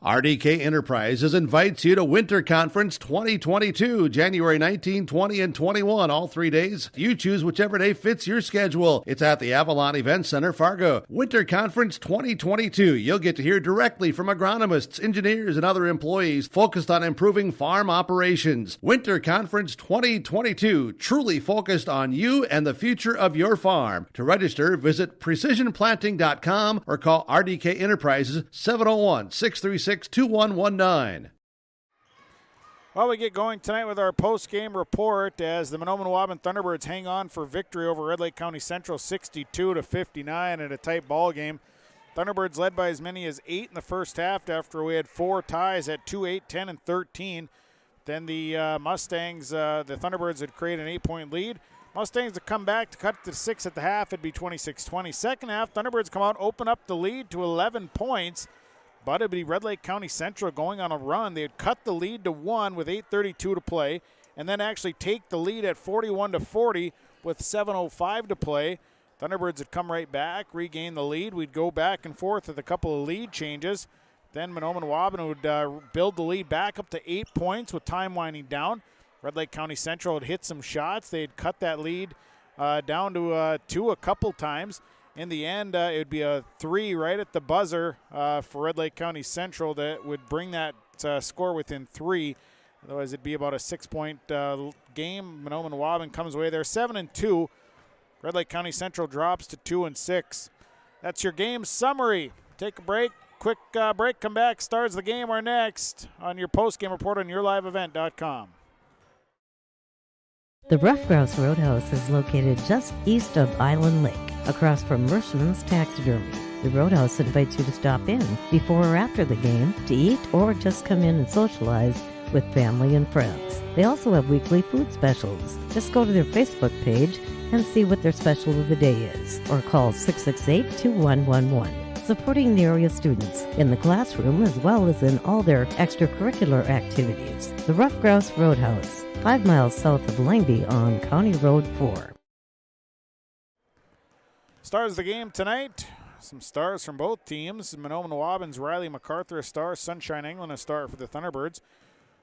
RDK Enterprises invites you to Winter Conference 2022, January 19, 20, and 21, all 3 days. You choose whichever day fits your schedule. It's at the Avalon Event Center, Fargo. Winter Conference 2022. You'll get to hear directly from agronomists, engineers, and other employees focused on improving farm operations. Winter Conference 2022, truly focused on you and the future of your farm. To register, visit precisionplanting.com or call RDK Enterprises 701-636-2119. Well, we get going tonight with our post-game report as the Mahnomen Thunderbirds hang on for victory over Red Lake County Central 62-59 at a tight ball game. Thunderbirds led by as many as 8 in the first half after we had 4 ties at 2, 8, 10, and 13. Then the Mustangs, the Thunderbirds had created an 8-point lead. Mustangs would come back to cut it to 6 at the half. It'd be 26-20. Second half, Thunderbirds come out, open up the lead to 11 points. But it'd be Red Lake County Central going on a run. They had cut the lead to 1 with 8:32 to play, and then actually take the lead at 41-40 with 7:05 to play. Thunderbirds would come right back, regain the lead. We'd go back and forth with a couple of lead changes. Then Mahnomen would build the lead back up to 8 points with time winding down. Red Lake County Central had hit some shots. They had cut that lead down to 2 a couple times. In the end, it would be a 3 right at the buzzer for Red Lake County Central that would bring that score within 3. Otherwise, it'd be about a 6-point game. Mahnomen comes away there 7-2. Red Lake County Central drops to 2-6. That's your game summary. Take a break. Quick break. Come back. Stars the game are next on your post-game report on yourliveevent.com. The Rough Grouse Roadhouse is located just east of Island Lake, across from Mershman's Taxidermy. The Roadhouse invites you to stop in before or after the game to eat or just come in and socialize with family and friends. They also have weekly food specials. Just go to their Facebook page and see what their special of the day is, or call 668-2111. Supporting the area students in the classroom as well as in all their extracurricular activities. The Rough Grouse Roadhouse, 5 miles south of Langby on County Road 4. Stars of the game tonight. Some stars from both teams. Mahnomen Riley MacArthur a star. Sunshine England a star for the Thunderbirds.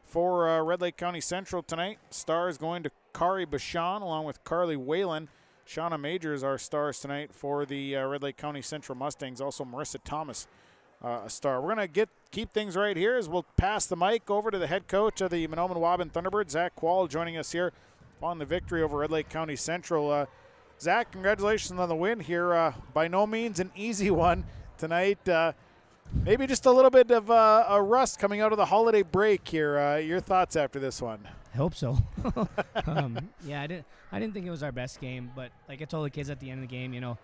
For Red Lake County Central tonight, stars going to Kari Bashan along with Carly Whalen. Shauna Majors are stars tonight for the Red Lake County Central Mustangs. Also Marissa Thomas a star. We're going to keep things right here as we'll pass the mic over to the head coach of the Mahnomen Thunderbirds, Zach Quall, joining us here on the victory over Red Lake County Central. Zach, congratulations on the win here. By no means an easy one tonight. Maybe just a little bit of a rust coming out of the holiday break here. Your thoughts after this one? I hope so. Yeah, I didn't think it was our best game, but like I told the kids at the end of the game,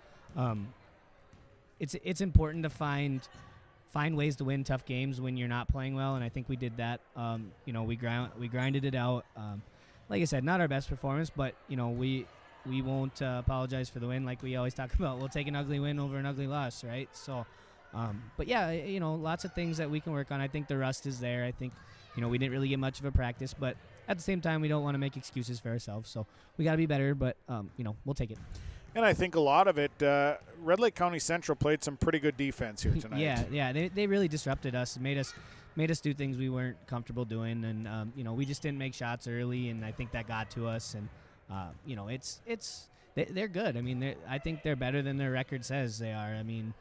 it's important to find ways to win tough games when you're not playing well, and I think we did that. We grinded it out. Like I said, not our best performance, but we won't apologize for the win like we always talk about. We'll take an ugly win over an ugly loss, right? So, but yeah, lots of things that we can work on. I think the rust is there. I think, we didn't really get much of a practice, but at the same time, we don't want to make excuses for ourselves. So we got to be better, but, we'll take it. And I think a lot of it, Red Lake County Central played some pretty good defense here tonight. Yeah, they really disrupted us, made us do things we weren't comfortable doing, and we just didn't make shots early, and I think that got to us. And they're good. I mean, I think they're better than their record says they are. I mean,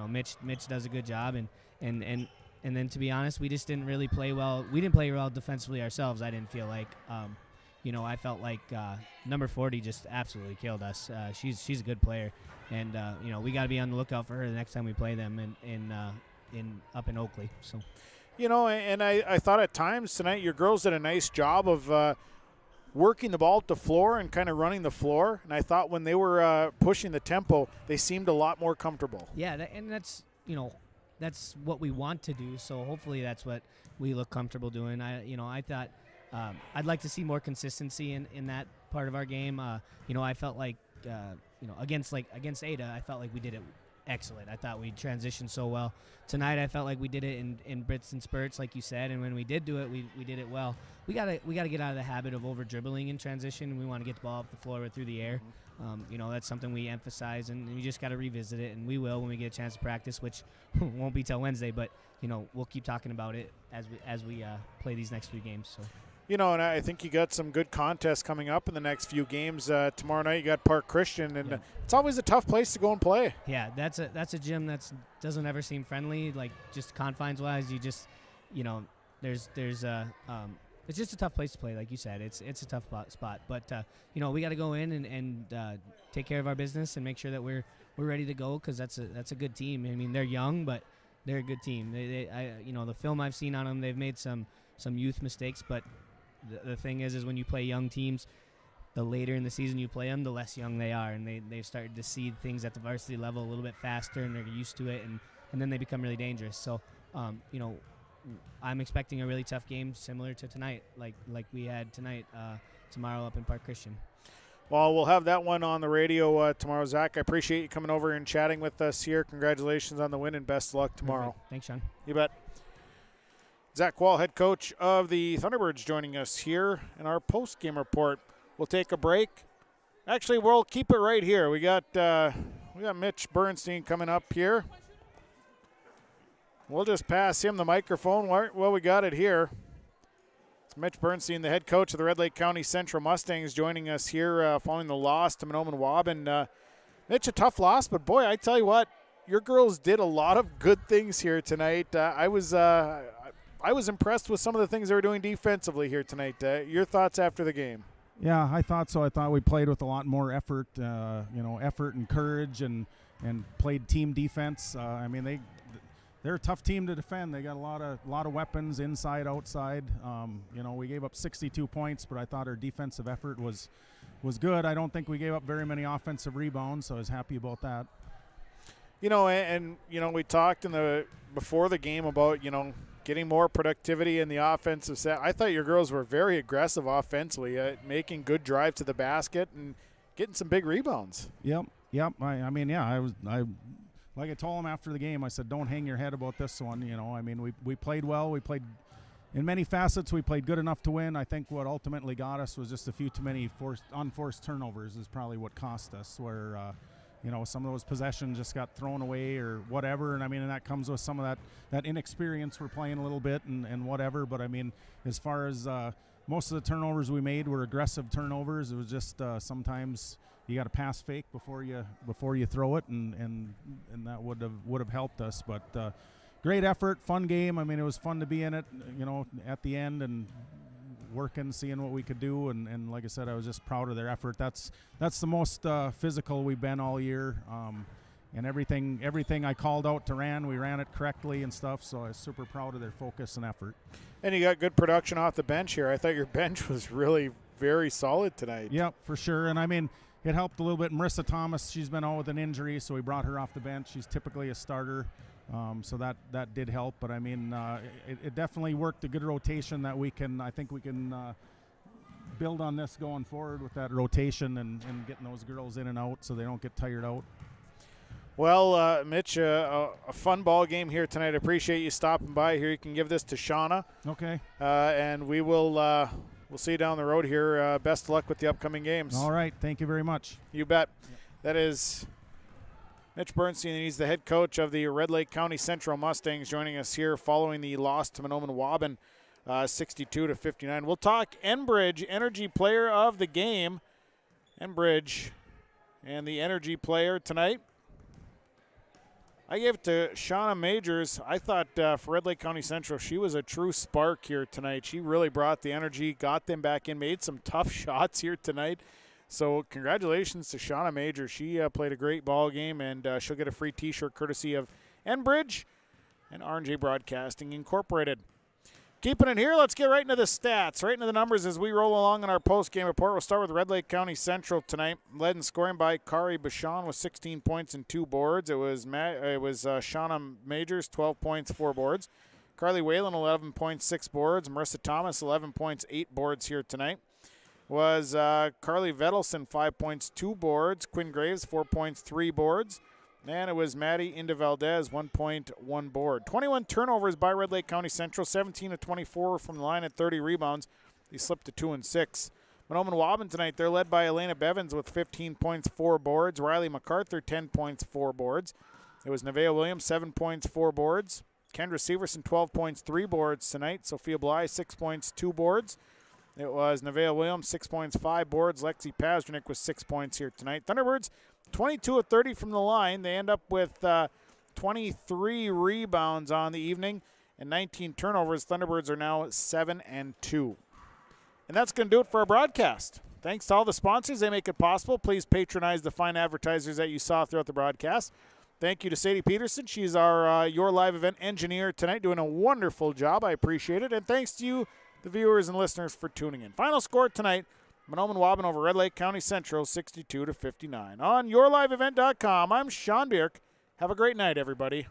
Mitch does a good job, and then to be honest, we just didn't really play well. We didn't play well defensively ourselves. I didn't feel like. I felt like number 40 just absolutely killed us. She's a good player, and we got to be on the lookout for her the next time we play them up in Oakley. So, and I thought at times tonight your girls did a nice job of working the ball at the floor and kind of running the floor. And I thought when they were pushing the tempo, they seemed a lot more comfortable. Yeah, and that's, that's what we want to do. So hopefully that's what we look comfortable doing. I thought I'd like to see more consistency in that part of our game. I felt like, against Ada, I felt like we did it excellent. I thought we transitioned so well. Tonight I felt like we did it in bits and spurts, like you said, and when we did do it, we did it well. We gotta get out of the habit of over dribbling in transition. We want to get the ball up the floor or through the air. That's something we emphasize, and we just got to revisit it, and we will when we get a chance to practice, which won't be till Wednesday, but we'll keep talking about it as we play these next 3 games. So. And I think you got some good contests coming up in the next few games. Tomorrow night you got Park Christian, and it's always a tough place to go and play. Yeah, that's a gym that doesn't ever seem friendly, like just confines-wise. You just, there's it's just a tough place to play, like you said. It's a tough spot, but we got to go in and take care of our business and make sure that we're ready to go, because that's a good team. I mean, they're young, but they're a good team. The film I've seen on them, they've made some youth mistakes, but the thing is when you play young teams, the later in the season you play them, the less young they are, and they've started to see things at the varsity level a little bit faster, and they're used to it, and then they become really dangerous. So, I'm expecting a really tough game similar to tonight, like we had tonight, tomorrow up in Park Christian. Well, we'll have that one on the radio tomorrow. Zach, I appreciate you coming over and chatting with us here. Congratulations on the win, and best of luck tomorrow. Perfect. Thanks, Sean. You bet. Zach Wall, head coach of the Thunderbirds, joining us here in our post-game report. We'll take a break. Actually, we'll keep it right here. We got Mitch Bernstein coming up here. We'll just pass him the microphone. Well, we got it here. It's Mitch Bernstein, the head coach of the Red Lake County Central Mustangs, joining us here following the loss to Mahnomen-Waubun. Mitch, a tough loss, but boy, I tell you what, your girls did a lot of good things here tonight. I was impressed with some of the things they were doing defensively here tonight. Your thoughts after the game? Yeah, I thought so. I thought we played with a lot more effort, effort and courage, and played team defense. They're a tough team to defend. They got a lot of weapons inside, outside. We gave up 62 points, but I thought our defensive effort was good. I don't think we gave up very many offensive rebounds, so I was happy about that. We talked before the game about getting more productivity in the offensive set. I thought your girls were very aggressive offensively, making good drives to the basket and getting some big rebounds. Yep. Like I told them after the game, I said, don't hang your head about this one. We played well. We played in many facets. We played good enough to win. I think what ultimately got us was just a few too many unforced turnovers is probably what cost us, where some of those possessions just got thrown away or whatever. And that comes with some of that inexperience. We're playing a little bit and whatever. But as far as most of the turnovers we made were aggressive turnovers. It was just sometimes you got to pass fake before you throw it, and that would have helped us. But great effort, fun game. It was fun to be in it, at the end and working, seeing what we could do, and like I said, I was just proud of their effort. That's the most physical we've been all year, and everything I called out to we ran it correctly and stuff, so I was super proud of their focus and effort. And you got good production off the bench here. I thought your bench was really very solid tonight. Yep, for sure. And it helped a little bit. Marissa Thomas, she's been out with an injury, so we brought her off the bench. She's typically a starter, so that did help. But it definitely worked, a good rotation that I think we can build on this going forward with that rotation and getting those girls in and out so they don't get tired out. Well, Mitch, a fun ball game here tonight. I appreciate you stopping by here. You can give this to Shauna. Okay. And we will we'll see you down the road here. Best of luck with the upcoming games. All right. Thank you very much. You bet. Yep. That is Mitch Bernstein. He's the head coach of the Red Lake County Central Mustangs, joining us here following the loss to Mahnomen-Waubun, 62-59. We'll talk Enbridge, Energy Player of the Game. Enbridge and the Energy Player tonight. I gave it to Shauna Majors. I thought for Red Lake County Central, she was a true spark here tonight. She really brought the energy, got them back in, made some tough shots here tonight. So congratulations to Shauna Majors. She played a great ball game, and she'll get a free T-shirt courtesy of Enbridge and R&J Broadcasting Incorporated. Keeping it here, let's get right into the stats, right into the numbers as we roll along in our post-game report. We'll start with Red Lake County Central tonight. Led in scoring by Kari Bashan with 16 points and 2 boards. It was Shauna Majors, 12 points, 4 boards. Carly Whalen, 11 points, 6 boards. Marissa Thomas, 11 points, 8 boards here tonight. Was Carly Vedelson, 5 points, 2 boards. Quinn Graves, 4 points, 3 boards. And it was Maddie Inda Valdez, 1 point, 1 board. 21 turnovers by Red Lake County Central, 17 of 24 from the line at 30 rebounds. They slipped to 2 and 6. Mahnomen tonight, they're led by Elena Bevins with 15 points, 4 boards. Riley MacArthur, 10 points, 4 boards. It was Nevaeh Williams, 7 points, 4 boards. Kendra Severson, 12 points, 3 boards tonight. Sophia Bly, 6 points, 2 boards. It was Nevaeh Williams, 6 points, 5 boards. Lexi Pazdernik with 6 points here tonight. Thunderbirds, 22 of 30 from the line. They end up with 23 rebounds on the evening and 19 turnovers. Thunderbirds are now 7-2. And that's going to do it for our broadcast. Thanks to all the sponsors. They make it possible. Please patronize the fine advertisers that you saw throughout the broadcast. Thank you to Sadie Peterson. She's our Your Live Event engineer tonight, doing a wonderful job. I appreciate it. And thanks to you, the viewers and listeners, for tuning in. Final score tonight, Mahnomen over Red Lake County Central, 62-59. On YourLiveEvent.com, I'm Sean Bierk. Have a great night, everybody.